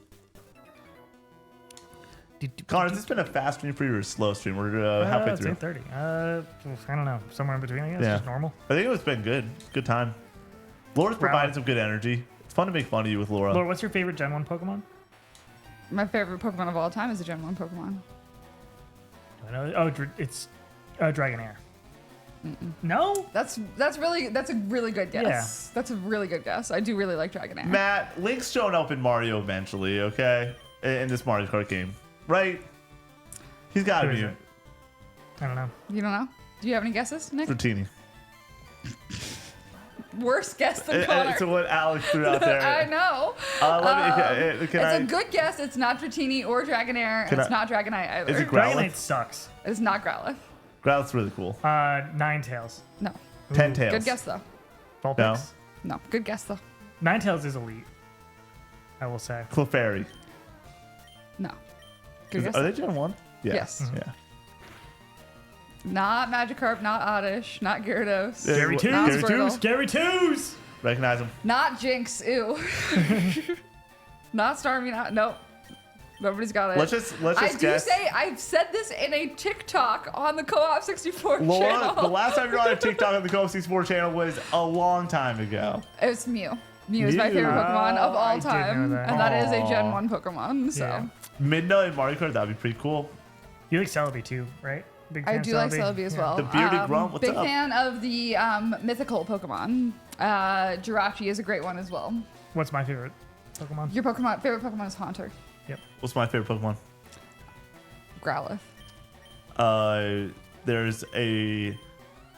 Connor, has this been a fast stream for you or a slow stream? We're halfway It's through. 8:30. I don't know. Somewhere in between, I guess. Yeah. Just normal. I think it's been good. Good time. Laura's provided Growlithe. some good energy. It's fun to make fun of you with Laura. Laura, what's your favorite Gen 1 Pokemon? My favorite Pokemon of all time is a Gen 1 Pokemon. I know. Oh, it's Dragonair. No? That's a really good guess. Yeah. That's a really good guess. I do really like Dragonair. Matt, Link's showing up in Mario eventually, okay? In this Mario Kart game. Right? He's got to Who be is it? I don't know. You don't know? Do you have any guesses, Nick? Dratini. Worse guess than Connor. So what Alex threw out there. I know. Can It's I? a good guess. It's not Dratini or Dragonair. Can It's I- not Dragonite either. Is it Growlithe? Dragonite sucks. It's not Growlithe. Growlithe's really cool. Ninetales. No. Ten-Tails. Good guess though. Vulpix. No. Good guess though. Ninetales is elite. I will say. Clefairy. No. Good guess. Are they Gen 1? Yeah. Yes. Yeah. Not Magikarp. Not Oddish. Not Gyarados. Yeah. Gary what- Twos. Not Gary Squirtle. Twos? Gary Twos! Recognize him. Not Jinx. Ew. Not Starmie. Not. Nope. Nobody's got it. Let's just I do guess. say I've said this in a TikTok on the Co-op 64 Laura, channel. the last time you were on a TikTok on the Co 64 channel was a long time ago. It's Mew. Mew is my Mew. favorite Pokemon of Oh, I all did know time, that. and that is a Aw. Gen 1 Pokemon. So Yeah. Midnight in Mario Kart, that'd be pretty cool. You like Celebi too, right? Big I fan do of like Celebi as well. The bearded grunt, what's big up? fan of the mythical Pokemon. Jirachi is a great one as well. What's my favorite Pokemon? Your favorite Pokemon is Haunter. What's my favorite Pokemon? Growlithe. There's a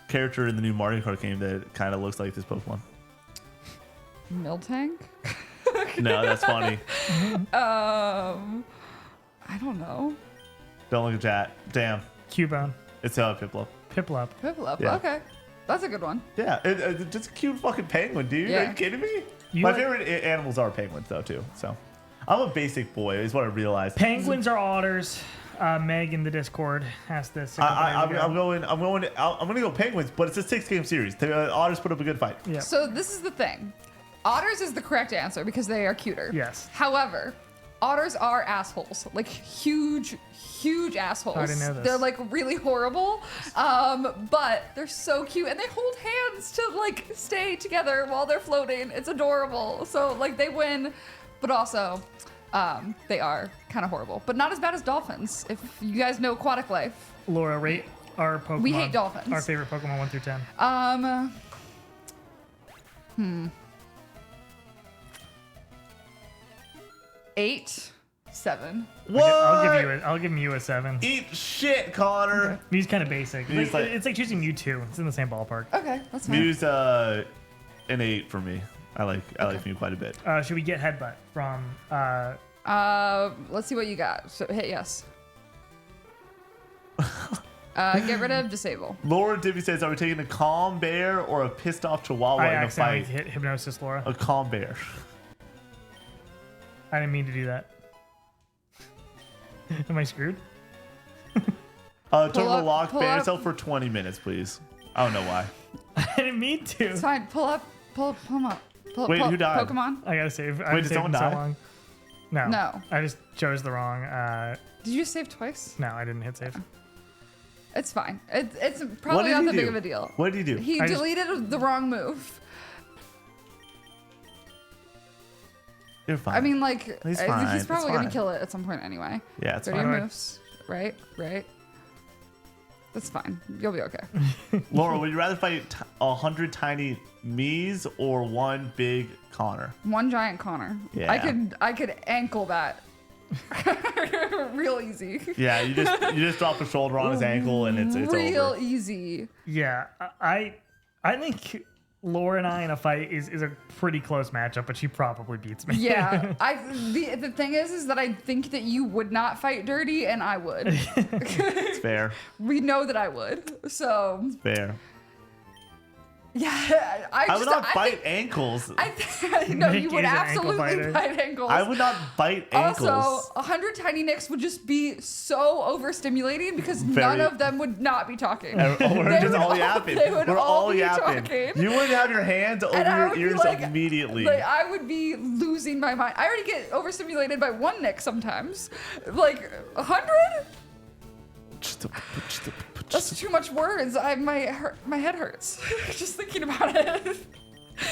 character in the new Mario Kart game that kind of looks like this Pokemon. Miltank. No, that's funny. I don't know. Don't look at chat. Damn. Cubone. It's Piplup. Piplup. Piplup. Yeah. Okay, that's a good one. Yeah, it's just a cute fucking penguin, dude. Are Yeah. you kidding me? You My like- favorite animals are penguins, though, too. So, I'm a basic boy, is what I realized. Penguins are otters. Meg in the Discord asked this. I'm gonna go penguins, but it's a 6-game series. The Otters put up a good fight. Yeah. So this is the thing. Otters is the correct answer because they are cuter. Yes. However, otters are assholes, like huge assholes. I didn't know this. They're like really horrible, but they're so cute and they hold hands to like stay together while they're floating. It's adorable. So like they win, but also they are kind of horrible, but not as bad as dolphins. If you guys know aquatic life, Laura, rate our Pokemon. We hate dolphins. Our favorite Pokemon 1 through 10. 8, 7. What? I'll give you a 7. Eat shit, Connor. Mew's kind of basic. Mew's like- It's like choosing Mewtwo. It's in the same ballpark. Okay, that's fine. Mew's an 8 for me. I like Mew quite a bit. Should we get Headbutt from? Let's see what you got. So hit yes. Get rid of disable. Laura Dippy says, "Are we taking a calm bear or a pissed off chihuahua I in a accidentally fight?" hit Hypnosis, Laura. A calm bear. I didn't mean to do that. Am I screwed? Turn the up, lock pull bear up. yourself for 20 minutes, please. I don't know why. I didn't mean to. It's fine. Pull him up. Wait, who died? Pokemon? I gotta save. Wait, I've did saved someone him so die? long. No. No. I just chose the wrong. Did you save twice? No, I didn't hit save. It's fine. It's What probably did not he that big do? of a deal. What did he do? He I just- deleted the wrong move. You're fine. I mean, like, He's fine. he's It's probably going fine. to kill it at some point anyway. yeah, it's Go to your fine. Alright. moves. Right? That's fine. You'll be okay. Laura, would you rather fight 100 tiny me's or one big Connor? One giant Connor. Yeah. I could ankle that. Real easy. Yeah, you just drop a shoulder on his ankle and it's real over. easy. Yeah, I think Laura and I in a fight is a pretty close matchup, but she probably beats me. Yeah. The thing is that I think that you would not fight dirty and I would. It's fair. We know that I would. So Fair. yeah, I would not bite think, ankles. no, Nick you would is an ankle absolutely biter. bite ankles. I would not bite ankles. Also, 100 tiny nicks would just be so overstimulating because none Very- of them would not be talking. We're They just would all yapping. They would We're all be yapping. talking. You would have your hands over And I your would be ears like- immediately. Like I would be losing my mind. I already get overstimulated by one nick sometimes. Like 100? That's too much words. My head hurts just thinking about it.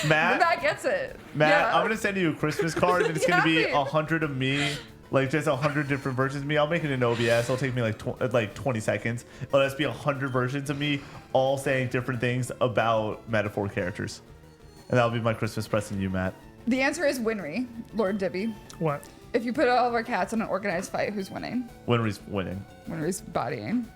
Matt gets it. Matt, Yeah. I'm gonna send you a Christmas card, and it's gonna be Yeah. 100 of me, like just 100 different versions of me. I'll make it in OBS. It'll take me like 20 seconds. It'll just be 100 versions of me, all saying different things about metaphor characters, and that'll be my Christmas present to you, Matt. The answer is Winry, Lord Dibby. What? If you put all of our cats in an organized fight, who's winning? Winry's winning. Winry's bodying.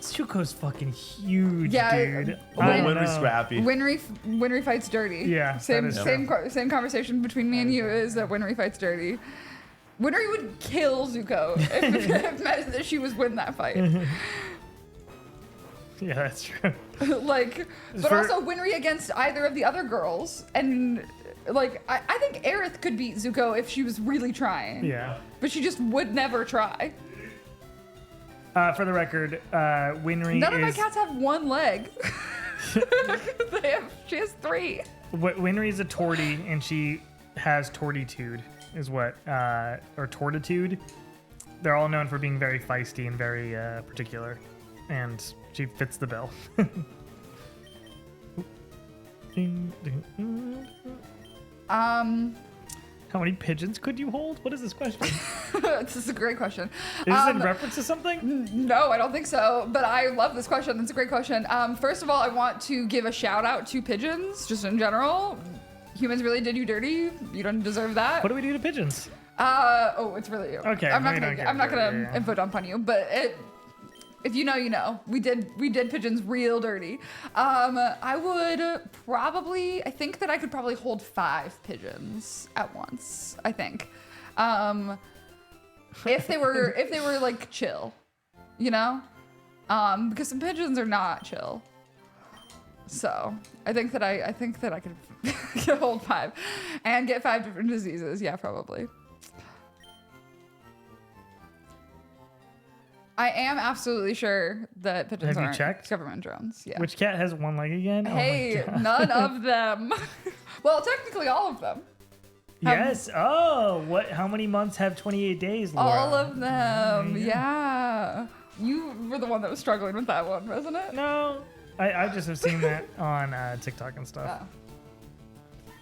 Zuko's fucking huge, Yeah, dude. Well, I don't Winry's know. scrappy. Winry fights dirty. Yeah, Same that is true. same conversation between me and you is that Winry fights dirty. Winry would kill Zuko if it meant that she was win that fight. Yeah, that's true. Like, but For- also Winry against either of the other girls, and like I think Aerith could beat Zuko if she was really trying. Yeah. But she just would never try. For the record, Winry None of my is cats have one leg. She has three. Winry's a tortie, and she has tortitude, is what or tortitude. They're all known for being very feisty and very particular, and she fits the bill. How many pigeons could you hold? What is this question? This is a great question. Is this in reference to something? No, I don't think so. But I love this question. It's a great question. First of all, I want to give a shout out to pigeons, just in general. Humans really did you dirty. You don't deserve that. What do we do to pigeons? It's really you. Okay, I'm not we gonna. don't get I'm not into gonna it, yeah. info dump on you, but if you know, you know. We did pigeons real dirty. I would probably. I think that I could probably hold 5 pigeons at once. I think, if they were like chill, you know, because some pigeons are not chill. So I think that I could hold 5 and get 5 different diseases. Yeah, probably. I am absolutely sure that pigeons Have you aren't checked? government drones. Yeah. Which cat has one leg again? Hey, Oh my God. none of them. Well, technically all of them. Yes. Oh, what? How many months have 28 days, Laura? All of them. Yeah. You were the one that was struggling with that one, wasn't it? No, I just have seen that on TikTok and stuff. Yeah.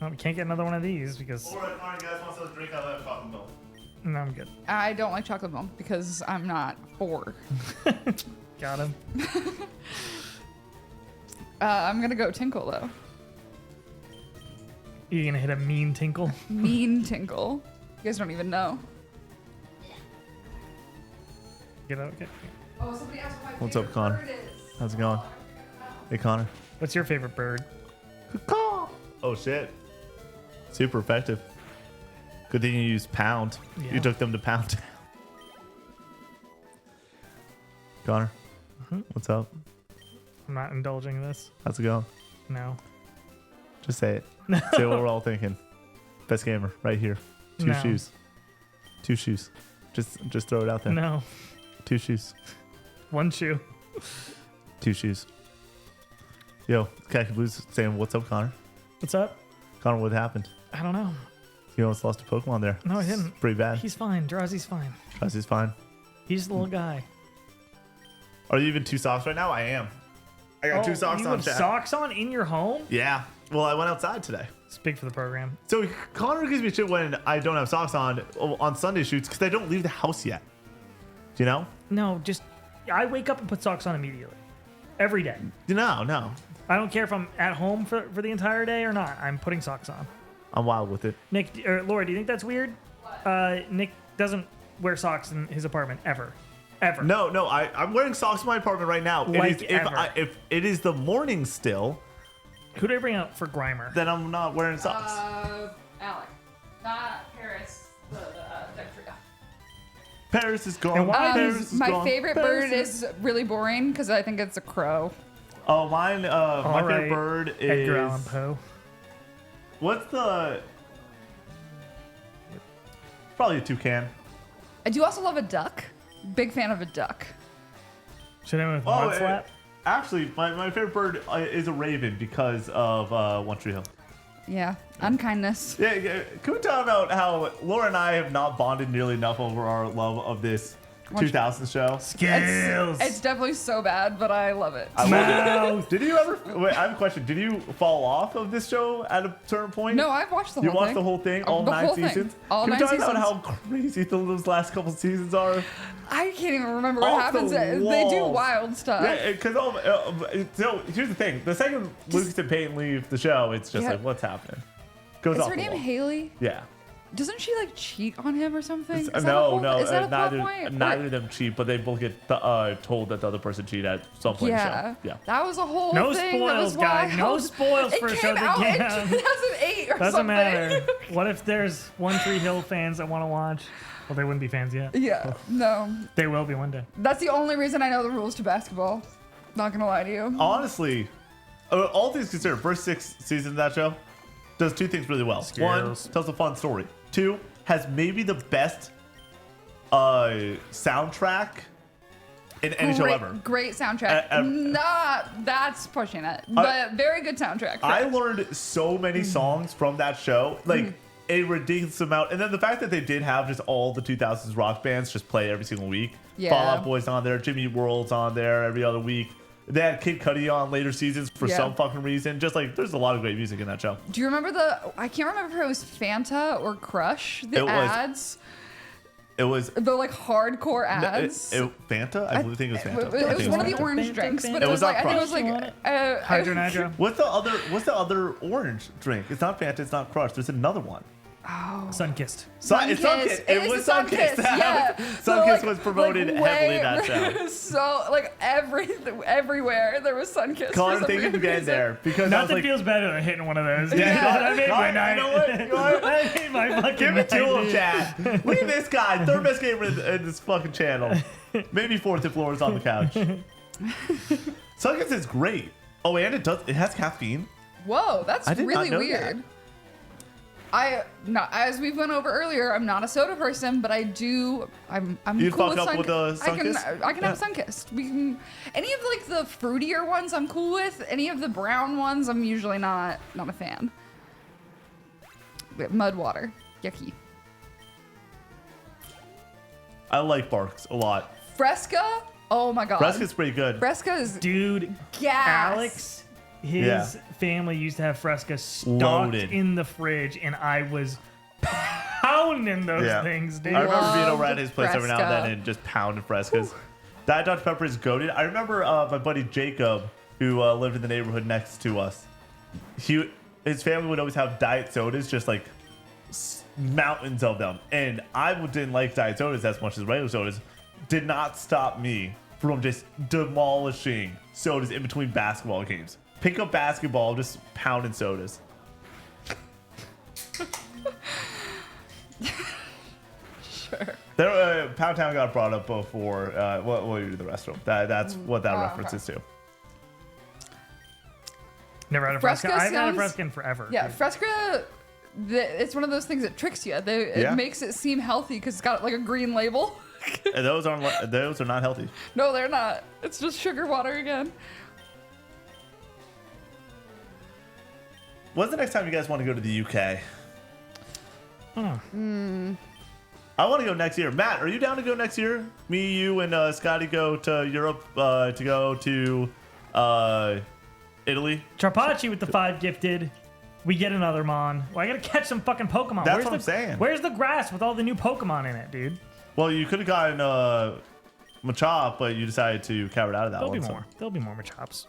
Oh, we can't get another one of these because Alright, you guys want to drink out of that chocolate milk? no, I'm good. I don't like chocolate milk because I'm not 4. Got him. I'm gonna go tinkle though. You're gonna hit a mean tinkle. Mean tinkle. You guys don't even know. Get out. Okay. Oh, somebody asked what my What's up, favorite Connor? bird is. How's it going? Hey, Connor. What's your favorite bird? Oh shit. Super effective. Good thing you used pound. Yeah. You took them to pound. Connor, what's up? I'm not indulging in this. How's it going? No. Just say it. Say what we're all thinking. Best gamer, right here. 2 No. shoes. 2 shoes. Just throw it out there. No. 2 shoes. One shoe. 2 shoes. Yo, Khaki Blue's saying, "What's up, Connor?" What's up? Connor, what happened? I don't know. You almost lost a Pokemon there. No, I It's didn't. pretty bad. He's fine. Drowsy's fine. He's fine. He's the little guy. Are you even 2 socks right now? I am. I got 2 socks you on. have Chat. socks on in your home? Yeah. Well, I went outside today. It's big for the program. So Connor gives me shit when I don't have socks on Sunday shoots because I don't leave the house yet. You know? No, just I wake up and put socks on immediately, every day. No. I don't care if I'm at home for the entire day or not. I'm putting socks on. I'm wild with it. Nick or Laura, do you think that's weird? Nick doesn't wear socks in his apartment ever. No, I'm wearing socks in my apartment right now. Like If it is the morning still, who do I bring out for Grimer? then I'm not wearing socks. Alec, not Paris. Paris is gone. And why Paris is My gone. favorite Paris bird is really boring because I think it's a crow. Oh, mine. My favorite right, bird is. Edgar Allan Poe. What's the? Probably a toucan. I do also love a duck. Big fan of a duck. Should I with Oh, Mud Flap? actually, my favorite bird is a raven because of One Tree Hill. Yeah, unkindness. Yeah, can we talk about how Laura and I have not bonded nearly enough over our love of this 2000 show? Skills. It's definitely so bad, but I love it. I love it. Did you ever? Wait, I have a question. Did you fall off of this show at a certain point? No, I've watched the You whole thing. watched the whole thing, all The 9 whole thing. seasons. All Can we 9 talk about seasons. how crazy those last couple seasons are? I can't even remember what Off the happens. They do walls. wild stuff. Yeah, because so here's the thing: the second Lucas and Peyton leave the show, it's just Yeah. like, what's happening? Goes Is off her the name wall. Haley? Yeah. Doesn't she like cheat on him or something? Is that a No, whole- no, Is that a plot neither point? neither of them cheat, but they both get told that the other person cheated at some point in the Yeah. show. Yeah. That was a whole No thing. That was spoils, guys. No wild. spoils for a It show came that out in can't- 2008 or Doesn't something. matter. What if there's One Tree Hill fans that want to watch? Well, they wouldn't be fans yet. Yeah, no. They will be one day. That's the only reason I know the rules to basketball. Not gonna lie to you. Honestly, all things considered, first 6 seasons of that show does 2 things really well. One, Skills. tells a fun story. 2, has maybe the best soundtrack in any show ever. Great soundtrack. That's pushing it. But very good soundtrack. I learned so many songs from that show, like a ridiculous amount. And then the fact that they did have just all the 2000s rock bands just play every single week. Yeah. Fall Out Boy's on there, Jimmy Eat World's on there every other week. They had Kid Cudi on later seasons for Yeah. some fucking reason. Just like there's a lot of great music in that show. Do you remember I can't remember if it was Fanta or Crush, the It was- ads. It was The like hardcore ads. Fanta. I think it was Fanta. I It think was one of the Fanta. orange Fanta, drinks, but Fanta. it It was was like not I think it was Crush. like Hydro Nitro. What's the other orange drink? It's not Fanta. It's not Crush. There's another one. Sunkissed. It's Sunkissed. Sunkissed. It is was the Sunkissed. Yeah. Sunkissed was promoted heavily that show. So like everywhere there was Sunkissed. Connor, for some thank you for getting reason. there because I was Nothing like, feels better than hitting one of those. Yeah. That made my You night. know what? You know what? That made my fucking Give it to night, him, dude. Chad. Look at this guy. Third best gamer in this fucking channel. Maybe fourth if Laura's on the couch. Sunkissed is great. Oh, and it has caffeine. Whoa, that's I did not really know weird. that. As we went over earlier, I'm not a soda person, but I do. I'm You cool fuck with up with a Sunkist? I can have Yeah. Sunkist. We can any of like the fruitier ones I'm cool with. Any of the brown ones I'm usually not a fan. Mud water, yucky. I like Barks a lot. Fresca, oh my god. Fresca's pretty good. Fresca is Dude, gas. Alex, his Yeah. family used to have Fresca stocked Loaded. in the fridge, and I was pounding those Yeah. things, dude. I remember being Loved over at his place every now and Fresca. then and just pounding Frescas. Diet Dr. Pepper is goated. I remember my buddy Jacob, who lived in the neighborhood next to us. His family would always have diet sodas, just like mountains of them. And I didn't like diet sodas as much as regular sodas. Did not stop me from just demolishing sodas in between basketball games. Pick up basketball, just pounding sodas. Sure. There, Pound Town got brought up before. What you do the restroom? That's what that reference is to. Never had a Fresca Fresca. I haven't had a sounds- Fresca in forever. Yeah, dude. Fresca. It's one of those things that tricks you. It Yeah. makes it seem healthy because it's got like a green label. And those are not healthy. No, they're not. It's just sugar water again. When's the next time you guys want to go to the UK? Huh. I want to go next year. Matt, are you down to go next year? Me, you, and Scotty go to Europe to go to Italy. Trapacci with the 5 gifted. We get another Mon. Well, I gotta catch some fucking Pokemon. That's what I'm saying. Where's the grass with all the new Pokemon in it, dude? Well, you could have gotten Machop, but you decided to carry out of that There'll one. be so- more. There'll be more Machops.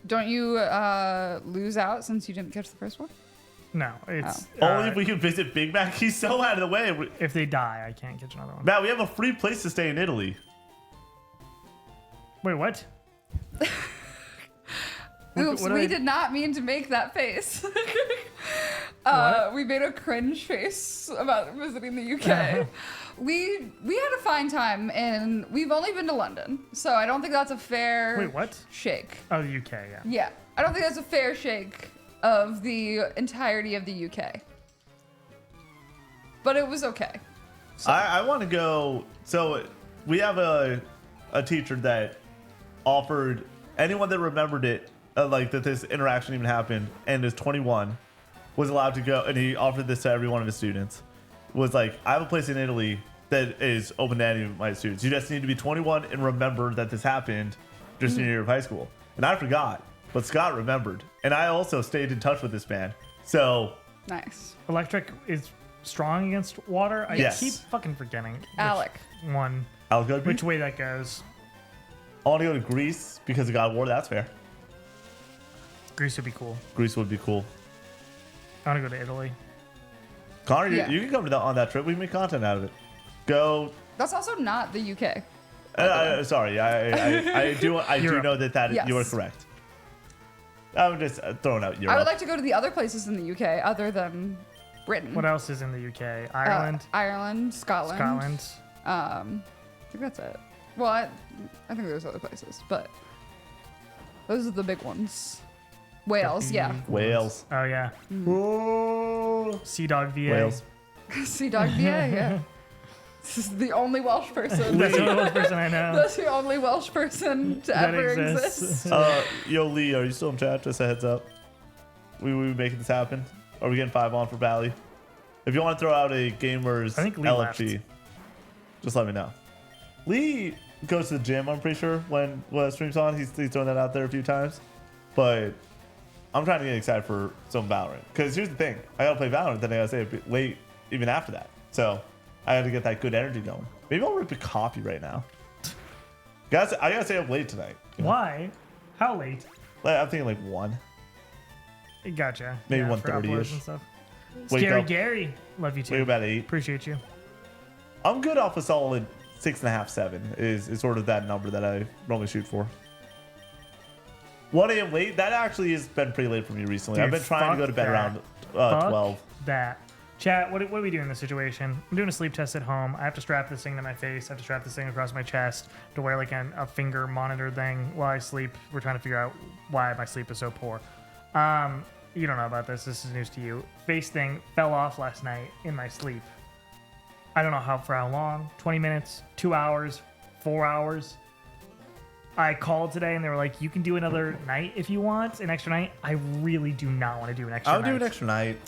Don't you lose out since you didn't catch the first one? No, it's Only if we can visit Big Mac. He's so out of the way. if they die, I can't catch another one. Matt, we have a free place to stay in Italy. Wait, what? Oops, what we did I- did not mean to make that face. What? We made a cringe face about visiting the UK. we had a fine time, and we've only been to London, so I don't think that's a fair Wait, what? shake. Oh, the UK, yeah. Yeah, I don't think that's a fair shake of the entirety of the UK. But it was okay. I want to go. So we have a teacher that offered anyone that remembered it, like that this interaction even happened, and is 21, was allowed to go, and he offered this to every one of his students. Was like, I have a place in Italy that is open to any of my students. You just need to be 21 and remember that this happened just in your year of high school. And I forgot, but Scott remembered, and I also stayed in touch with this man. So Nice. Electric is strong against water. I Yes. keep fucking forgetting which Alec. one, I'll go. which way that goes. I want to go to Greece because of God of War. That's fair. Greece would be cool. Greece would be cool. I want to go to Italy. Connor, Yeah. you can come to on that trip. We can make content out of it. Go. That's also not the UK. Sorry, I do Europe. know that Yes. you are correct. I'm just throwing out Europe. I would like to go to the other places in the UK other than Britain. What else is in the UK? Ireland, Ireland, Scotland. Scotland. I think that's it. Well, I think there's other places, but those are the big ones. Wales, yeah. Wales. Oh yeah, Oh, Sea Dog VA. Wales. Sea Dog VA, yeah. This is the only Welsh person. That's the only person I know. That's the only Welsh person to That ever exists. exist. Yo, Lee, are you still in chat? Just a heads up. We making this happen? Are we getting 5 on for Bally? If you want to throw out a gamers I think Lee LFG, just let me know. Lee goes to the gym, I'm pretty sure, when stream's on. He's thrown that out there a few times. But I'm trying to get excited for some Valorant. Because here's the thing. I got to play Valorant, then I got to stay up late even after that. So I got to get that good energy going. Maybe I'll rip a copy right now. Guys, I got to stay up late tonight. you know? Why? How late? I'm thinking like 1. Gotcha. Maybe for 1:30 uploads -ish. and stuff. Wake Scary up. Gary, love you Wake too. about 8. Appreciate you. I'm good off a solid 6.5, 7 is sort of that number that I normally shoot for. 1 a.m. late, that actually has been pretty late for me recently. I've Dude, been trying to go to fuck bed that. around Fuck 12. that. Chat, what do we do in this situation? I'm doing a sleep test at home. I have to strap this thing to my face. I have to strap this thing across my chest to wear like a finger monitor thing while I sleep. We're trying to figure out why my sleep is so poor. You don't know about this. This is news to you. Face thing fell off last night in my sleep. I don't know for how long. 20 minutes, 2 hours, 4 hours. I called today and they were like, you can do another night if you want, an extra night. I really do not want to do an extra I'll night. do an extra night.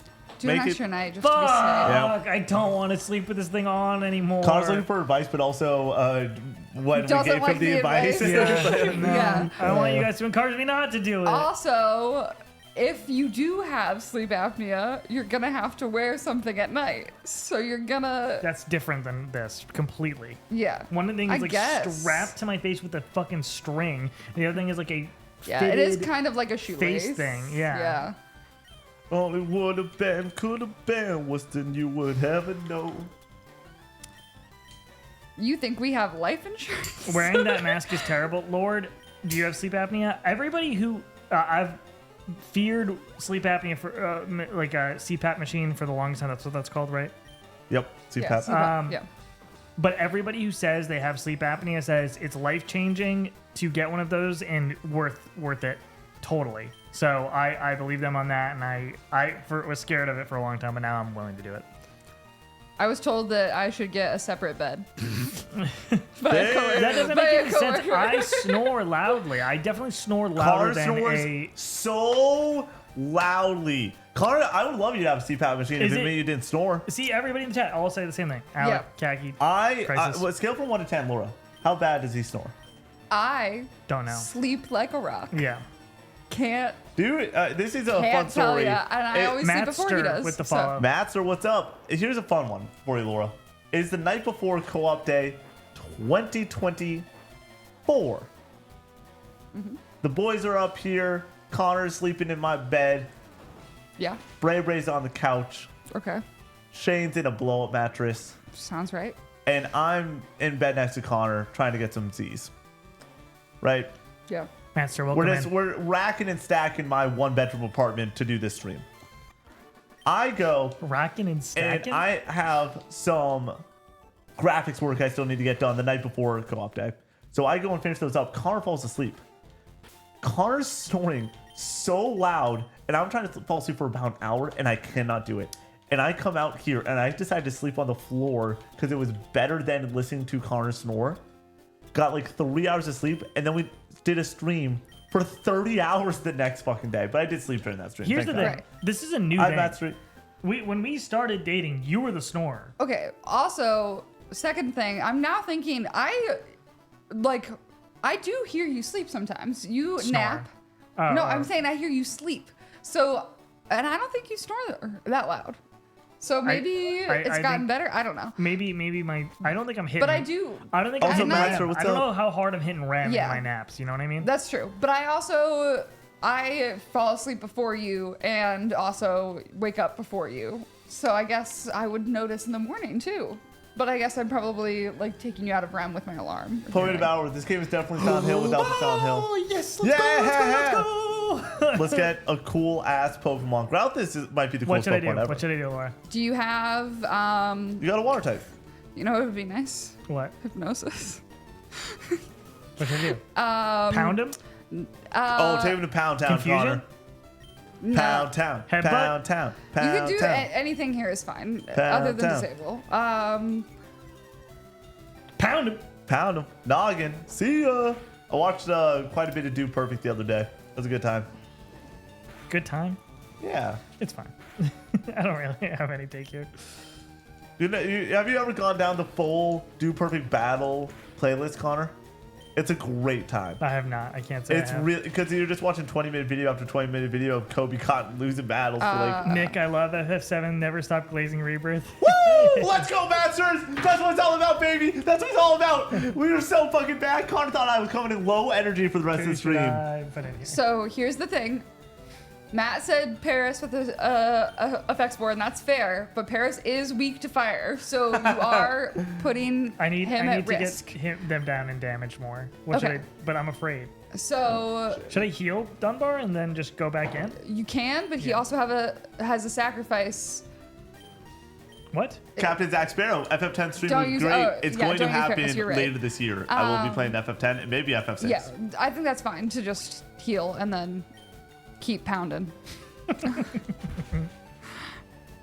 Do an Make it- extra night just to be safe. Fuck! I don't want to sleep with this thing on anymore. Connor's looking for advice, but also when we Doesn't gave like him the the advice. advice. Yeah, no, Yeah. I don't want you guys to encourage me not to do it. Also, if you do have sleep apnea, you're gonna have to wear something at night. So you're gonna, That's different than this completely. yeah. One of the things I is like guess. strapped to my face with a fucking string. The other thing is like a Yeah, it is fitted kind of like a shoelace. face thing. Yeah. Yeah. Only would have been, could have been, was then you would ever know. You think we have life insurance? Wearing that mask is terrible. Lord, do you have sleep apnea? Everybody who I've feared sleep apnea for like a CPAP machine for the longest time. That's what that's called, right? Yep. See, Yeah, Pat. CPAP, yeah. But everybody who says they have sleep apnea says it's life changing to get one of those and worth it totally. So I believe them on that, and I was scared of it for a long time, but now I'm willing to do it. I was told that I should get a separate bed. Damn. That doesn't By make a any sense. coworker. I snore loudly. I definitely snore louder Connor than snores a. so loudly. Connor, I would love you to have a CPAP machine if Is it it- meant you didn't snore. See, everybody in the chat all say the same thing. Alec, Khaki, Crisis. Well, scale from 1 to 10, Laura. How bad does he snore? I don't know. sleep like a rock. Yeah. Can't Dude, this is a fun tell story. ya. And I always sleep before he Mattster does. with the so- follow. Matt's or what's up? Here's a fun one for you, Laura. It's the night before co-op day. 2024. The boys are up here. Connor's sleeping in my bed. Yeah. Bray Bray's on the couch. Okay. Shane's in a blow-up mattress. Sounds right. And I'm in bed next to Connor trying to get some Z's. Right? Yeah. Master, welcome in. We're racking and stacking my one-bedroom apartment to do this stream. I go Racking and stacking? and I have some graphics work I still need to get done the night before co-op day. So I go and finish those up. Connor falls asleep. Connor's snoring so loud, and I'm trying to fall asleep for about an hour, and I cannot do it. And I come out here, and I decide to sleep on the floor because it was better than listening to Connor snore. Got like 3 hours of sleep, and then we did a stream for 30 hours the next fucking day. But I did sleep during that stream. Here's the Thank thing. God. Right. This is a new I'm thing. at stream. When we started dating, you were the snorer. Okay. Also, second thing, I'm now thinking I do hear you sleep sometimes. You Snore. nap. Oh, No, oh. I'm saying I hear you sleep. So, and I don't think you snore that loud. So maybe it's I gotten think- better. I don't know. Maybe my. I don't think I'm hitting. But I do. I don't think Also, I'm hitting Master, REM. what's I don't up? know how hard I'm hitting REM Yeah. in my naps. You know what I mean? That's true. But I fall asleep before you and also wake up before you. So I guess I would notice in the morning too. But I guess I'm probably like taking you out of REM with my alarm. Point of hour. This game is definitely Silent Hill without the Silent Hill. Oh yes! Yeah! Go! Let's get a cool ass Pokemon. Growlithe might be the What coolest should I Pokemon do? ever. What should I do, Laura? Do you have You got a water type. you know what would be nice? What? Hypnosis. What should I do? Pound him? Take him to Pound Town, Confusion? Connor. No. Pound Town. Headbutt? Pound Town. You Pound can do Town. anything here is fine, Pound other than town. disable. Pound him. Pound him. Noggin. See ya. I watched quite a bit of Do Perfect the other day. It was a good time. Good time. Yeah. It's fine. I don't really have any take here. Have you ever gone down the full Do Perfect Battle playlist, Connor? It's a great time. I have not. I can't say. It's I have. really because you're just watching 20-minute video after 20-minute video of Kobe caught losing battles for like. Nick, I love FF7. Never stop glazing rebirth. Woo! Let's go, Masters! That's what it's all about, baby. That's what it's all about. We were so fucking bad. Connor thought I was coming in low energy for the rest of the stream. Put in here. So here's the thing. Matt said Paris with the effects board, and that's fair. But Paris is weak to fire, so you are putting I need him at to risk. get them down in damage more. What should Okay. but I'm afraid. So Should I heal Dunbar and then just go back in? you can, but he also has a sacrifice. What? Captain Zach Sparrow, FF10 stream Don't was use- great. oh, It's yeah, going to don't use Paris, happen you're right. later this year. I will be playing FF10 and maybe FF6. Yeah, I think that's fine to just heal and then keep pounding.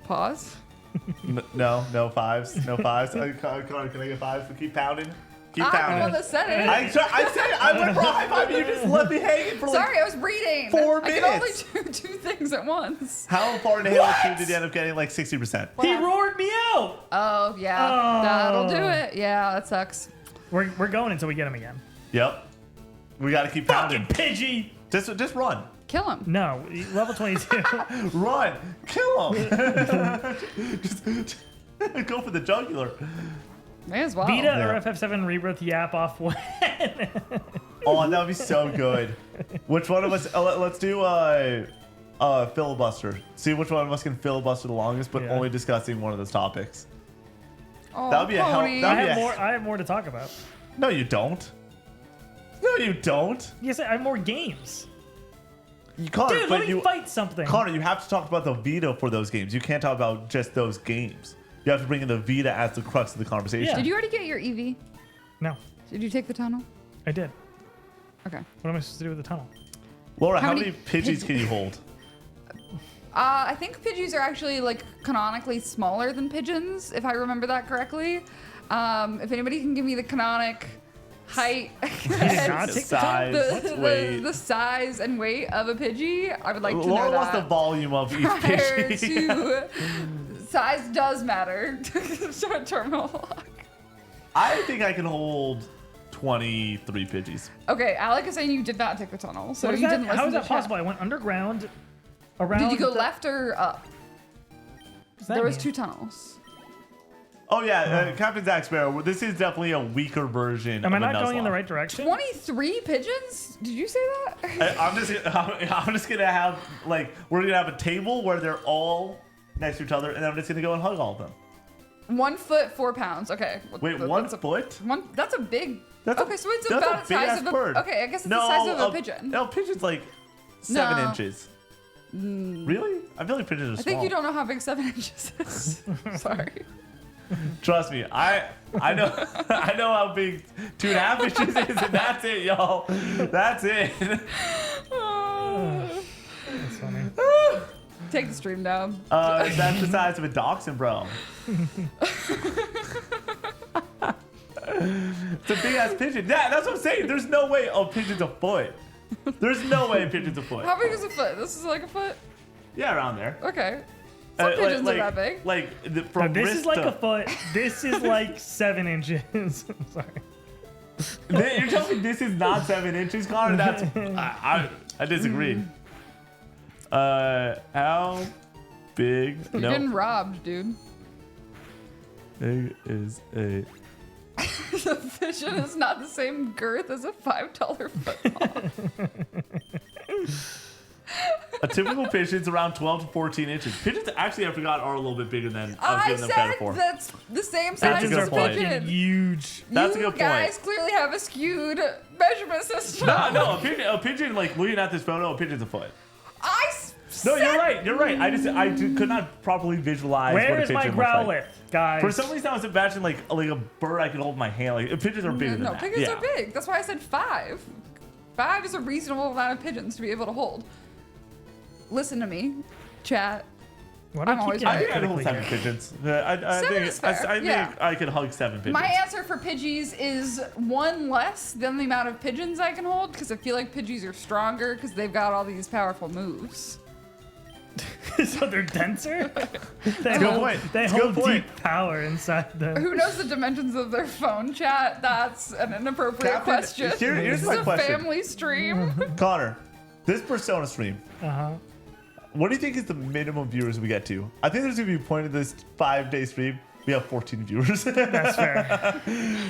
Pause. No fives. No fives. Connor, can I get fives? Keep pounding. Keep I'm the one pounding. that said it. I said I went for a high five, and you just left me hanging for like. Sorry, I was reading. 4 I can only minutes. do two things at once. How far into Halo 2 did you end up getting? Like 60%. He roared me out. Oh yeah, Oh. that'll do it. Yeah, that sucks. We're going until we get him again. Yep. We got to keep Fucking pounding. Pidgey. Just run. Kill him. No, level 22. Run. Kill him. just go for the jugular. May as well. Vita Yeah. or FF7 rebirth yap off when? Oh, that would be so good. Which one of us? Let's do filibuster. See which one of us can filibuster the longest, but Yeah. only discussing one of those topics. Oh, That would be a help. pony. That I would be have a- more. I have more to talk about. No, you don't. No, you don't. Yes, I have more games. Connor, Dude, but let me fight something. Connor, you have to talk about the Vita for those games. You can't talk about just those games. You have to bring in the Vita as the crux of the conversation. Yeah. Did you already get your EV? No, Did you take the tunnel? I did. Okay. What am I supposed to do with the tunnel? Laura, How how many many Pidgeys can you hold? I think Pidgeys are actually like canonically smaller than pigeons, if I remember that correctly. If anybody can give me the canonic height, did not take the Size, weight. the size and weight of a Pidgey, I would like to Laura know wants the that. volume of each Prior Pidgey. to size does matter. Terminal lock. I think I can hold 23 Pidgeys. Okay, Alec is saying you did not take the tunnel, so What is you that? didn't listen How is to that chat. possible? I went underground. Around. Did you go the- left or up? What does that There was mean? 2 tunnels. Oh yeah, Captain Zach Sparrow. This is definitely a weaker version. Am of I a not going in the Nuzlocke. right direction? 23 pigeons? Did you say that? I'm just gonna have like we're gonna have a table where they're all next to each other, and I'm just gonna go and hug all of them. 1 foot, 4 pounds. Okay. Wait, 1 foot? That's a big. That's okay, so it's that's about the size big-ass of a bird. Okay, I guess it's the size of a pigeon. No, pigeon's like 7 No. inches. Really? I feel like pigeons are small. I think you don't know how big 7 inches is. Sorry. Trust me, I know I know how big 2.5 inches is, and that's it, y'all. That's it. That's funny. Take the stream down. That's the size of a dachshund, bro. It's a big ass pigeon. Yeah, that's what I'm saying. There's no way a pigeon's a foot. There's no way a pigeon's a foot. How big is a foot? This is like a foot? Yeah, around there. Okay. Some pigeons are that big. From This wrist is like to, a foot. This is like 7 inches. I'm sorry. You're telling me this is not 7 inches, Connor? That's I disagree. How big? You're getting robbed, dude. Big is a The pigeon is not the same girth as a $5 football. a typical pigeon's around 12 to 14 inches. Pigeons actually, I forgot, are a little bit bigger than I was I giving them said credit for. that's the same size Pigeons as are a fucking pigeon. Huge. That's a You good point. guys clearly have a skewed measurement system. No, a pigeon, like looking at this photo, a pigeon's a foot. No, said- you're right. You're right. I could not properly visualize what Where a is pigeon my looks growl like. width, guys? For some reason, I was imagining like a bird I could hold in my hand. Like pigeons are bigger than No, that. pigeons Yeah. are big. That's why I said 5. 5 is a reasonable amount of pigeons to be able to hold. Listen to me, chat. Why do I I'm keep always getting I think I'd hold critically 7 here? pigeons. Seven is fair, I think yeah. I could hug 7 pigeons. My answer for Pidgeys is 1 less than the amount of pigeons I can hold because I feel like Pidgeys are stronger because they've got all these powerful moves. So they're denser? They a good hold, point. they It's a good hold point. deep power inside them. Who knows the dimensions of their phone, chat? That's an inappropriate Captain, question. here's This my is a question. family stream. Connor, this Persona stream. Uh-huh. What do you think is the minimum viewers we get to? I think there's gonna be a point of this 5-day stream. We have 14 viewers. That's fair.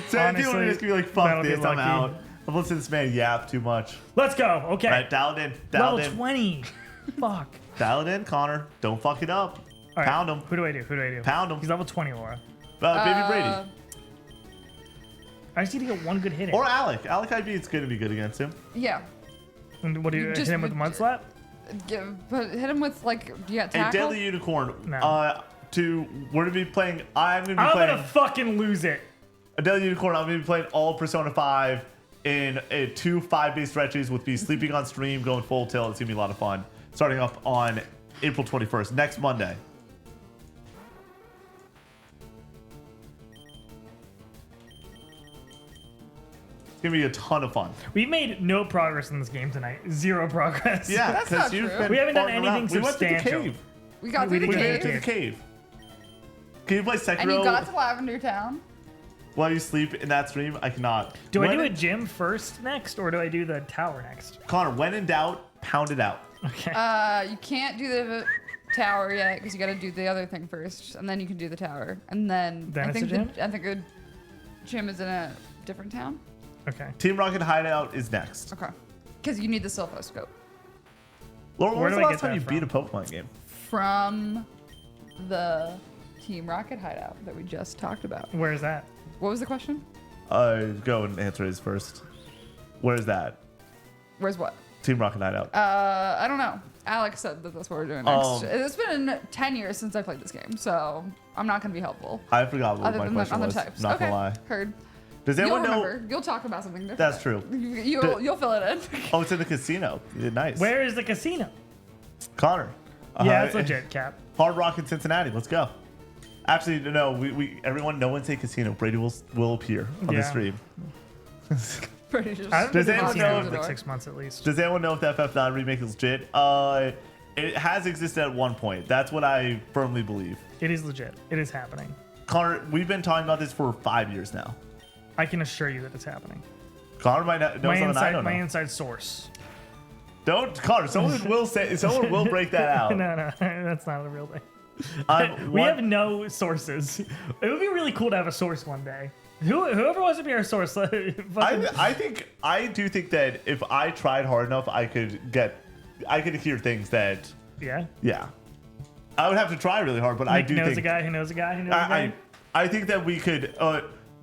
So I think we're Honestly, just gonna be like, fuck that'll be this, I'm lucky. out. I'm listening to this man yap too much. Let's go. Okay. All right, dial it in. Dial Level it in. 20. Fuck. Dial it in, Connor. Don't fuck it up. All right. Pound him. Who do I do? Who do I do? Pound him. He's level 20, Laura. Baby Brady. I just need to get one good hit in. Or Alec. Alec IB is going to be good against him. Yeah. And what do you You hit just him with would- mud slap? But hit him with, like, you got A tackle? Deadly Unicorn. No. We're going to be playing. I'm going to be I'm playing gonna fucking lose it. a Deadly Unicorn. I'm going to be playing all Persona 5 in 2 5-day stretches with me sleeping on stream, going full tilt. It's going to be a lot of fun. Starting up on April 21st, next Monday. It's gonna be a ton of fun. We've made no progress in this game tonight. Zero progress. Yeah, That's because not you've true. been We haven't done farting anything around. We went to the substantial. cave. We got We through We the made did it cave. to the cave. Can you play Sekiro And you got to Lavender Town. while you sleep in that stream? I cannot. Do When I do a in- gym first next, or do I do the tower next? Connor, when in doubt, pound it out. Okay. You can't do the tower yet because you got to do the other thing first, and then you can do the tower, and then Then I it's think a gym? I think a gym is in a different town. Okay. Team Rocket Hideout is next. Okay, because you need the Silpho scope Laura, when Where was do the I last get time you that beat a Pokemon game? from the Team Rocket hideout that we just talked about. Where's that? What was the question? Go and answer his first. Where's that? Where's what? Team Rocket Hideout. I don't know. Alex said that that's what we're doing next. Oh. It's been 10 years since I played this game, so I'm not going to be helpful. I forgot what Other my than the, question other was. types. Not okay, gonna lie. heard. Does You'll anyone know? remember. You'll talk about something different. That's true. You'll fill it in. Oh, it's in the casino. Yeah, nice. Where is the casino? Connor. Yeah, it's legit, Cap. Hard Rock in Cincinnati. Let's go. Actually, no. Everyone, no one say casino. Brady will appear on the Yeah. stream. Pretty just. I haven't Does been to the anyone casino know in the like door. 6 months at least. Does anyone know if the FF9 remake is legit? It has existed at one point. That's what I firmly believe. It is legit. It is happening. Connor, we've been talking about this for 5 years now. I can assure you that it's happening. Connor might not know something I don't know. My inside source. Don't, Connor. Someone will say. Someone will break that out. No, that's not a real thing. We have no sources. It would be really cool to have a source one day. Whoever wants to be our source, I do think that if I tried hard enough, I could hear things that. Yeah. I would have to try really hard, but I do knows think a guy who knows a guy who knows a guy. I think that we could.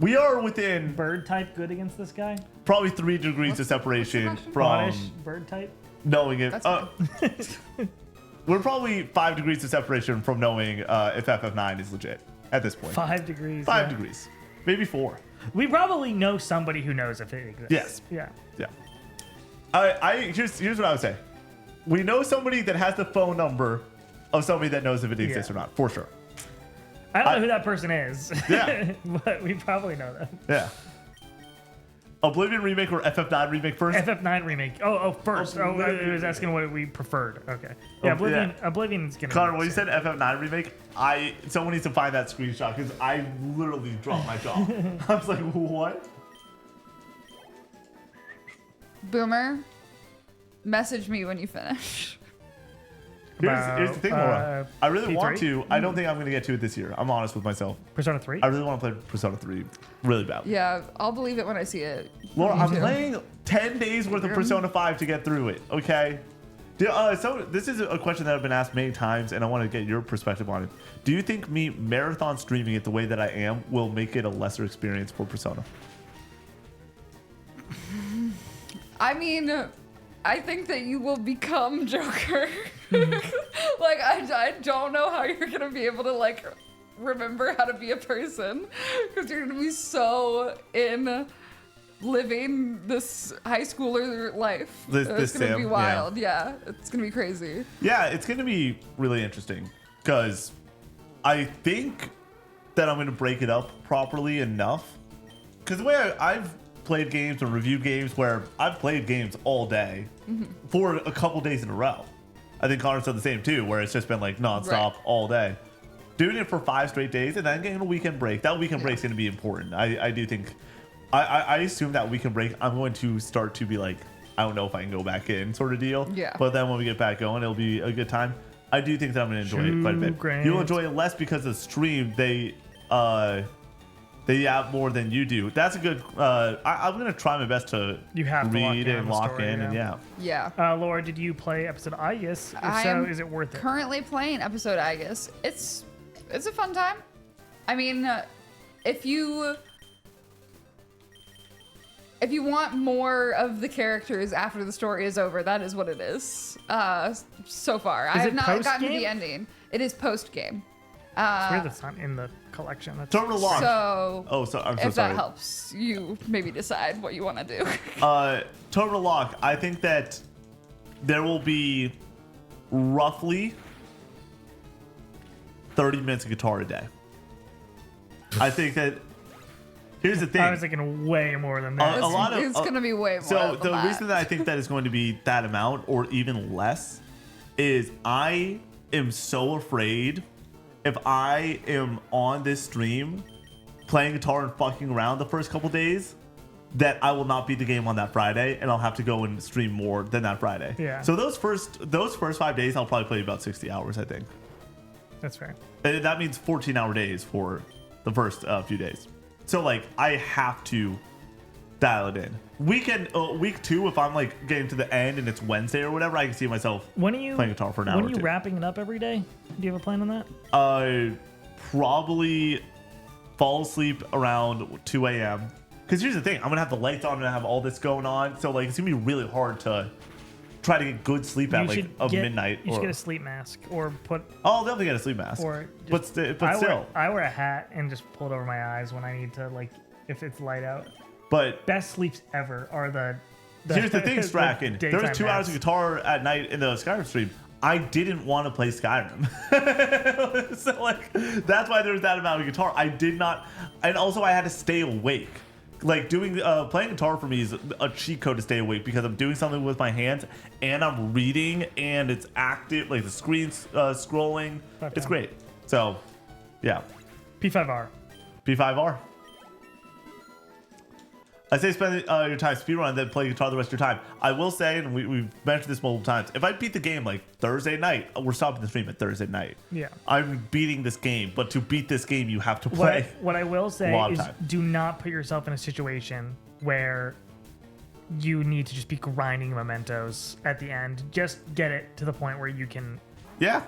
We are within Bird type good against this guy. probably 3 degrees of separation from Oddish bird type. knowing it. That's We're probably 5 degrees of separation from knowing if FF9 is legit at this point. 5 degrees. 5 degrees, maybe 4. We probably know somebody who knows if it exists. Yes. Yeah. Here's what I would say. We know somebody that has the phone number of somebody that knows if it exists or not, for sure. I don't know who that person is. Yeah. But we probably know them. Yeah. Oblivion remake or FF9 remake first? FF9 remake. Oh, first. Oh, it was asking what we preferred. Okay. Yeah, Oblivion's gonna. Connor, when you said FF9 remake, someone needs to find that screenshot because I literally dropped my jaw. I was like, what? Boomer, message me when you finish. Here's the thing, Laura. I really P3? want to. I don't think I'm going to get to it this year. I'm honest with myself. Persona 3? I really want to play Persona 3 really badly. Yeah, I'll believe it when I see it. Laura, Me I'm too. playing 10 days worth of Persona 5 to get through it, okay? So this is a question that I've been asked many times, and I want to get your perspective on it. Do you think me marathon streaming it the way that I am will make it a lesser experience for Persona? I mean, I think that you will become Joker. Like, I don't know how you're gonna be able to like remember how to be a person because you're gonna be so in living this high schooler life. It's gonna be wild. Yeah, it's gonna be crazy. Yeah, it's going to be really interesting because I think that I'm going to break it up properly enough. Because the way I've played games or reviewed games where I've played games all day for a couple days in a row. I think Connor said the same too, where it's just been like nonstop all day. Doing it for 5 straight days and then getting a weekend break. That weekend break is going to be important. I do think, I assume that weekend break, I'm going to start to be like, I don't know if I can go back in sort of deal. Yeah. But then when we get back going, it'll be a good time. I do think that I'm going to enjoy it quite a bit. You'll enjoy it less because the stream, they have more than you do. That's a good. I'm gonna try my best to read and lock in, and Yeah. Laura, did you play episode Aegis? If I so, am is it worth it? Currently playing episode Aegis. It's a fun time. I mean, if you want more of the characters after the story is over, that is what it is. So far, I have not gotten to the ending. It is post game. It's weird that's not in the collection. That's Terminal launch. So, I'm so if sorry. that helps you maybe decide what you want to do. Terminal lock. I think that there will be roughly 30 minutes of guitar a day. I think that. Here's the thing. I was thinking way more than that. It's going to be way more. So the reason that I think that is going to be that amount or even less is I am so afraid if I am on this stream playing guitar and fucking around the first couple days that I will not beat the game on that Friday and I'll have to go and stream more than that Friday. Yeah. So those first 5 days I'll probably play about 60 hours, I think. That's fair. And that means 14-hour days for the first few days. So like I have to dial it in. Week 2, if I'm like getting to the end and it's Wednesday or whatever, I can see myself playing guitar for an hour. When are you wrapping it up every day? Do you have a plan on that? Probably fall asleep around 2 a.m. Because here's the thing, I'm gonna have the lights on and have all this going on, so like it's gonna be really hard to try to get good sleep at midnight. You should get a sleep mask or put. I'll definitely get a sleep mask. Or but still, I wear a hat and just pull it over my eyes when I need to, like, if it's light out. But best sleeps ever are the here's the thing, Strachan. There was 2 hours of guitar at night in the Skyrim stream. I didn't want to play Skyrim. So like that's why there was that amount of guitar. I did not, and also I had to stay awake. Like playing guitar for me is a cheat code to stay awake because I'm doing something with my hands and I'm reading and it's active, like the screen's scrolling. It's great. So yeah. P5R. P5R. I say spend your time speedrun and then play guitar the rest of your time. I will say, and we've mentioned this multiple times, if I beat the game like Thursday night, we're stopping the stream at Thursday night. Yeah. I'm beating this game, but to beat this game, you have to play. What I will say lot of is time. do not put yourself in a situation where you need to just be grinding mementos at the end. Just get it to the point where you can Yeah,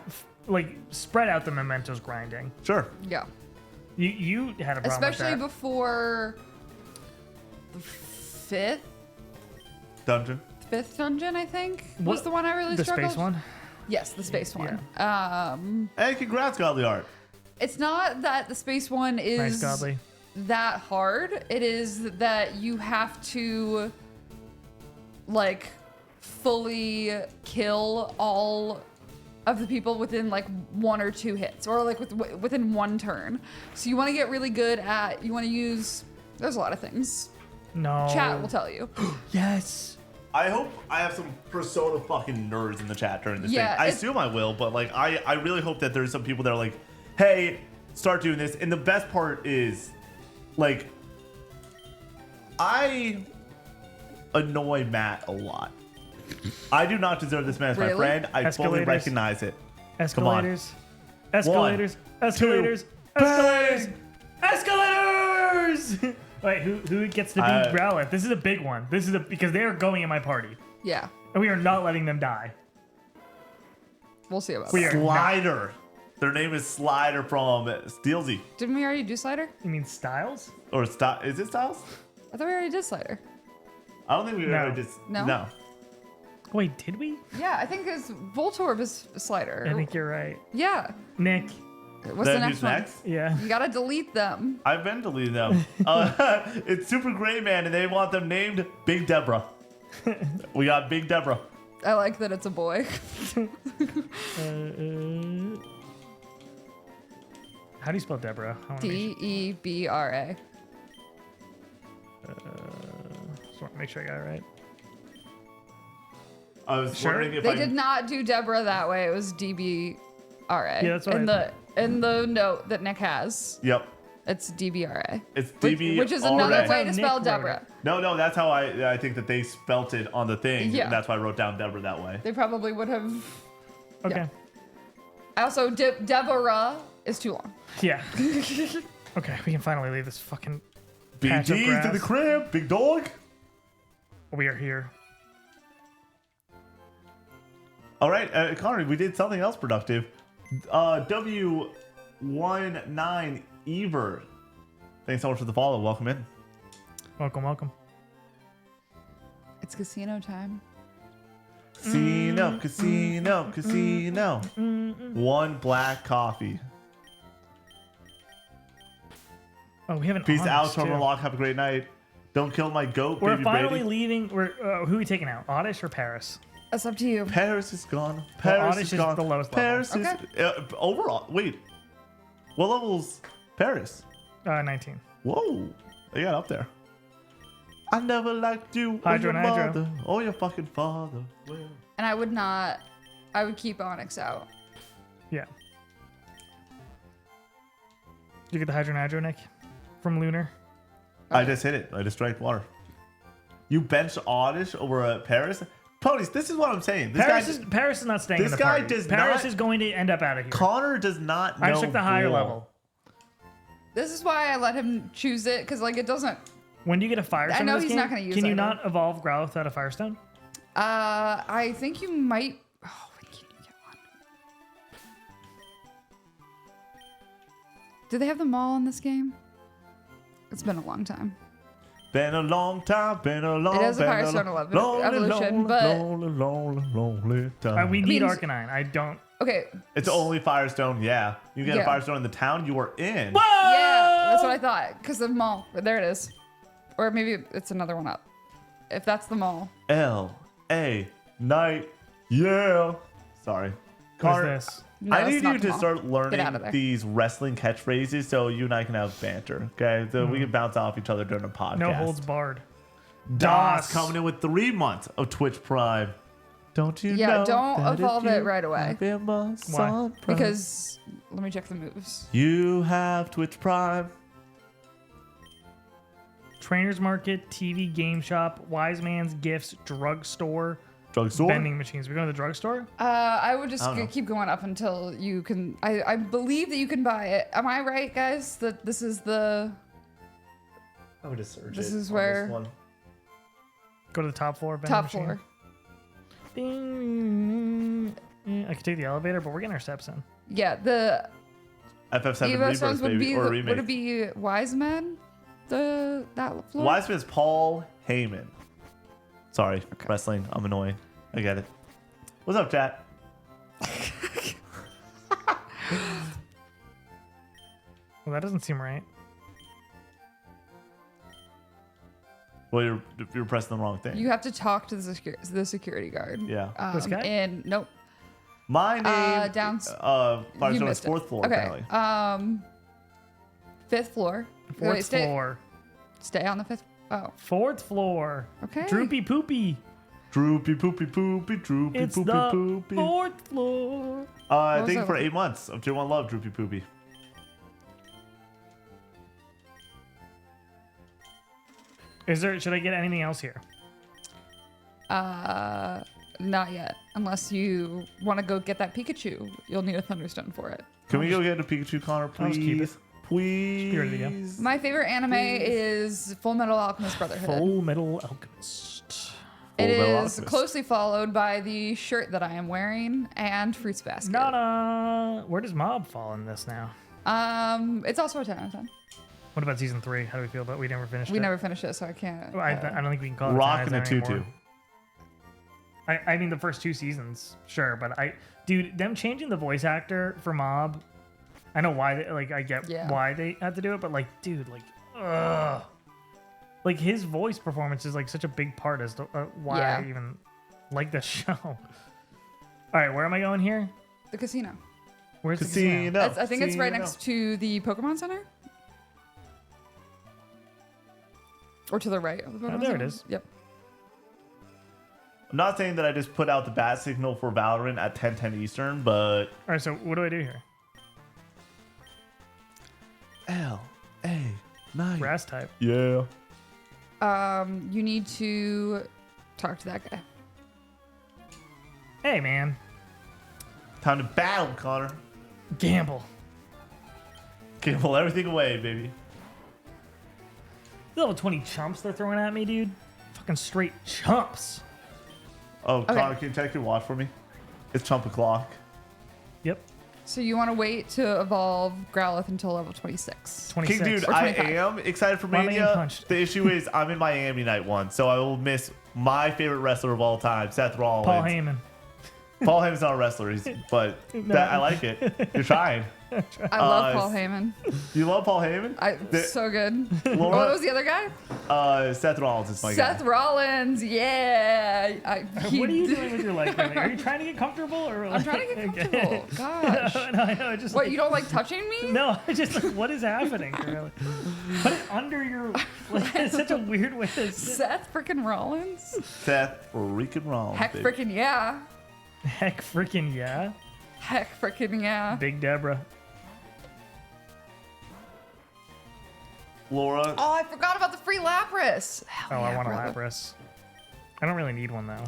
like spread out the mementos grinding. sure. Yeah. You had a problem Especially with that. before the fifth dungeon, I think, was What- the one I really the struggled. space one. Yes, the space one. Hey, congrats, Godly Art. It's not that the space one Nice, is godly. that hard. It is that you have to like fully kill all of the people within like 1 or 2 hits, or like within 1 turn. So you want to get really good at. You want to use. There's a lot of things. No. Chat will tell you. Yes. I hope I have some Persona fucking nerds in the chat during this Yeah, thing. I it's- assume I will, but like I really hope that there's some people that are like, hey, start doing this. And the best part is, like, I annoy Matt a lot. I do not deserve this man as my Really? friend. I fully Escalators. recognize it. Escalators. Escalators. One, Escalators. two, Escalators. bang! Escalators. Wait, who gets to be I- Growlithe? This is a big one. This is because they are going in my party, Yeah, and we are not letting them die. we'll see about We that. are not. Slider. Their name is Slider from Steelsy. Didn't we already do Slider? You mean Styles? Or is it Styles? I thought we already did Slider. I don't think we No. ever did. No? Wait, did we? Yeah, I think it's Voltorb is Slider. I think you're right. Yeah. Nick. What's Then the who's next one? next? Yeah. You gotta delete them. I've been deleting them. It's Super Gray Man, and they want them named Big Deborah. We got Big Deborah. I like that it's a boy. How do you spell Deborah? I wanna make Debra. just want to make sure I got it right. I was Sure. wondering if They I did not do Deborah that way. It was DBRA. Yeah, that's what in the note that Nick has. Yep, It's DBRA. it's Which, DB. which is another That's way how to Nick spell wrote Deborah. it. No, that's how I think that they spelt it on the thing. Yeah. And that's why I wrote down Deborah that way. They probably would have. Okay. Also, Deborah is too long. Yeah. Okay, we can finally leave this fucking. BG Patch of to grass. the crib, big dog. We are here. All right, Connor, we did something else productive. W19 Ever. Thanks so much for the follow. Welcome in. Welcome, welcome. It's casino time. Casino, casino, casino. One black coffee. Oh, we haven't. Peace out, Onyx, Total too. Lock. Have a great night. Don't kill my goat, We're baby finally Brady. leaving. We're who are we taking out? Oddish or Paris? That's up to you. Paris is gone. Paris Oddish is is gone. the lowest level. Paris is overall. Wait, what level's Paris? 19. Whoa, they got up there. I never liked you or Hydro your Nitro. mother or your fucking father. Well, And I would not. I would keep Onyx out. Yeah. Did you get the Hydro Nitro, Nick? From Lunar? I just hit it. I just drank water. You bench Oddish over Paris? Ponies, this is what I'm saying. This Paris guy, is not staying this in the guy party. does Paris not- is going to end up out of here. Connor does not know. I just took the higher Brawl. level. This is why I let him choose it, because like it doesn't. When do you get a Firestone? I know in this he's game? not gonna use Can you either. not evolve Growlithe without a Firestone? I think you might. Oh, when can you get one? Do they have them all in this game? It's been a long time. Been a long time, been a long It is a been Firestone lonely, evolution, lonely, but- lonely time. We need means- Arcanine. I don't. Okay. It's only Firestone, yeah. You get a Yeah. Firestone in the town you are in. Yeah, that's what I thought. Because the mall. There it is. Or maybe it's another one up. If that's the mall. L.A. Night, yeah. Sorry. What Connor, is this? No, I it's need not you the to mall. start Get out of learning there. these wrestling catchphrases so you and I can have banter, okay? So we can bounce off each other during a podcast. No holds barred. DOS coming in with 3 months of Twitch Prime. Don't you know? Yeah, don't that if evolve it you right away. have Amazon Prime, Because let me check the moves. you have Twitch Prime. Trainers Market, TV Game Shop, Wise Man's Gifts, Drugstore, Drugstore? Vending Machines. We going to the drugstore? I would just I don't know. keep going up until you can. I believe that you can buy it. Am I right, guys? That this is the. I would just search This it is on where- this one. Go to the top floor. Vending Top machine. floor. Ding. I could take the elevator, but we're getting our steps in. Yeah, the FF7 Evo Rebirth, stones would baby, be. or Would remake. it be Wise Men? That floor. Wiseman's Paul Heyman. Sorry, wrestling. I'm annoying. I get it. What's up, chat? Well, that doesn't seem right. Well, you're pressing the wrong thing. You have to talk to the security guard. Yeah. This guy? And nope. My name. down- Fire you Stone's missed it. fourth floor. Okay. Apparently. Fifth floor. Fourth Wait, stay, floor. Stay on the fifth. Oh, Fourth floor. okay. Droopy poopy. Droopy poopy poopy droopy It's poopy the poopy. fourth floor. I What was think that for one? 8 months of Tier 1 Love, Droopy Poopy. Should I get anything else here? Not yet. Unless you want to go get that Pikachu, you'll need a Thunderstone for it. Can we go get a Pikachu, Connor, I'll just keep please? it. Please. Be ready to go. My favorite anime is Full Metal Alchemist Brotherhood. Full Metal Alchemist. It Full Metal is Alchemist. closely followed by the shirt that I am wearing and Fruits Basket. Nada. Where does Mob fall in this now? It's also a 10 out of 10. What about season 3? How do we feel about? We never finished. We it. never finished it, so I can't. I don't think we can call it Rockin' 10 a out of 10 tutu. anymore. I mean the first 2 seasons, sure, but dude, them changing the voice actor for Mob, I know why. I get Yeah. why they had to do it, but dude, ugh. Like his voice performance is such a big part as to why Yeah. I even like this show. All right, where am I going here? The casino. Where's the casino? Casino. I think it's right Casino. next to the Pokemon Center. Or to the right of the Pokemon there it Center. is. Yep. I'm not saying that I just put out the bat signal for Valorant at 10:10 Eastern, but All right, so what do I do here? L-A-9. Grass type. Yeah. You need to talk to that guy. Hey, man, Time to battle, Connor. gamble. Gamble everything away, baby. The level 20 chumps they're throwing at me, dude. Fucking straight chumps. Oh, Connor, can you check your watch for me? It's chump o'clock. Yep. So you want to wait to evolve Growlithe until level 26. 26. King dude, Or I 25. am excited for Why am I getting Mania. punched? The issue is I'm in Miami night 1, so I will miss my favorite wrestler of all time, Seth Rollins. Paul Heyman. Paul Heyman's not a wrestler, but I like it. You're trying. I love Paul Heyman. You love Paul Heyman? So good. Laura- What was the other guy? Seth Rollins is my Seth guy. Rollins. Yeah. What are you doing with your life? Are you trying to get comfortable, or I'm trying to get comfortable. Gosh. no, I know. Just What, you don't like touching me? No, I just what is happening? Really? Put it under your. It's such a weird way to. Seth freaking Rollins? Seth freaking Rollins. Heck baby. freaking yeah. Heck, freaking yeah, Heck freaking yeah. Big Deborah. Laura. Oh, I forgot about the free Lapras. Oh, I want a Lapras. I don't really need one though.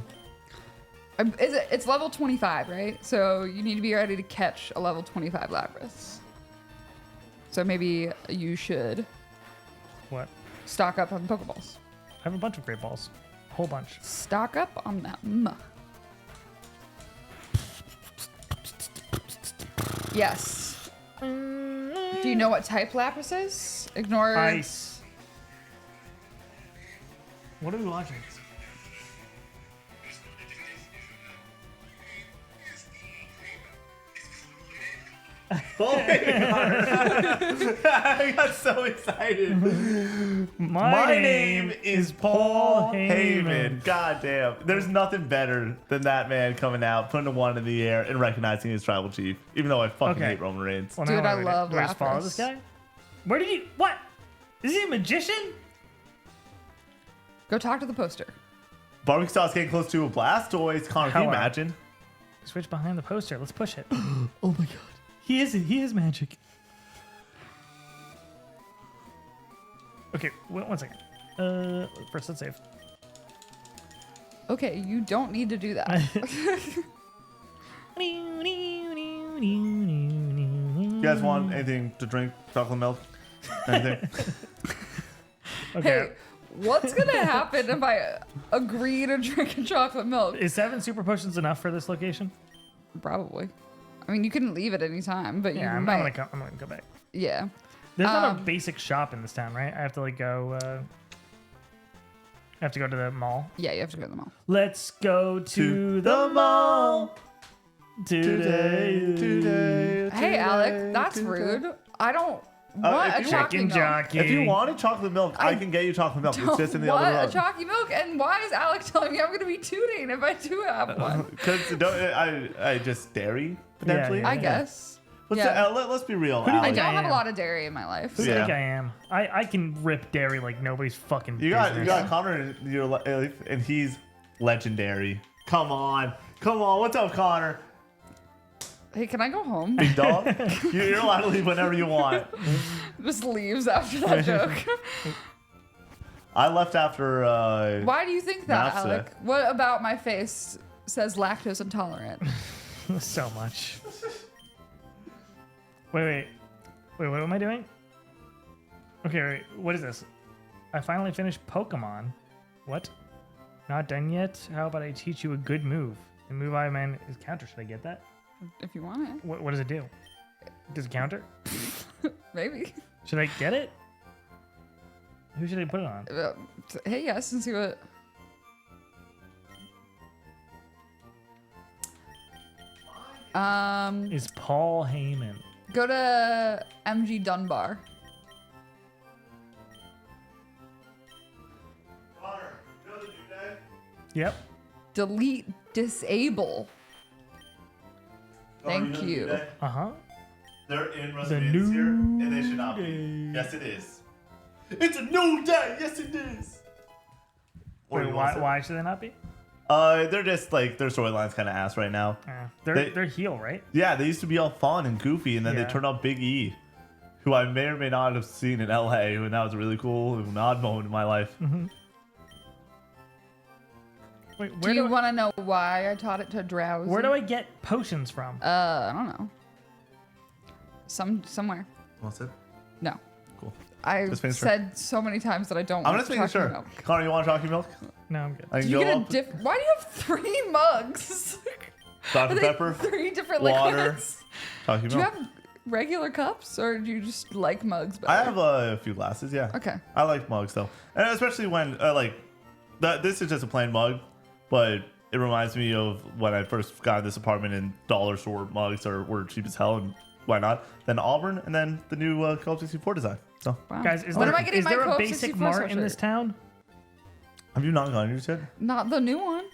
It's level 25, right? So you need to be ready to catch a level 25 Lapras. So maybe you should What? stock up on Pokeballs. I have a bunch of great balls, a whole bunch. Stock up on them. Yes. Do you know what type Lapras is? Ignore. Ice. What are we watching? Paul Heyman. I got so excited. My name is Paul Heyman. God damn. There's nothing better than that man coming out, putting a 1 in the air, and recognizing his tribal chief. Even though I fucking Okay. hate Roman Reigns. Well, Dude, now I what do love do I just follow Lapras. this guy? Where did you? What? Is he a magician? Go talk to the poster. Barbecue sauce getting close to a Blastoise. Connor, can you How are- imagine? Switch behind the poster. Let's push it. Oh my god. He is magic. Okay, one second. First, let's save. Okay, you don't need to do that. You guys want anything to drink? Chocolate milk? Anything? Okay. Hey, what's gonna happen if I agree to drink a chocolate milk? Is 7 super potions enough for this location? Probably. I mean, you can leave at any time, but Yeah, you I'm might. gonna go back. Yeah. There's not a basic shop in this town, right? I have to like go. I have to go to the mall. Yeah, you have to go to the mall. Let's go to the mall today. Hey, Alec, that's rude. I don't want if a you- chocolate Chicken milk. jockey. If you wanted chocolate milk, I can get you chocolate milk. It's just in the Want other a room. chocolate milk, and why is Alec telling me I'm gonna be tooting if I do have one? Because I just dairy potentially. Yeah, I guess. Let's, Yeah. let's be real. do you I Alex. think don't have a am? lot of dairy in my life. Who do you Yeah. think I am? I can rip dairy like nobody's fucking You business. got Connor in your life, and he's legendary. Come on. What's up, Connor? Hey, can I go home? Big dog. You're allowed to leave whenever you want. Just leaves after that joke. I left after. Why do you think that, Maths today. Alec? What about my face says lactose intolerant? So much. Wait, what am I doing? Okay, wait, what is this? I finally finished Pokemon. What? Not done yet? How about I teach you a good move? The move I meant is counter. Should I get that? If you want it, What does it do? Does it counter? maybe. Should I get it? Who should I put it on? Hey, yes, and see what. Is Paul Heyman. Go to MG Dunbar. Connor, you know the new day? Yep. Delete disable. Connor, Thank know the new you. day? Uh-huh. They're in The residence here, and they should not be. new Yes, it is. It's a new day. Yes, it is. Or Wait, you want to say- why should they not be? They're just like their storyline's kind of ass right now. They're heel, right? Yeah, they used to be all fun and goofy, and then Yeah. they turned out Big E, who I may or may not have seen in LA, and that was a really cool and odd moment in my life. Wait, Do you want to know why I taught it to drowsy? where do I get potions from? I don't know. Somewhere. What's it? No. Cool. I Just making sure. said so many times that I don't I'm want just making chocolate sure. milk. Connor, you want chocolate milk? No, I'm good. I Do can you go get a up. Why do you have 3 mugs? Are Dr. they Pepper, 3 different water, liquids? chocolate Do you milk. have regular cups, or do you just like mugs better? I have a few glasses, yeah. Okay. I like mugs though, and especially when this is just a plain mug, but it reminds me of when I first got in this apartment, and dollar store mugs were cheap as hell, and why not? Then Auburn, and then the new Coke 64 design. So Wow. Guys, is when there, am I getting is my there a Coke basic 64 mart in sweatshirt? this town? have you not gone yours yet? Not the new one.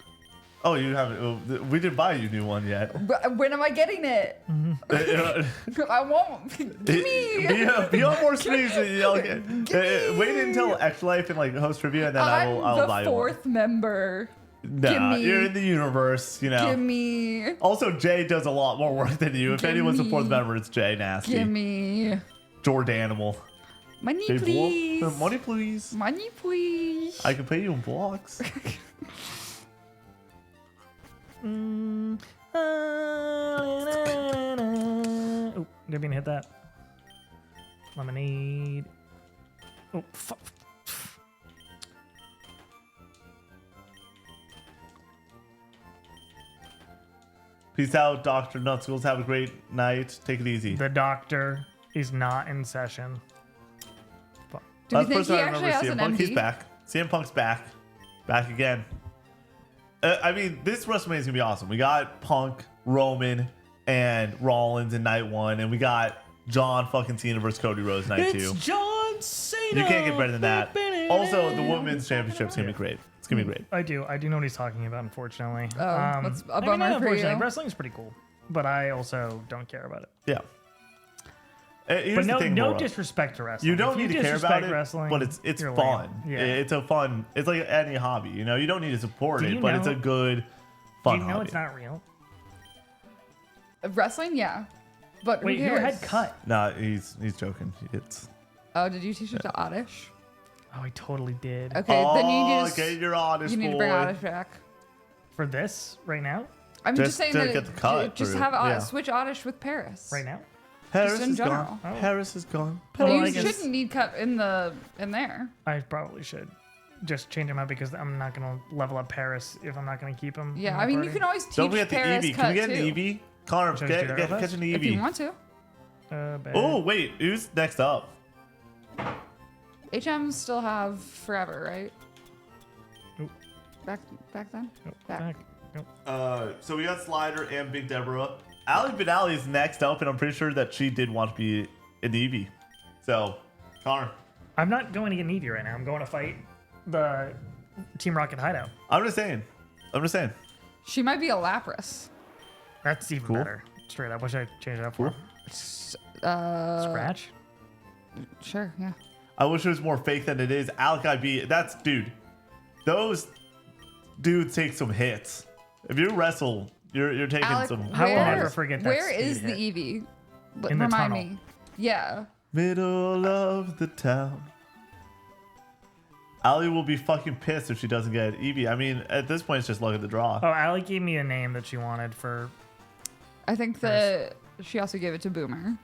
Oh, you haven't. Oh, we didn't buy you a new one yet. But when am I getting it? I won't. Give me. Be on more streams. Wait until Extra Life and like host trivia, and then I'm I'll the buy you one. 4th member. Nah, Give me- you're in the universe, you know. Give me. Also, Jay does a lot more work than you. If Give anyone's the me- 4th member, it's Jay Nasty. Give me. Jordanimal. Money, Jay please. Bull. Money, please. Money, please. I can pay you in blocks. Oh, didn't mean to hit that. Lemonade. Oh, fuck. Peace out, Dr. Nutschools. Have a great night. Take it easy. The doctor is not in session. Fuck. Do we Last think person he I remember actually is has CM an Punk. He's MD? back. CM Punk's back. Back again. I mean, this WrestleMania is going to be awesome. We got Punk, Roman, and Rollins in night 1, and we got John fucking Cena versus Cody Rhodes night 2. John Cena. You can't get better than that. Also, the Women's Championship's going to be great. It's going to be great. I do know what he's talking about, unfortunately. Oh, that's a I mean, bummer not for unfortunately. you. Wrestling's pretty cool, but I also don't care about it. Yeah. Here's But the thing, no Laura. disrespect to wrestling. You don't If need to care about disrespect it, wrestling, but it's you're fun. lame. Yeah. It's a fun. It's like any hobby. You know, you don't need to support Do it, you but know- it's a good, Do fun you know hobby. it's not real? Wrestling, yeah. But Wait, who your cares? head cut. Nah, he's joking. It's Oh, did you teach it to Oddish? Oh, I totally did. Okay, then you need to, get your Oddish you need to boy. bring Oddish back. For this right now? I'm Just just saying to that get the cut just through, have yeah. switch Oddish with Paris. Right now? Harris in is gone. general. Oh. Harris is gone. Well, you I guess- shouldn't need cut in there. I probably should just change him out because I'm not gonna level up Paris if I'm not gonna keep him. Yeah, in my I mean you party. can always teach Don't forget the Paris Eevee. cut Can we get too, an Eevee? Connor, Should I just do that real catch fast? an if you Eevee. want to. Bad. Oh, wait. Who's next up? HMs still have forever, right? Oop. Back then. Nope, back. back. Nope. So we got Slider and Big Deborah. Ali Benali is next up, and I'm pretty sure that she did want to be an Eevee. So, Connor, I'm not going to get an Eevee right now. I'm going to fight the Team Rocket hideout. I'm just saying. She might be a Lapras. That's even Cool. better. Straight up. What should I change it up for? Scratch? Sure, yeah. I wish it was more fake than it is. Alec IB, dude. Those dudes take some hits. If you wrestle, you're taking Alec, some. I will where- never forget that Where speed is the hit. Eevee? In the Remind tunnel. me. Yeah. Middle of the town. Ali will be fucking pissed if she doesn't get Eevee. I mean, at this point, it's just luck of the draw. Oh, Allie gave me a name that she wanted for. I think that she also gave it to Boomer.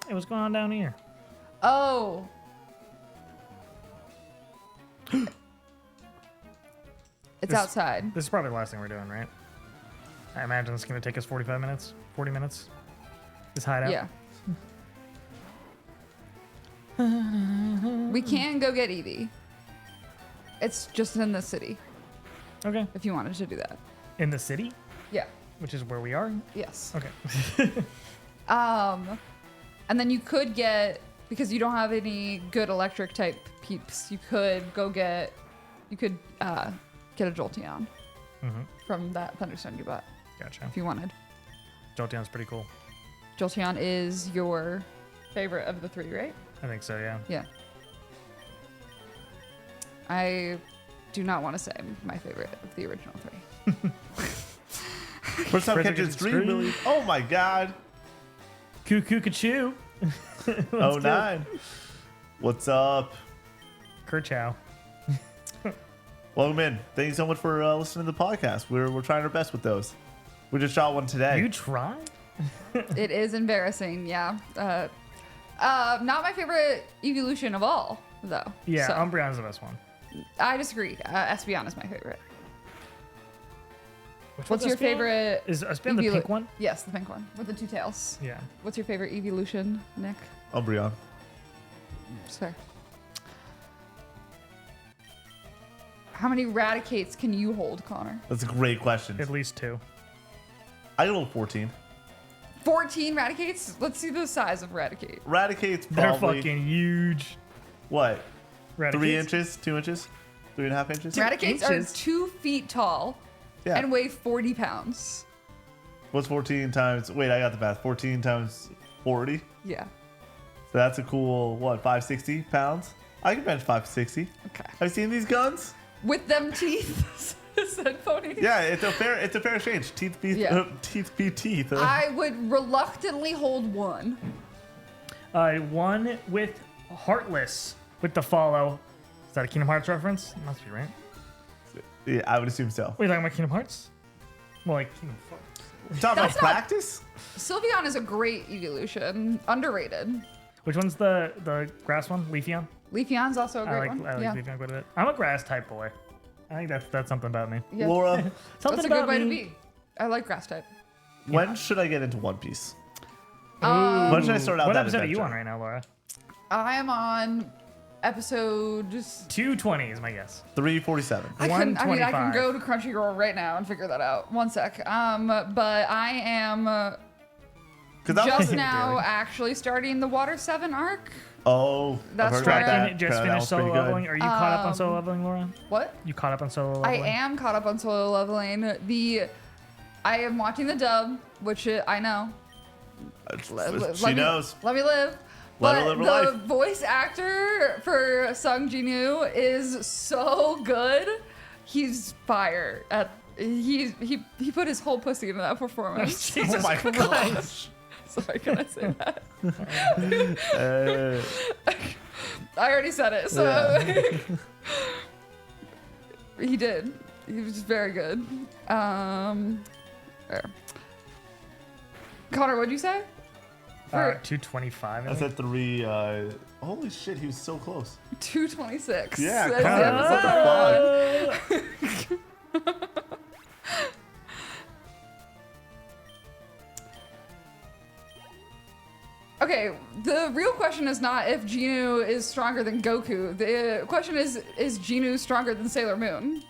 Hey, what's going on down here? Oh. It's This- outside. This is probably the last thing we're doing, right? I imagine it's going to take us 45 minutes, 40 minutes. This hideout. Yeah. We can go get Eevee. It's just in the city Okay. if you wanted to do that. In the city, Yeah. which is where we are. Yes. Okay. And then you could get, because you don't have any good electric type peeps, you could get a Jolteon from that Thunderstone you bought Gotcha. if you wanted. Jolteon's pretty cool. Jolteon is your favorite of the three, right? I think so, yeah. Yeah. I do not want to say my favorite of the original three. First time First catching time stream, catching Billy. Oh my god. Cuckoo Kachoo. Oh 09. What's up? Kerchow. Welcome in. Thank you so much for listening to the podcast. We're trying our best with those. We just shot one today. You try? It is embarrassing, yeah. Not my favorite evolution of all, though. Yeah, So, Umbreon's the best one. I disagree. Espeon is my favorite. Which What's one's your Espeon? favorite? Is Espeon the pink one? Yes, the pink one with the two tails. Yeah. What's your favorite evolution, Nick? Umbreon. Sir. How many Raticates can you hold, Connor? That's a great question. At least 2. I get a little 14. 14 Raticates? Let's see the size of Raticate. Raticate's They're probably fucking huge. what? Raticates. 3 inches? 2 inches? 3.5 inches? Raticates are inches? 2 feet tall Yeah. and weigh 40 pounds. What's 14 times? Wait, I got the math. 14 times 40. Yeah. So that's a cool, what, 560 pounds? I can bench 560. Okay. Have you seen these guns? With them teeth, said Pony. Yeah, it's a fair exchange. Teeth beat Yeah. teeth beat teeth. I would reluctantly hold one. One with Heartless with the follow. Is that a Kingdom Hearts reference? Must be, right? Yeah, I would assume so. Wait, talking about Kingdom Hearts? Well, like Kingdom Hearts. You talking about That's not- practice? Sylveon is a great evolution. Underrated. Which one's the grass one? Leafeon? Leafeon's also a I great like one. I like yeah. Leafeon quite a bit. I'm a grass type boy. I think that's something about me. Yeah. Laura, Something That's a about good way to me. be. I like grass type. when should I get into One Piece? Um, When should I start out What that episode are you adventure? on right now, Laura? I am on episode. 220 is my guess. 347. I can 125. go to Crunchyroll right now and figure that out. One sec. But I am just now Really? actually starting the Water 7 arc. Oh, That's I've heard about where- that. Just That finished was solo pretty good. leveling. Are you caught up on solo leveling, Laura? What? You caught up on solo I leveling? am caught up on solo leveling. I am watching the dub, which I know. She knows. Let me live. Let her But live her the life. voice actor for Sung Jinwoo is so good. He's fire. He put his whole pussy into that performance. Jesus Oh my Christ. gosh. Sorry, can I say that? Uh, I already said it, so Yeah. he did. He was very good. There. Connor, what'd you say? 225. I said 3. Holy shit, he was so close. 226. Yeah, That's the Connor, episode. what the fuck? Okay, the real question is not if Genu is stronger than Goku. The question is Genu stronger than Sailor Moon?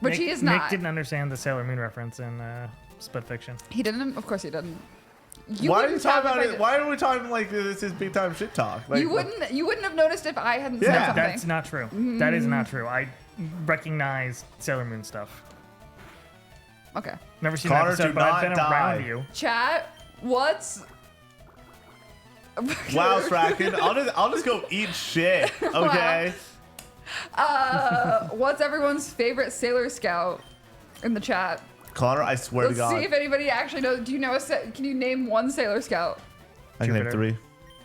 Which he is not. Nick didn't understand the Sailor Moon reference in Split Fiction. He didn't? Of course he didn't. Why are you wouldn't talking have about if I it? did- Why are we talking like this is big time shit talk? Like, You wouldn't have noticed if I hadn't said Yeah. something. That's not true. That is not true. I recognize Sailor Moon stuff. Okay. Never seen Connor, that episode, do but I've not been die. around you. Chat, what's... Wow, Strachan, I'll just go eat shit. Okay. What's everyone's favorite Sailor Scout in the chat? Connor, I swear Let's to God. see if anybody actually knows. Do you know can you name one Sailor Scout? I can name Jupiter. 3.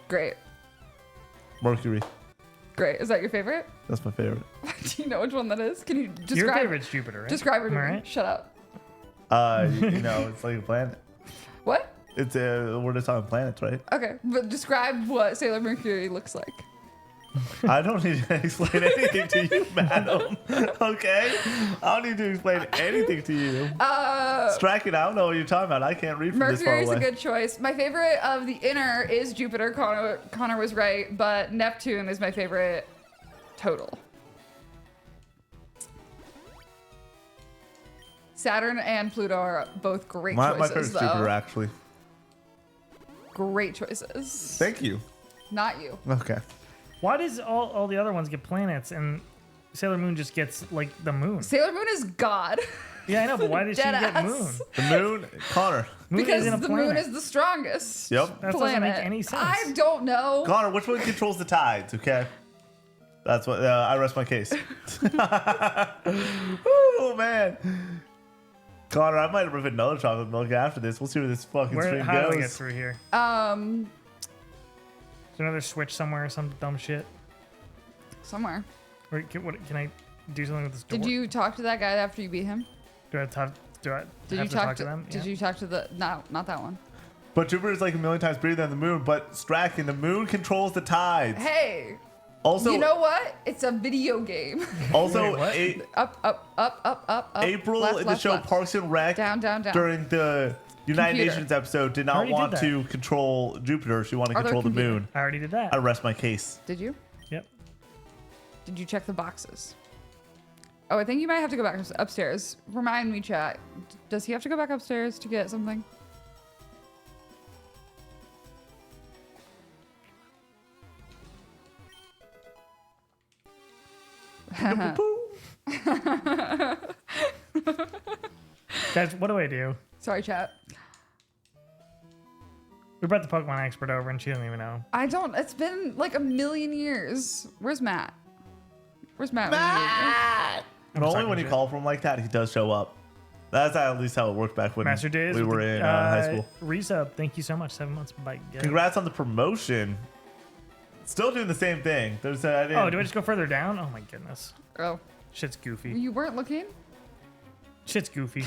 Great. Mercury. Great. Is that your favorite? That's my favorite. Do you know which one that is? Can you describe Your favorite's Jupiter, right? Describe her to Am I me. right? Shut up. It's like a planet. What? It's we're just talking planets, right? Okay, but describe what Sailor Mercury looks like. I don't need to explain anything to you, madam. Okay? I don't need to explain anything to you. Strachan, I don't know what you're talking about. I can't read from this far Mercury's away. a good choice. My favorite of the inner is Jupiter. Connor was right, but Neptune is my favorite total. Saturn and Pluto are both great My choices, favorite's though. Jupiter, actually. Great choices. Thank you. Not you. Okay. Why does all the other ones get planets and Sailor Moon just gets like the moon? Sailor Moon is God. Yeah, I know, but why does she Dead get ass. moon? The moon, Connor. Moon Because isn't a the planet. moon is the strongest Yep. That planet. doesn't make any sense. I don't know. Connor, which one controls the tides, okay? That's what, I rest my case. Oh, man. Connor, I might rip another chocolate milk after this. We'll see where this fucking stream How do I get goes. through here? Is there another switch somewhere or some dumb shit? Somewhere. Or can I do something with this door? Did you talk to that guy after you beat him? Do I have to Did have you to talk to them? Did Yeah. you talk to the? No, not that one. But Jupiter is like a million times bigger than the moon. But Strachan, the moon controls the tides. Hey, Also, you know what? It's a video game. also Wait, what? Up. April left, in the left, show left. Parks and Rec Down. during the United Computer. Nations episode did not Already did want that. to control Jupiter. She wanted to Or their control the computer. moon. I already did that. I rest my case. Did you? Yep. Did you check the boxes? Oh, I think you might have to go back upstairs. Remind me, chat. Does he have to go back upstairs to get something? Guys, what do I do? Sorry, chat. We brought the Pokemon expert over and she doesn't even know. I don't. It's been like a million years. Where's Matt? Where's Matt? And only talking when you shit. call for him like that, he does show up. That's at least how it worked back when Master Days. we with were the, in high school. Resub, thank you so much. 7 months. Bye. Congrats on the promotion. Still doing the same thing. There's I didn't, Oh, do I just go further down? Oh my goodness. Oh, Shit's goofy. you weren't looking? Shit's goofy.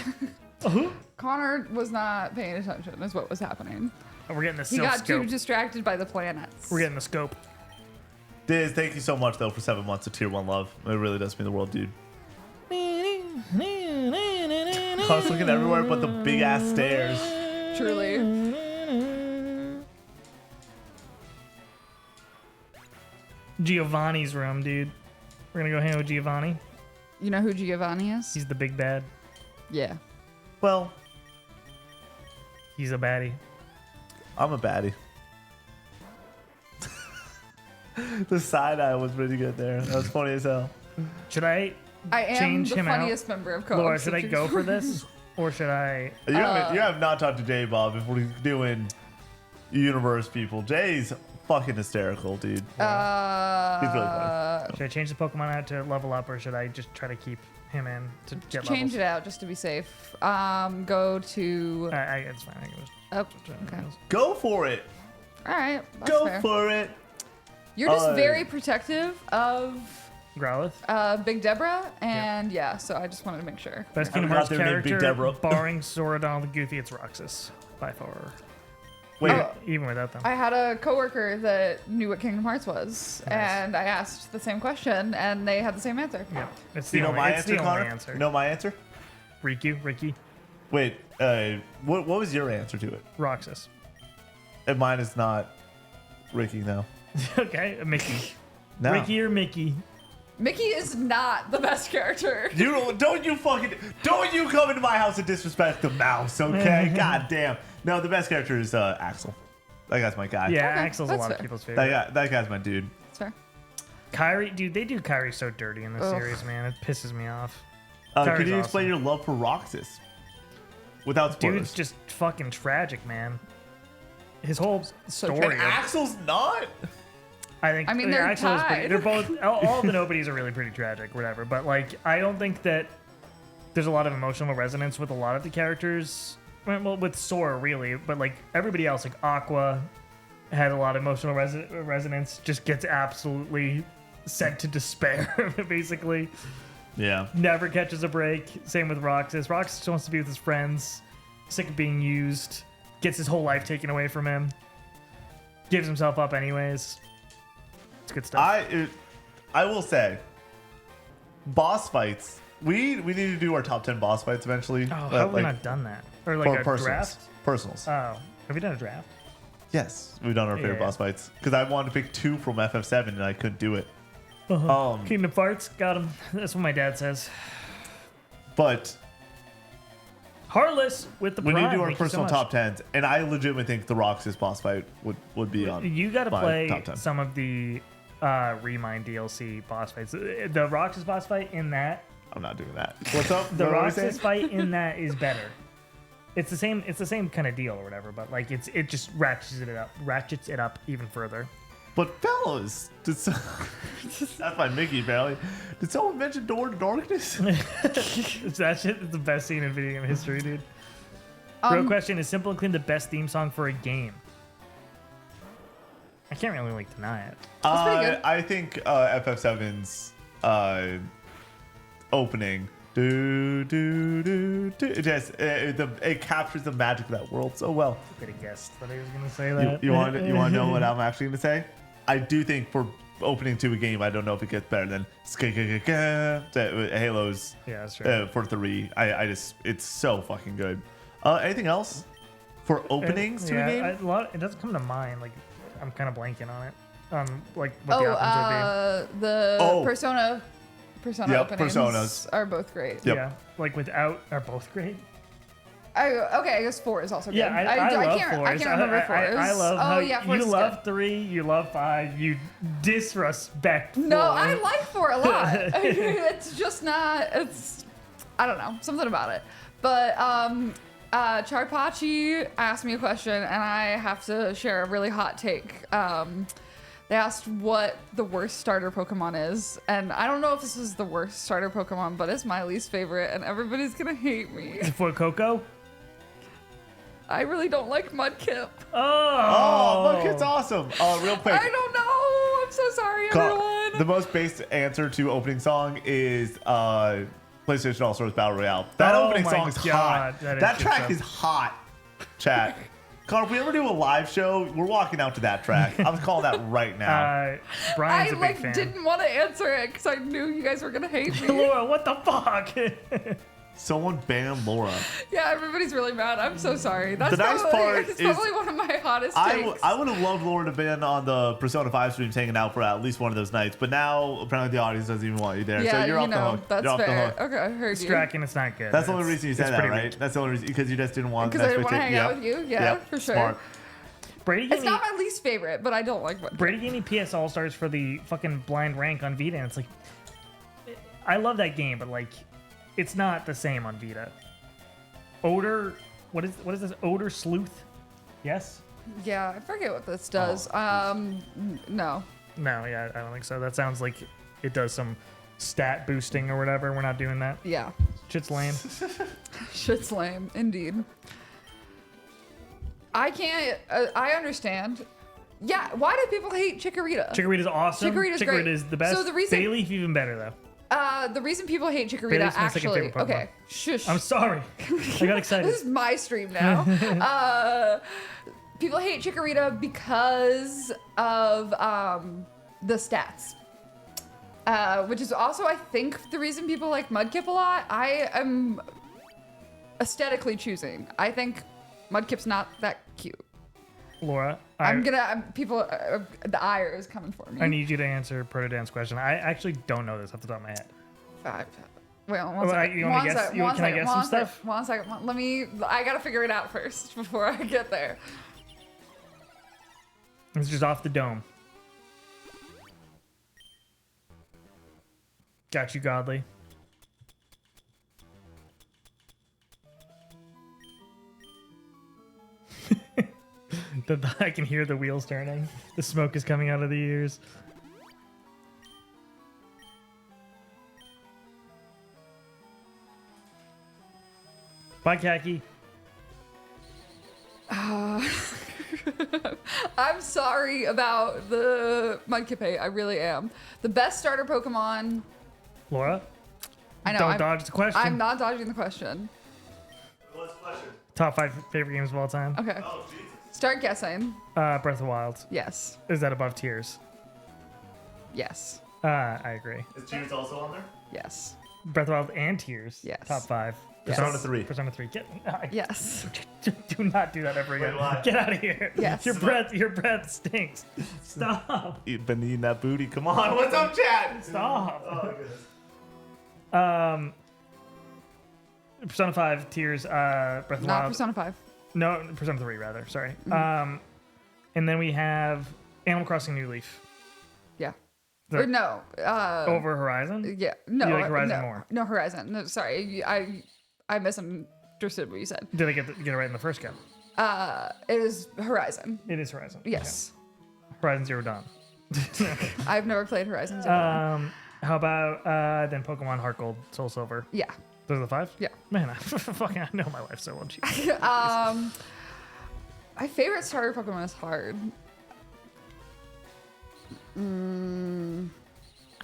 Connor was not paying attention. Is what was happening. Oh, we're getting the He silk got scope. too distracted by the planets. We're getting the scope. Diz, thank you so much though for 7 months of tier 1 love. It really does mean the world, dude. I was looking everywhere but the big ass stairs. Truly. Giovanni's room, dude. We're gonna go hang out with Giovanni. You know who Giovanni is? He's the big bad. Yeah. Well, He's a baddie. I'm a baddie. The side eye was pretty good there. That was funny as hell. Should I I am change the him out? funniest member of co-op. Laura, should I go for this? Or should I You have not talked to Jay Bob if we're doing universe people. Jay's fucking hysterical, dude. He's really funny. should I change the Pokemon out to level up or should I just try to keep him in to get Change levels. it out just to be safe. Go to. It's fine. I can just Oh, okay. Go for it. All right. That's Go fair. for it. You're just very protective of Growlithe. Big Deborah, and yeah, so I just wanted to make sure. Best I Kingdom forgot Hearts their name, Big character, Deborah. barring Sora, Donald, and Goofy, it's Roxas by far. Wait, Even without them. I had a coworker that knew what Kingdom Hearts was, and I asked the same question, and they had the same answer. Yeah, it's do you the know only, my it's answer, the only Connor? answer. You know my answer? Ricky, Wait, what was your answer to it? Roxas. And mine is not Ricky, no. Okay, Mickey. No. Ricky or Mickey? Mickey is not the best character. Don't you come into my house and disrespect the mouse, okay? God damn. No, the best character is Axel. That guy's my guy. Yeah, Okay, Axel's a that's lot of fair. people's favorite. That guy's my dude. That's fair. Kyrie, dude, they do Kyrie so dirty in this Ugh. series, man. It pisses me off. Could Kyrie's you explain awesome. your love for Roxas? Without spoilers. Dude's just fucking tragic, man. His whole and story. Axel's not? I think. I mean, they're Axel is pretty, tied. they're both. All the nobodies are really pretty tragic, whatever. But like, I don't think that there's a lot of emotional resonance with a lot of the characters. Well, with Sora, really, but like everybody else, like Aqua, had a lot of emotional resonance. Just gets absolutely sent to despair, basically. Yeah. Never catches a break. Same with Roxas. Roxas just wants to be with his friends. Sick of being used. Gets his whole life taken away from him. Gives himself up anyways. It's good stuff. I will say, boss fights. We need to do our top 10 boss fights eventually. Oh, how have we not done that? Or like for a personals. draft? Personals. Oh, have we done a draft? Yes, we've done our favorite Yeah. boss fights because I wanted to pick 2 from FF7 and I couldn't do it. Kingdom Hearts, got him. That's what my dad says. But Heartless with the we Prime. need to do our Thank you so personal much. top 10s, and I legitimately think the Roxas boss fight would be on. You got to my play top 10. some of the Remind DLC boss fights. The Roxas boss fight in that, I'm not doing that. What's up? the What were we Roxas saying? fight in that is better. It's the same kind of deal or whatever, but like it just ratchets it up even further. But fellas, that's my Mickey apparently. Did someone mention Door to Darkness? That shit is the best scene in video game history, dude. Real question: is Simple and Clean the best theme song for a game? I can't really like deny it. That's pretty good. I think FF7's opening. It captures the magic of that world so well. Could have guessed that I was gonna say that. You want to know what I'm actually going to say? I do think for opening to a game, I don't know if it gets better than Halo's Yeah, that's true. for 3. It's so fucking good. Anything else for openings to a game? It doesn't come to mind. Like, I'm kind of blanking on it. Like what the options would be. The Persona Yep, openings Personas. are both great. Yep. Yeah, like without are both great. Okay, I guess 4 is also good. Yeah, I love can't, 4. I can't remember 4. I love how yeah, 4 you is love good. 3, you love 5, you disrespect 4. No, I like 4 a lot. It's just not. I don't know, something about it. But Charpachi asked me a question, and I have to share a really hot take. They asked what the worst starter Pokemon is, and I don't know if this is the worst starter Pokemon, but it's my least favorite, and everybody's gonna hate me. For Coco? I really don't like Mudkip. Oh, look, it's awesome. Real quick. I don't know. I'm so sorry, everyone. The most basic answer to opening song is PlayStation All Stars Battle Royale. That opening my song is God, hot. that is That good track stuff. is hot, chat. Connor, if we ever do a live show, we're walking out to that track. I'm calling that right now. Brian's I a big fan. didn't want to answer it because I knew you guys were gonna hate me. Laura, what the fuck? Someone ban Laura. Yeah, everybody's really mad. I'm so sorry. That's The nice probably, part it's is probably one of my hottest takes. I would have loved Laura to been on the Persona 5 streams hanging out for at least one of those nights, but now apparently the audience doesn't even want you there. yeah, so you're off the hook. That's You're off the fair. hook. Okay, I heard you. Stracking, it's not good. That's the only reason you said it's that, pretty right? weak. That's the only reason because you just didn't want. Because I didn't want to hang out Yep. with you. Yeah, Yep. for sure. Smart. Brady It's gave me, not my least favorite, but I don't like what. Brady gave me PS All Stars for the fucking blind rank on Vita, and it's like, I love that game, but like, it's not the same on Vita. Odor, what is this? Odor Sleuth? Yes? Yeah, I forget what this does. Oh, No. No, yeah, I don't think so. That sounds like it does some stat boosting or whatever. We're not doing that. Yeah. Shit's lame. Shit's lame, indeed. I can't. I understand. Yeah, why do people hate Chikorita? Chikorita's awesome. Chikorita's great. Chikorita's the best. So the reason- Bayleaf even better though. The reason people hate Chikorita Bailey's my second actually. favorite Pokemon. Okay, shush. I'm sorry. I got excited. This is my stream now. People hate Chikorita because of the stats. Which is also, I think, the reason people like Mudkip a lot. I am aesthetically choosing. I think Mudkip's not that cute. Laura, the ire is coming for me. I need you to answer Protodan's question. I actually don't know this off the top of my head. Well, Well, you wanna guess- can I guess some stuff? One second. I gotta figure it out first before I get there. It's just off the dome. Got you, Godly. I can hear the wheels turning. The smoke is coming out of the ears. Bye, Khaki. I'm sorry about the Mudkip. I really am. The best starter Pokemon. Laura? I know. Don't dodge the question. I'm not dodging the question. What's the question? Top 5 favorite games of all time. Okay. Oh, Jesus. Start guessing. Breath of the Wild. Yes. Is that above Tears? Yes. I agree. Is Tears also on there? Yes. Breath of the Wild and Tears. Yes. Top 5. Yes. Persona 3. Persona 3. Yes. Do not do that ever again. Wait, why? Get out of here. Yes. Your breath stinks. Stop. Been eating that booty. Come on. What's up, Chad? Stop. Oh, my goodness. Persona 5, Tears, Breath of the Not Wild. Persona 5. No, Persona 3 rather. Sorry. Mm-hmm. And then we have Animal Crossing New Leaf. Yeah. The- Or no. Over Horizon. Yeah. No. You like Horizon no, more? No, Horizon. No, sorry. I misunderstood what you said. Did I get it right in the first go? It is Horizon. It is Horizon. Yes. Okay. Horizon Zero Dawn. I've never played Horizon Zero. How about then Pokemon Heart Gold, Soul Silver? Yeah. Those are the 5? Yeah. Man, I know my life so well. Jeez. My favorite starter Pokemon is hard.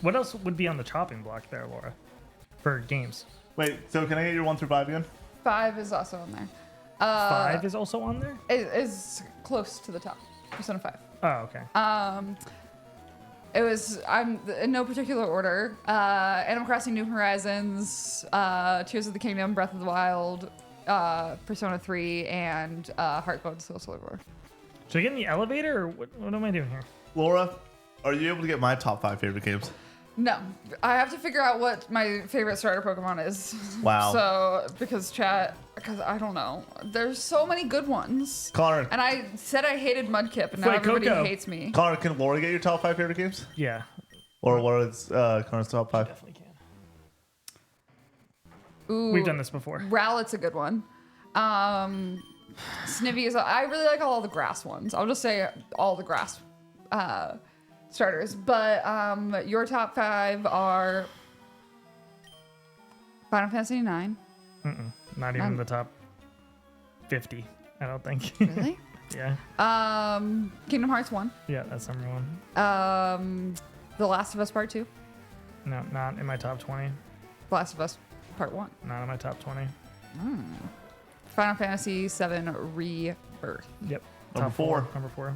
What else would be on the chopping block there, Laura? For games. Wait, so can I get your 1 through 5 again? 5 is also on there. 5 is also on there? It is close to the top. Persona 5. Oh, okay. It was, I'm in no particular order. Animal Crossing New Horizons, Tears of the Kingdom, Breath of the Wild, Persona 3, and Heart Gold, Soul Silver. Should I get in the elevator, or what am I doing here? Laura, are you able to get my top 5 favorite games? No, I have to figure out what my favorite starter Pokemon is. Wow. So, because I don't know. There's so many good ones. Connor, And I said I hated Mudkip, and now Wait, everybody Coco. hates me. Connor, can Laura get your top 5 favorite games? Yeah, Or what is Connor's top 5? definitely can. Ooh, We've done this before. Rowlet's a good one. Snivy is. I really like all the grass ones. I'll just say all the grass starters. But your top 5 are Final Fantasy 9. Not even the top 50, I don't think. Really? Yeah. Kingdom Hearts 1. Yeah, that's number 1. The Last of Us Part 2. No, not in my top 20. The Last of Us Part 1. Not in my top 20. Final Fantasy 7 Rebirth. Yep. Number Top 4. Number 4.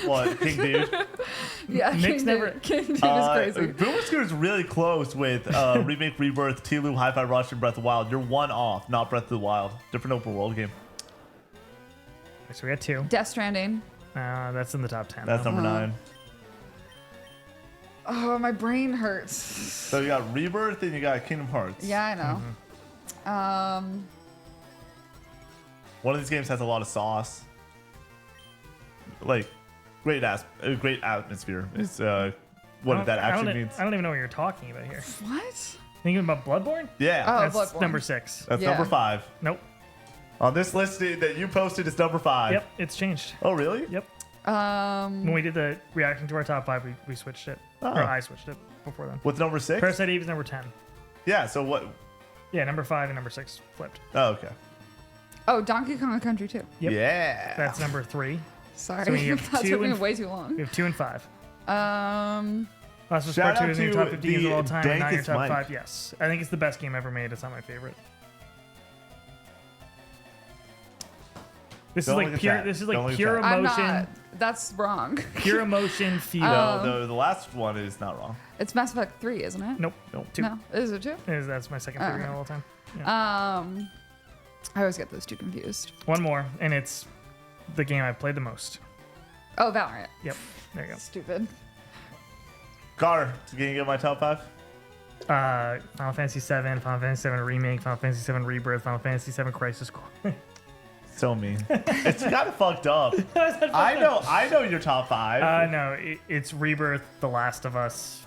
What? King Dude? Yeah, Nick's King Dude is crazy. Boomer Scooter's really close with Remake, Rebirth, T-Loop, Hi-Fi Rush, and Breath of the Wild. You're one off, not Breath of the Wild. Different open world game. So we got 2. Death Stranding. That's in the top 10. That's though. number 9. Oh, my brain hurts. So you got Rebirth and you got Kingdom Hearts. Yeah, I know. One of these games has a lot of sauce. Like, great atmosphere. It's what that actually means. I don't even know what you're talking about here. What? Thinking about Bloodborne? Yeah, Oh, That's Bloodborne. number 6. that's yeah. number 5. Nope. On this list that you posted, it's number 5. Yep, it's changed. Oh, really? Yep. When we did the reaction to our top 5, we switched it. Oh. Or I switched it before then. What's number 6? Parasite Eve is number 10. Yeah, so what? Yeah, number 5 and number 6 flipped. Oh, okay. Oh, Donkey Kong Country 2. Yep. Yeah. That's number 3. Sorry, So we have that 2 took me and- way too long. We have 2 and 5. Last of Us Shout Part 2 out is in your to top 15 games of the all time, and not your dankest top Mike. 5. Yes. I think it's the best game ever made. It's not my favorite. This Don't is look like at pure. that. This is Don't like look at pure that. I'm emotion. not. That's wrong. Pure emotion feel. No, the last one is not wrong. It's Mass Effect 3, isn't it? Nope. Nope. 2. No, is it 2? That's my second favorite game of all time. Yeah. I always get those two confused. One more, and it's the game I've played the most. Oh, Valorant. Yep. There you go. Stupid. Connor, can you get my top 5? Final Fantasy 7, Final Fantasy 7 Remake, Final Fantasy 7 Rebirth, Final Fantasy 7 Crisis Core. So mean. It's kind of fucked up. I know your top 5. No, it's Rebirth, The Last of Us,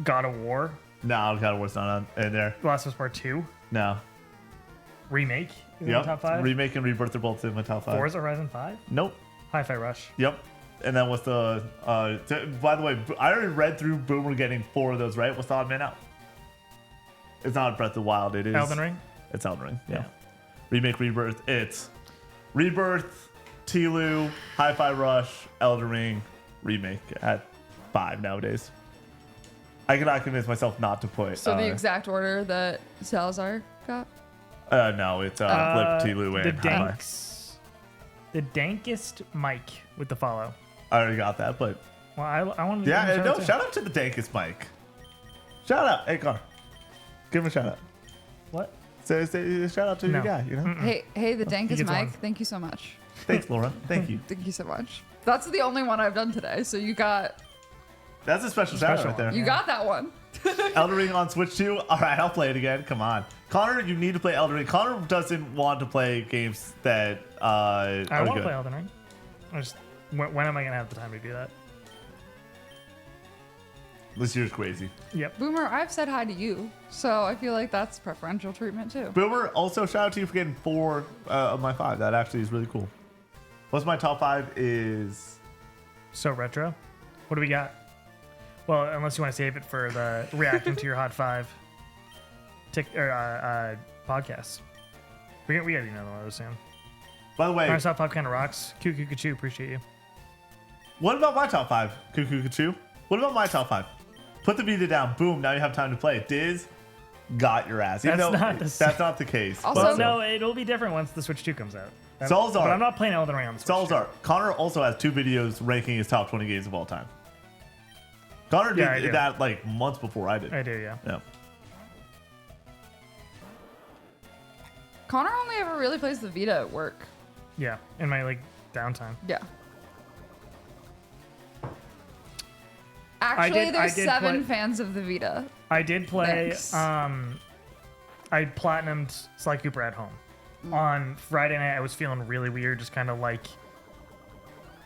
God of War, No, God of War's not in there. The Last of Us Part 2, No. Remake is in the Yep. top 5. Remake and Rebirth are both in my top 5. Forza Horizon 5, Nope. Hi-Fi Rush. Yep. And then what's the by the way, I already read through Boomer getting 4 of those, right? What's the odd man out? It's not Breath of the Wild, it is Elden Ring. It's Elden Ring. Yeah. Yeah. Remake, Rebirth. It's Rebirth, Tilu, Hi-Fi Rush, Elden Ring, Remake at 5 nowadays. I cannot convince myself not to put. So the exact order that Salazar got? No, it's Flip, Tilu, the and Hi-Fi. the dankest Mike with the follow. I already got that, but Well, I wanted to yeah, give him a no, too. shout out to the dankest Mike. Shout out, hey Connor, give him a shout out. What? Say shout out to No. your guy, you know. Hey, the dankest gets Mike. one. Thank you so much. Thanks, Laura. Thank you. Thank you so much. That's the only one I've done today. So you got That's a special shout out Special right there. one. you got that one. Elden Ring on Switch 2. All right, I'll play it again. Come on, Connor, you need to play Elden Ring. Connor doesn't want to play games that I are want to good. play Elden Ring. When am I gonna have the time to do that? This year's crazy. Yep. Boomer, I've said hi to you, so I feel like that's preferential treatment too. Boomer, also shout out to you for getting 4 of my 5. That actually is really cool. What's my top 5 is... So retro. What do we got? Well, unless you want to save it for the reacting to your hot 5 podcasts. We gotta do another one of those soon. By the way, Our top 5 kind of rocks. Cuckoo Kachu, appreciate you. what about my top 5? Cuckoo Kachu? What about my top 5? Put the Vita down. Boom, now you have time to play. Diz got your ass. Even That's though not the that's not the case. Also- but Well, still. no, it'll be different once the Switch 2 comes out. Salzar. But I'm not playing Elden Ring on the Switch 2. Salazar, Connor also has 2 videos ranking his top 20 games of all time. Connor Yeah, I did do. that like months before I did. I do, yeah. Yeah. Connor only ever really plays the Vita at work. Yeah, in my downtime. Yeah. Actually, there's I did 7 play- fans of the Vita. I did play. Thanks. I platinumed Sly Cooper at home. On Friday night, I was feeling really weird, just kind of like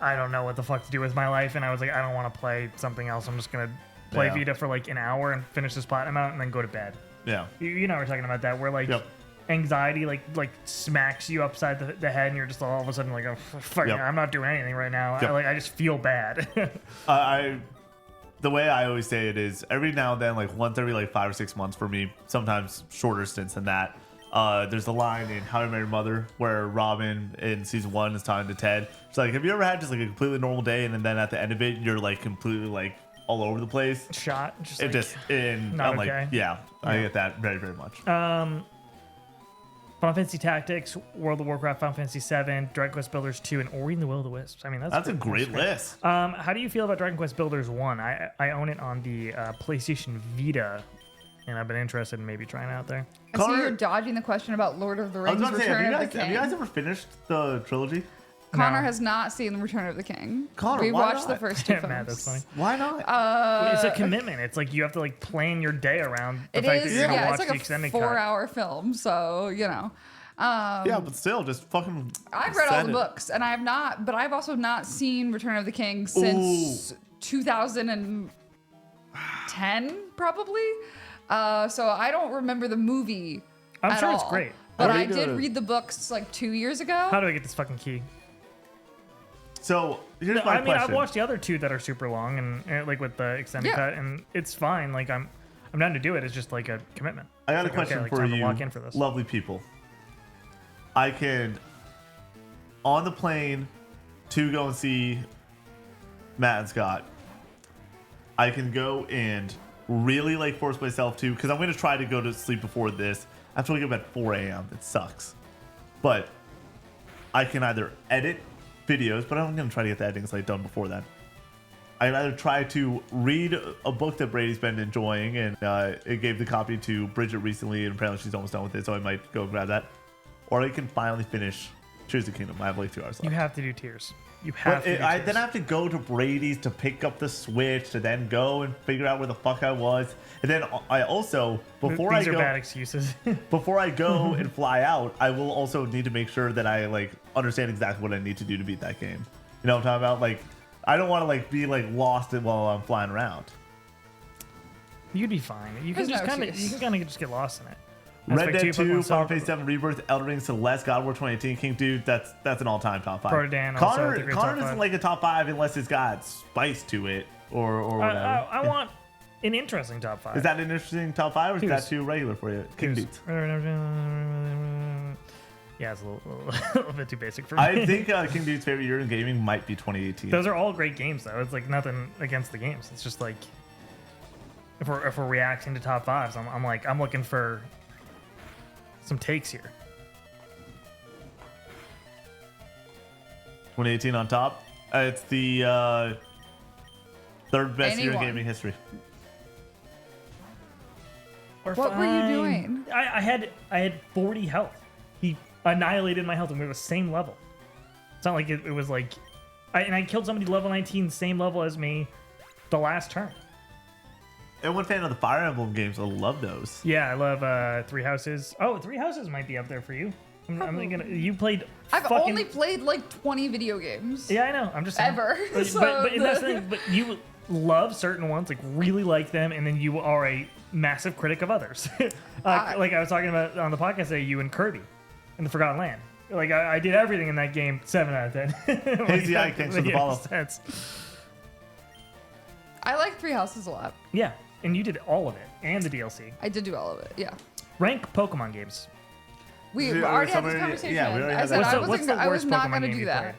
I don't know what the fuck to do with my life, and I was like, I don't want to play something else. I'm just gonna play Yeah. Vita for like an hour and finish this platinum out, and then go to bed. Yeah. You know, we're talking about that, where like Yep. anxiety like smacks you upside the head, and you're just all of a sudden like, oh, fuck, Yep. I'm not doing anything right now. Yep. I just feel bad. The way I always say it is every now and then, like once every like 5 or 6 months for me, sometimes shorter stints than that. There's a line in How I Met Your Mother where Robin in season 1 is talking to Ted. She's like, have you ever had just like a completely normal day and then at the end of it, you're like completely like all over the place? Shot. Just It like, just, and not I'm like, okay. yeah, I get that very, very much. Final Fantasy Tactics, World of Warcraft, Final Fantasy 7, Dragon Quest Builders 2, and Ori and the Will of the Wisps. I mean, That's a great list. How do you feel about Dragon Quest Builders 1? I own it on the PlayStation Vita, and I've been interested in maybe trying it out there. I see Connor- you're dodging the question about Lord of the I was Rings, about to say, Return of the have King. you guys ever finished the trilogy? Connor No. has not seen Return of the King. Connor, we why watched the not? first 2 films. Matt, that's funny. Why not? It's a commitment. It's like you have to like plan your day around the It fact is, that you're gonna yeah, watch it's the like a extended cut. 4-hour film, so you know. Yeah, but still, just fucking. I've read all send the it. books, and I have not, but I've also not seen Return of the King since 2010, probably. So I don't remember the movie. I'm at sure all. it's great. But I read did a- read the books like 2 years ago. How do I get this fucking key? So here's No, my I mean, question. I've watched the other two that are super long and like with the extended Yeah. cut, and it's fine. Like I'm down to do it. It's just like a commitment. I got It's a like, question okay, like, for time to you, lock in for this. lovely people. I can, on the plane to go and see Matt and Scott, I can go and really like force myself to, because I'm going to try to go to sleep before this. I have to wake up at 4 a.m. It sucks. But I can either edit videos, but I'm going to try to get the editing site done before then. I can either try to read a book that Brady's been enjoying, and it gave the copy to Bridget recently, and apparently she's almost done with it, so I might go grab that. Or I can finally finish Tears of the Kingdom. I have like 2 hours left. You have to do Tears. You have to. Do I Tears. then I have to go to Brady's to pick up the Switch, to then go and figure out where the fuck I was, and then I also before These I are go bad excuses. before I go and fly out, I will also need to make sure that I like understand exactly what I need to do to beat that game. You know what I'm talking about? Like, I don't want to like be like lost while I'm flying around. You'd be fine. You can There's just no kind of excuse. just get lost in it. Red Dead 2, Pokemon Final Sun, Fantasy 7 Rebirth, Elden Ring, Celeste, God of War 2018, King Dude. That's an all-time top 5. Proto-Dan also, I Connor think, are top doesn't 5. like a top 5 unless it's got spice to it or whatever. I want an interesting top 5. Is that an interesting top 5 or is that Dudes. too regular for you? King Dudes. Dudes. Yeah, it's a little bit too basic for me. I think King Dude's favorite year in gaming might be 2018. Those are all great games, though. It's like nothing against the games. It's just like if we're reacting to top 5s, I'm looking for some takes here. 2018 on top. It's the third best year in Anyone. gaming history. Or What were you fine. doing? I had 40 health. He annihilated my health, and we were the same level. It's not like it was like, I killed somebody level 19, same level as me, the last turn. And one fan of the Fire Emblem games, I love those. Yeah, I love Three Houses. Oh, Three Houses might be up there for you. I'm thinking you played. I've fucking, only played like 20 video games. Yeah, I know. I'm just saying. Ever. But, So but that's the the- thing. But you love certain ones, like really like them, and then you are a massive critic of others. Like I was talking about on the podcast today, you and Kirby in the Forgotten Land. Like I did everything in that game, 7 out of 10. Hazy Eye, thanks for the follow. Sense. I like Three Houses a lot. Yeah, and you did all of it and the DLC. I did do all of it. Yeah. Rank Pokemon games. We Yeah, already had this somebody- conversation. yeah, we already had I said that. What's the I was worst not Pokemon going to game do you that. played?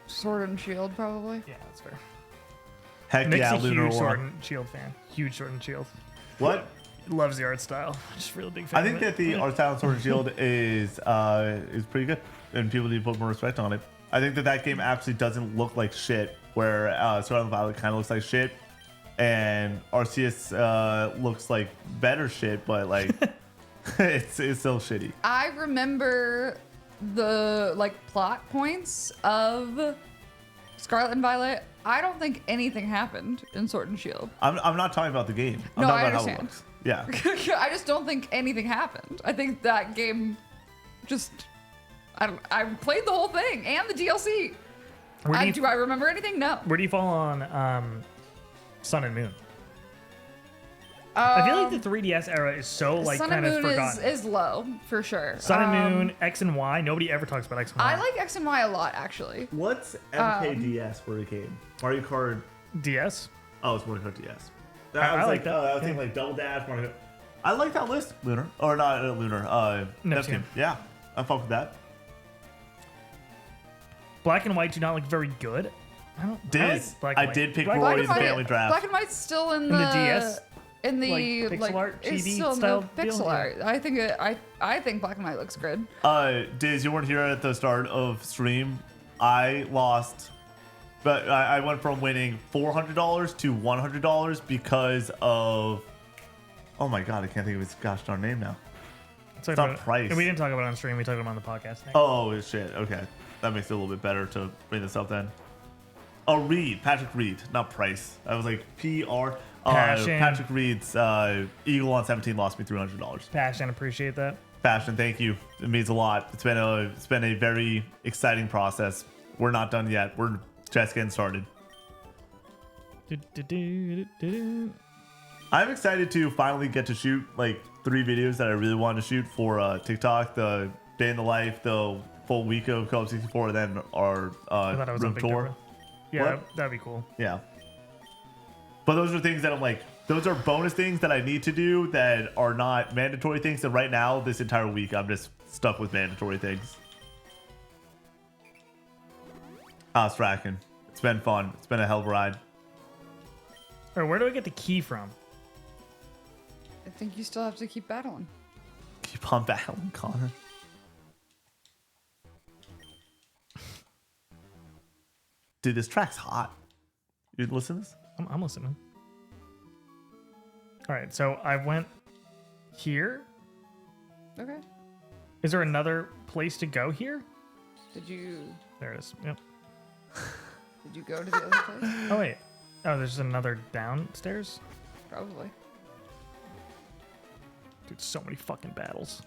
Sword and Shield, probably. Yeah, that's fair. Heck Nick's yeah, a Lunar huge Sword Aurora. and Shield fan. Huge Sword and Shield. What? Loves the art style. Just really big fan. I think of that it. the art style in Sword and Shield is pretty good, and people need to put more respect on it. I think that game actually doesn't look like shit, where Sword and Violet kind of looks like shit, and Arceus looks like better shit, but like it's still shitty. I remember the like plot points of Scarlet and Violet. I don't think anything happened in Sword and Shield. I'm not talking about the game. I'm No, talking I about how it understand. looks. Yeah. I just don't think anything happened. I think that game just I played the whole thing and the DLC. Where do you- Do I remember anything? No. Where do you fall on Sun and Moon? I feel like the 3DS era is so like Sun kind and of Moon forgotten. is low for sure. Sun and Moon, X and Y. Nobody ever talks about X and Y. I like X and Y a lot actually. What's MKDS for the game? Mario Kart. DS. Oh, it's Mario Kart DS. I like that. I was Yeah. thinking like Double Dash, Mario Kart. I like that list, Lunar. Or not Lunar. Neptune. Neptune. Yeah, I fuck with that. Black and White do not look very good. I don't. Diz, Black I and White. did pick Black Roy and in the White- family draft. Black and White's still in the the DS? in the Like, pixel art, it's chibi still in style the deal? pixel Yeah. art. I think I think Black and White looks good. Diz, you weren't here at the start of stream. I lost, but I went from winning $400 to $100 because of. Oh my god, I can't think of his gosh darn name now. It's not price. And we didn't talk about it on stream. We talked about it on the podcast. Oh shit. Okay, that makes it a little bit better to bring this up then. Oh, Reed, Patrick Reed, not Price. I was like PR. Passion. Patrick Reed's Eagle on 17 lost me $300. Passion, appreciate that. Passion, thank you. It means a lot. It's been a very exciting process. We're not done yet. We're just getting started. I'm excited to finally get to shoot like 3 videos that I really wanted to shoot for TikTok, the day in the life, the full week of Co-op 64, and then our I thought it was on room tour. Victoria. Yeah, What? that'd be cool. Yeah. But those are things that I'm like, those are bonus things that I need to do that are not mandatory things. And right now, this entire week, I'm just stuck with mandatory things. Stracking. It's been fun. It's been a hell of a ride. All right, where do I get the key from? I think you still have to keep battling. Keep on battling, Connor. Dude, this track's hot. You listen to this? I'm listening. All right, so I went here. Okay. Is there another place to go here? Did you There it is. Yep. go to the other place? Oh wait. Oh, there's another downstairs. Probably. Dude, so many fucking battles.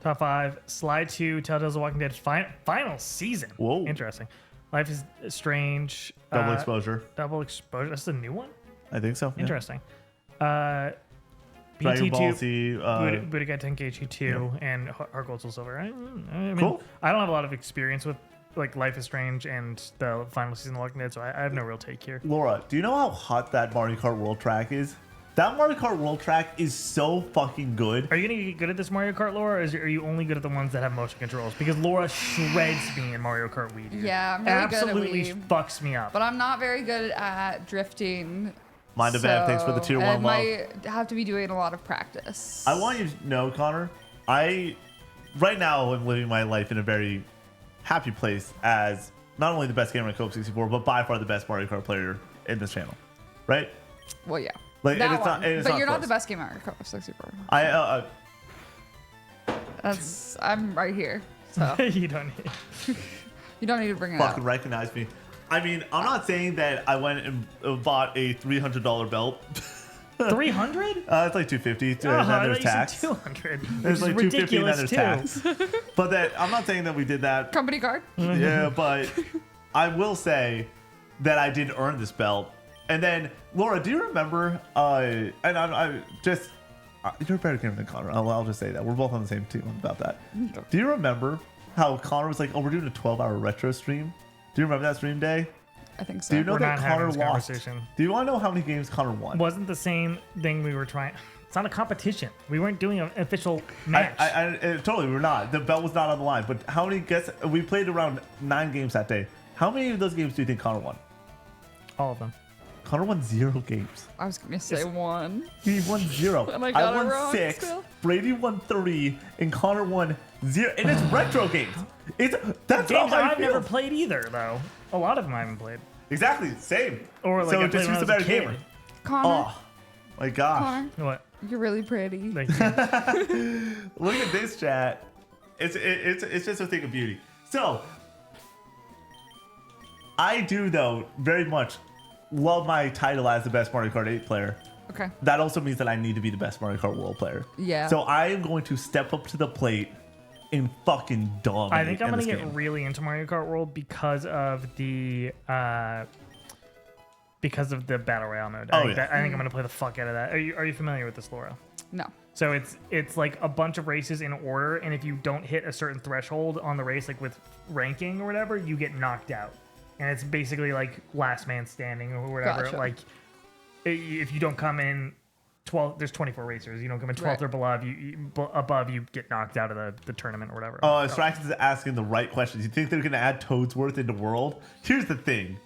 Top 5. Slide 2. Telltale's The Walking Dead final season. Whoa. Interesting. Life is Strange. Double exposure. Double exposure. That's the new one. I think so. Yeah. Interesting. Dragon Ball BT2. Z. Budokai Tenkaichi 2 and Heart Gold Soul Silver. I mean, Cool. I don't have a lot of experience with like Life is Strange and the final season of The Walking Dead, so I have no real take here. Laura, do you know how hot that Mario Kart World track is? That Mario Kart World track is so fucking good. Are you gonna get good at this Mario Kart, Laura, or are you only good at the ones that have motion controls? Because Laura shreds me in Mario Kart Wii. Dude. Yeah, I'm really Absolutely good at Wii. fucks me up. But I'm not very good at drifting. Mind event, thanks for the tier 1 I love. might have to be doing a lot of practice. I want you to know, Connor, right now I'm living my life in a very happy place as not only the best gamer in Co-op 64, but by far the best Mario Kart player in this channel, right? Well, yeah. Like, That and it's one. not, and it's But not you're not close. the best gamer at Co-op 64. I'm right here. So You don't need. you don't need to bring it fucking up. recognize me. I mean, I'm not saying that I went and bought a $300 belt. 300? It's like $250, and then there's tax. 200. There's like $250 and then there's too. tax. But that I'm not saying that we did that. Company card? Yeah, but I will say that I did earn this belt. And then, Laura, do you remember? And I just you're a better gamer than Connor. I'll just say that we're both on the same team about that. Do you remember how Connor was like, "Oh, we're doing a 12-hour retro stream"? Do you remember that stream day? I think so. Do you know We're that not having Connor this lost? conversation. Do you want to know how many games Connor won? Wasn't the same thing we were trying. It's not a competition. We weren't doing an official match. Totally, we were not. The belt was not on the line. But how many? Guess we played around 9 games that day. How many of those games do you think Connor won? All of them. Connor won 0 games. I was gonna say one. He won 0. And I got it won wrong 6. still. Brady won 3, and Connor won 0. And it's retro games. That's Games how I I've feel. never played either, though. A lot of them I haven't played. Exactly, same. Or like so I it played just when who's I the was a better kid. gamer? Connor. Oh my gosh! Connor, What? you're really pretty. Thank you. Look at this chat. It's just a thing of beauty. So I do though very much love my title as the best Mario Kart 8 player. Okay. That also means that I need to be the best Mario Kart World player. Yeah. So I am going to step up to the plate and fucking dominate. I think I'm in gonna this get game. really into Mario Kart World because of the battle royale mode. Oh, I think, yeah. I think I'm gonna play the fuck out of that. Are you familiar with this, Laura? No. So it's like a bunch of races in order, and if you don't hit a certain threshold on the race, like with ranking or whatever, you get knocked out. And it's basically like last man standing or whatever. Gotcha. Like if you don't come in 12, there's 24 racers. You don't come in 12th Right. or above, you get knocked out of the tournament or whatever. Strax is asking the right questions. You think they're gonna add Toadsworth into World? Here's the thing.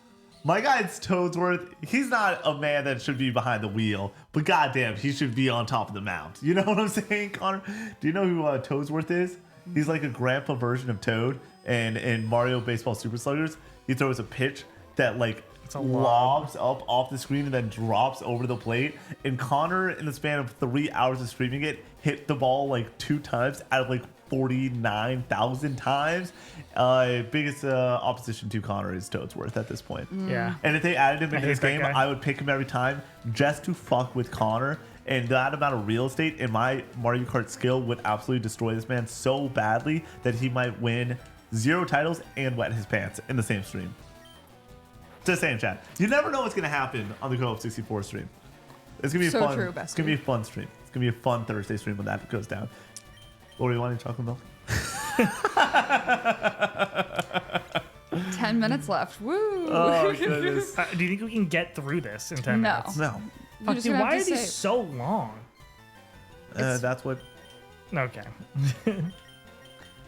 My guy's Toadsworth, he's not a man that should be behind the wheel, but goddamn, he should be on top of the mount. You know what I'm saying, Connor? Do you know who Toadsworth is? He's like a grandpa version of Toad, and in Mario Baseball Super Sluggers, he throws a pitch that like a lob. lobs up off the screen and then drops over the plate. And Connor, in the span of 3 hours of streaming it, hit the ball like 2 times out of like 49,000 times. Biggest opposition to Connor is Toadsworth at this point. Yeah. And if they added him into hate this that game, guy. I would pick him every time just to fuck with Connor. And that amount of real estate in my Mario Kart skill would absolutely destroy this man so badly that he might win 0 titles and wet his pants in the same stream. Just saying, chat. You never know what's going to happen on the Co-op 64 stream. It's gonna be So fun. true, It's gonna be a bestie. fun stream. It's gonna be a fun Thursday stream when that goes down. What do you want? Any chocolate milk? 10 minutes left. Woo! Oh goodness. Do you think we can get through this in 10 No. minutes? No. You're Fuck, just dude, gonna why have are to these save. so long? That's what. Okay.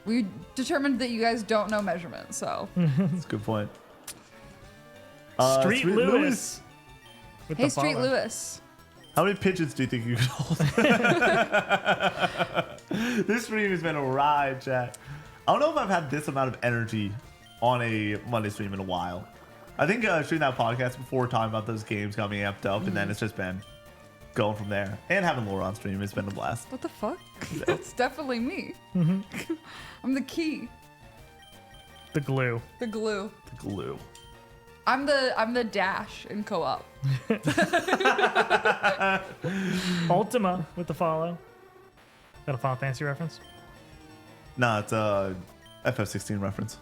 We determined that you guys don't know measurements, so. That's a good point. Street Lewis. with Hey, the Street follow. Lewis. How many pigeons do you think you could hold? This stream has been a ride, chat. I don't know if I've had this amount of energy on a Monday stream in a while. I think shooting that podcast before, talking about those games got me amped up, and then it's just been going from there. And having Laura on stream has been a blast. What the fuck? It's definitely me. I'm the key, The glue. the glue. The glue. I'm the dash in co-op. Ultima with the follow. Got a Final Fantasy reference? Nah, it's a FF16 reference.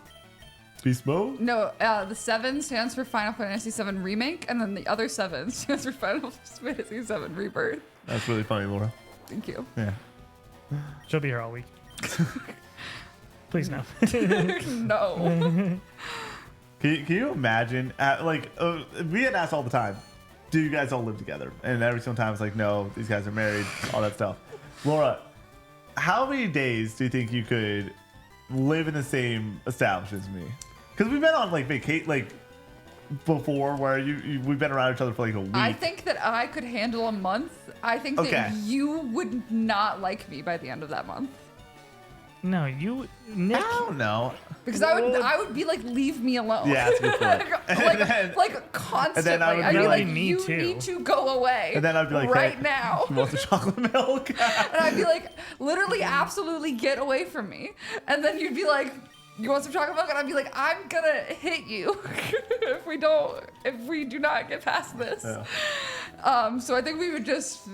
Beast mode? No, the 7 stands for Final Fantasy 7 Remake, and then the other 7 stands for Final Fantasy 7 Rebirth. That's really funny, Laura. Thank you. Yeah. She'll be here all week. Please no. No. Can you imagine? We get asked all the time, do you guys all live together? And every single time it's like, no, these guys are married, all that stuff. Laura, how many days do you think you could live in the same establishment as me? Because we've been on vacation, before, where we've been around each other for a week. I think that I could handle a month. I think Okay. that you would not like me by the end of that month. No, you, Nick. I don't know. Because I would be like, leave me alone. Yeah, that's a good point. like constantly. And then I would I'd be be like, like, me you too. need to go away. And then I'd be like, right hey, now. You want the chocolate milk? And I'd be like, literally, absolutely get away from me. And then you'd be like, you want some chocolate milk? And I'd be like, I'm gonna hit you if we do not get past this. Yeah. So I think we would just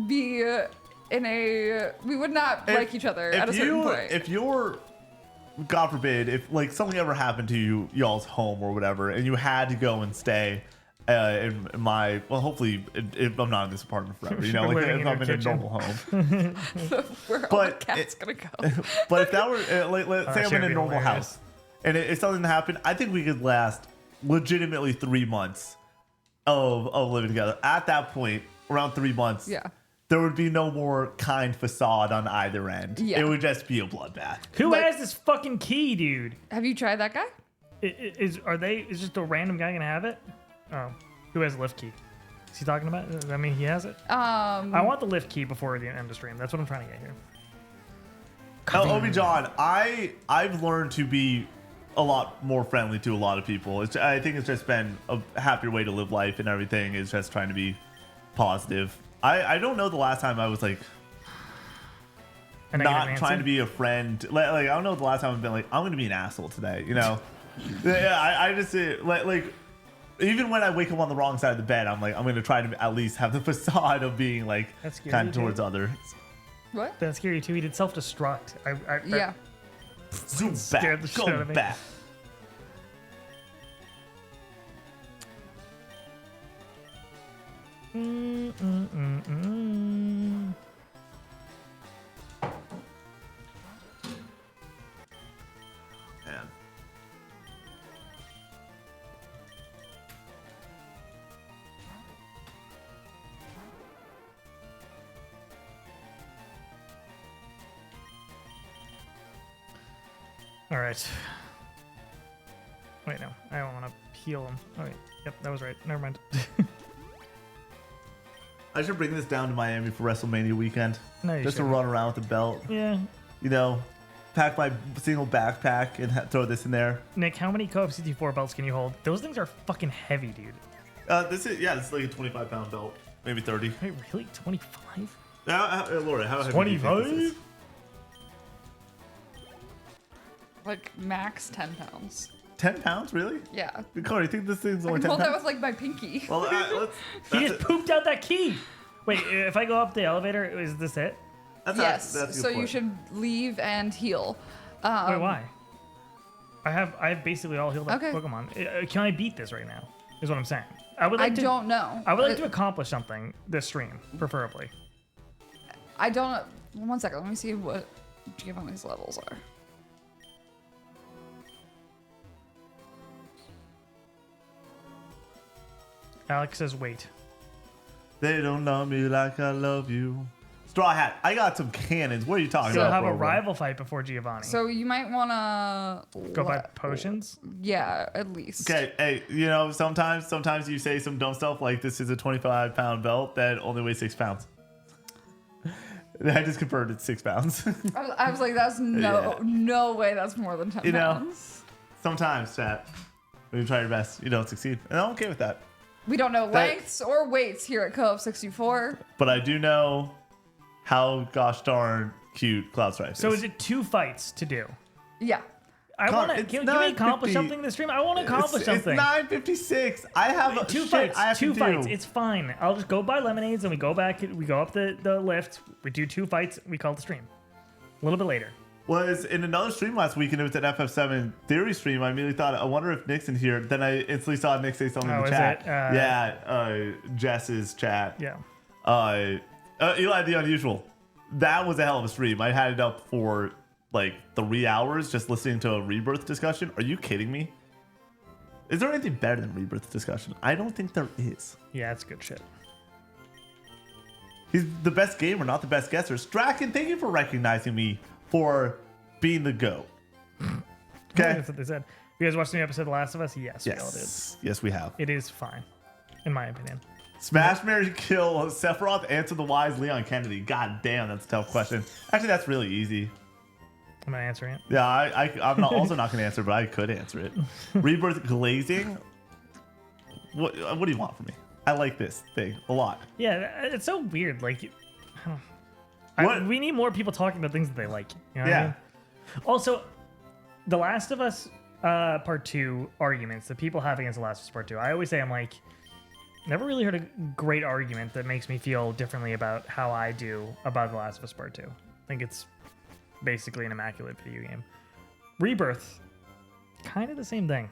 be we would not like each other at a certain point. If you're, God forbid, if something ever happened to y'all's home or whatever, and you had to go and stay in my, well, hopefully, if I'm not in this apartment forever, you know, Living if in I'm your in a kitchen. normal home. Where all the but cat's gonna go. But if that were, let's say I'm shit in would a be normal hilarious. house, and if something happened, I think we could last legitimately 3 months of living together. At that point, around 3 months, Yeah. there would be no more kind facade on either end. Yeah. It would just be a bloodbath. Who has this fucking key, dude? Have you tried that guy? Is just a random guy gonna have it? Oh, who has lift key? Is he talking about? I mean, he has it. I want the lift key before the end of stream. That's what I'm trying to get here. Oh, Obi John, I've learned to be a lot more friendly to a lot of people. I think it's just been a happier way to live life, and everything is just trying to be positive. I don't know the last time I was A negative not answer? trying to be a friend. I don't know the last time I've been I'm going to be an asshole today. You know, yeah. I just even when I wake up on the wrong side of the bed, I'm going to try to at least have the facade of being That's scary, kind of dude. towards others. What? That's scary too. He did self-destruct. Yeah. Zoom scared back, the shit go out of me. back. Man. All right. Wait, no. I don't want to heal him. Oh, wait. Yep, that was right. Never mind. I should bring this down to Miami for WrestleMania weekend. No, you just to shouldn't. run around with the belt. Yeah. You know, pack my single backpack and throw this in there. Nick, how many Co-op CT4 belts can you hold? Those things are fucking heavy, dude. This is like a 25-pound belt, maybe 30. Wait, really? 25? Laura, how heavy do you think this is? 25? Like max 10 pounds. 10 pounds, really? Yeah. Cody, you think this thing's I only can 10 hold that pounds? with like my pinky. Well, He just pooped out that key. Wait, if I go up the elevator, is this it? Yes. that's a good So you point. should leave and heal. Wait, why? I have basically all healed up Okay. Pokemon. Can I beat this right now? Is what I'm saying. I would like to. don't know. I would like to accomplish something this stream, preferably. I don't. 1 second. Let me see what Giovanni's levels are. Alex says, "Wait." They don't love me like I love you. Straw Hat, I got some cannons. What are you talking So about? have a bro? rival fight before Giovanni. So you might want to Go by potions. Yeah, at least. Okay, hey, sometimes you say some dumb stuff like this is a 25-pound belt that only weighs 6 pounds. I just confirmed it's 6 pounds. I was like, that's no way. That's more than 10 pounds. Sometimes, chat, when you try your best, you don't succeed, and I'm okay with that. We don't know lengths or weights here at Co-op 64. But I do know how gosh darn cute Cloud Strife is. So is it 2 fights to do? Yeah. I want to. Can we accomplish something this stream? I want to accomplish something. It's 9:56. I have two shit fights. I have Two to fights. do. It's fine. I'll just go buy lemonades and we go back. We go up the lift. We do 2 fights. We call it the stream. A little bit later. Was in another stream last week, and it was an FF7 theory stream. I immediately thought, I wonder if Nick's in here. Then I instantly saw Nick say something in the is chat. it? Jess's chat. Yeah. Eli the Unusual. That was a hell of a stream. I had it up for like 3 hours just listening to a Rebirth discussion. Are you kidding me? Is there anything better than Rebirth discussion? I don't think there is. Yeah, it's good shit. He's the best gamer, not the best guesser. Straken, thank you for recognizing me for being the GOAT. Okay. That's what they said. You guys watched the new episode of The Last of Us? Yes, we all did. Yes, we have. It is fine, in my opinion. Smash, marry, kill, Sephiroth, answer the wise, Leon Kennedy. God damn, that's a tough question. Actually, that's really easy. I'm not answering it. Yeah, I'm also not going to answer, but I could answer it. Rebirth glazing. What do you want from me? I like this thing a lot. Yeah, it's so weird. Like, we need more people talking about things that they like. You know what I mean? Also, The Last of Us Part 2 arguments that people have against The Last of Us Part 2. I always say, I'm like, never really heard a great argument that makes me feel differently about how I do about The Last of Us Part 2. I think it's basically an immaculate video game. Rebirth, kind of the same thing.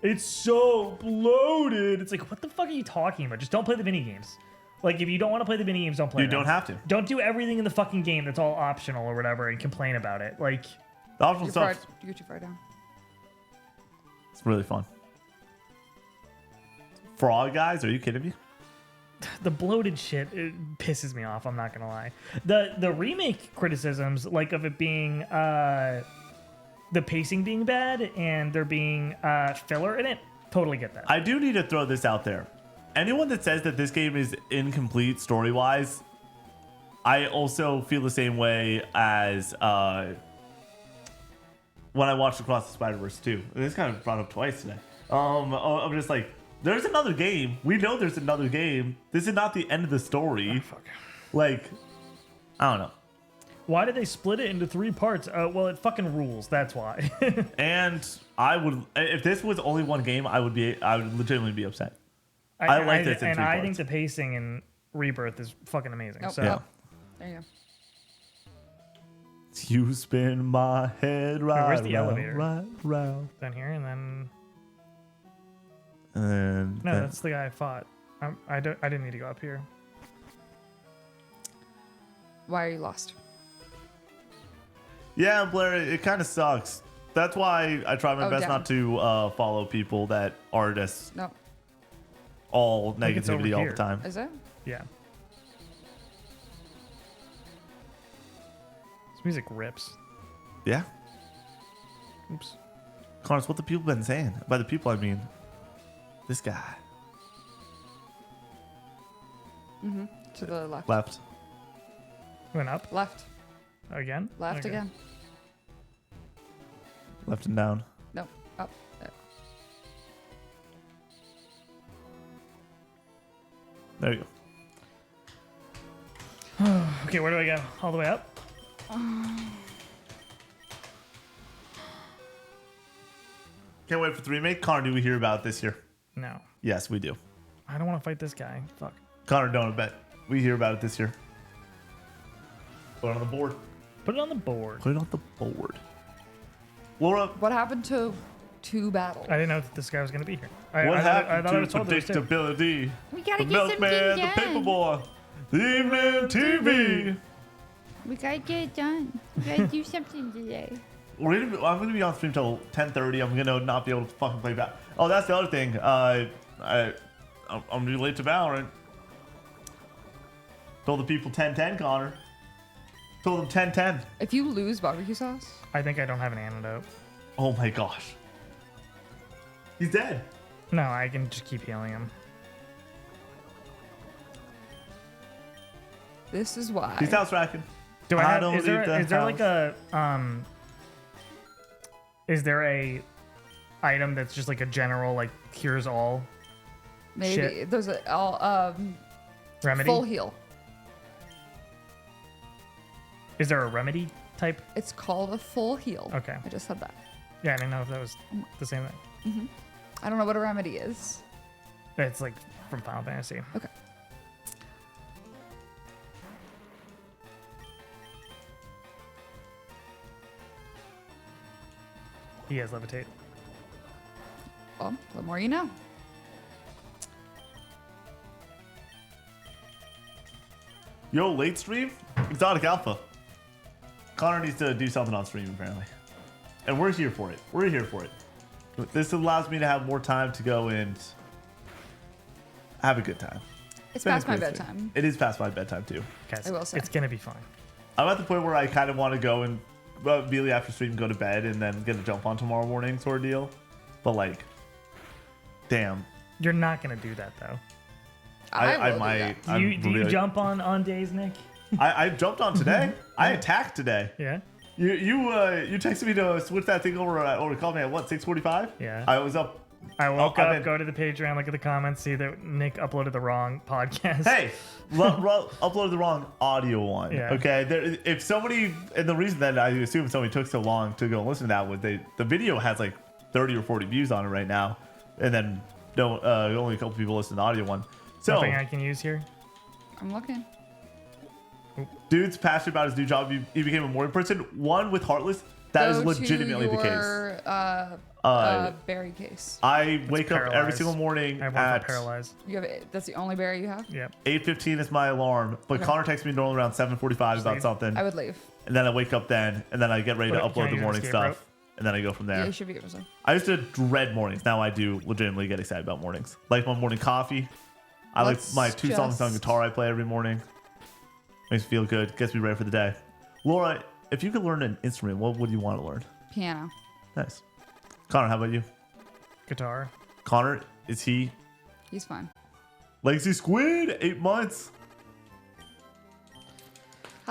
It's so bloated. It's like, what the fuck are you talking about? Just don't play the mini games. Like, if you don't want to play the mini games, don't play them. You don't have to. Don't do everything in the fucking game that's all optional or whatever and complain about it. Like, the optional stuff. You're too far down. It's really fun. Frog guys, are you kidding me? the bloated shit, it pisses me off. I'm not gonna lie. The remake criticisms, like of it being the pacing being bad and there being filler in it, totally get that. I do need to throw this out there. Anyone that says that this game is incomplete story-wise, I also feel the same way as when I watched Across the Spider-Verse 2. This kind of brought up twice today. I'm just like, there's another game. We know there's another game. This is not the end of the story. Oh, fuck. Like, I don't know. Why did they split it into 3 parts? Well, it fucking rules. That's why. And I would, if this was only one game, I would legitimately be upset. I like this in 3 and parts. I think the pacing in Rebirth is fucking amazing. Oh, So Yeah. there you go. You spin my head right where's the round, elevator? right round. down here, and then And no, then- that's the guy I fought. I didn't need to go up here. Why are you lost? yeah, Blair, it kind of sucks. That's why I try my Oh, best down. not to follow people that are just No. all think it's over negativity all here. the time. Is it? Yeah. This music rips. Yeah. Oops. Connors, what the people been saying? By the people, I mean this guy. To the left. Left. Went up Left. again. Left Okay. again. Left and down. No. Up. There. There you go. Okay, where do I go? All the way up? Can't wait for the remake. Connor, do we hear about it this year? No. Yes, we do. I don't want to fight this guy. Fuck. Connor, don't bet. We hear about it this year. Put it on the board. Put it on the board. Put it on the board. Laura, What happened to to battle. I didn't know that this guy was going to be here. What I happened thought I to was told there was two. predictability? We gotta The get something milkman, the done. paperboy, the evening TV. We gotta get it done. We gotta do something today. I'm gonna be on stream till 10:30. I'm gonna not be able to fucking play back. Oh, that's the other thing. I'm gonna be late to Valorant. Told the people 10:10, Connor. Told them 10:10. If you lose barbecue sauce, I think I don't have an antidote. Oh my gosh. He's dead. No, I can just keep healing him. this is why. He's out tracking. Do I I have? don't Is there leave the is there like house. a Is there a item that's just like a general like cures all Maybe shit. there's a remedy? full heal. Is there a remedy type? It's called a full heal. Okay. I just said that. Yeah, I didn't know if that was the same thing. I don't know what a remedy is. It's like from Final Fantasy. Okay. He has levitate. Well, the more you know. Yo, late stream? Exotic Alpha. Connor needs to do something on stream, apparently. And we're here for it. We're here for it. This allows me to have more time to go and have a good time. It's been a past my great stream. bedtime. It is past my bedtime, too. Guys, I will say. it's gonna be fine. I'm at the point where I kind of want to go and immediately after stream go to bed and then get a jump on tomorrow morning sort of deal. But like, damn. You're not gonna do that though. I will do might. that. Do I'm you really- jump on days, Nick? I jumped on today. I attacked today. Yeah. You texted me to switch that thing over or call me at what 6:45? Yeah. I was up. I woke I've up, been- go to the Patreon, look at the comments, see that Nick uploaded the wrong podcast. Hey, uploaded the wrong audio one. Yeah. Okay. If somebody, and the reason that I assume somebody took so long to go and listen to that was the video has like 30 or 40 views on it right now, and then only a couple people listen to the audio one. So Nothing I can use here. I'm looking. dude's passionate about his new job. He became a morning person. One with Heartless. That is Go legitimately to the case. your, berry case. I wake up every paralyzed. single morning I have at one for paralyzed. You have that's the only berry you have. Yep. 8:15 is my alarm, but Okay. Connor texts me normally around 7:45 about Sleep. something, I would leave. and then I wake up then, and then I get ready to What, can I upload the use morning escape stuff, rope? and then I go from Yeah, there. you should be able to. I used to dread mornings. Now I do legitimately get excited about mornings. Like my morning coffee. I Let's like my 2 songs on just- guitar I play every morning. Makes me feel good. Gets me ready for the day. Laura, if you could learn an instrument, what would you want to learn? Piano. Nice. Connor, how about you? Guitar. Connor, is he He's fine. Legacy Squid? 8 months.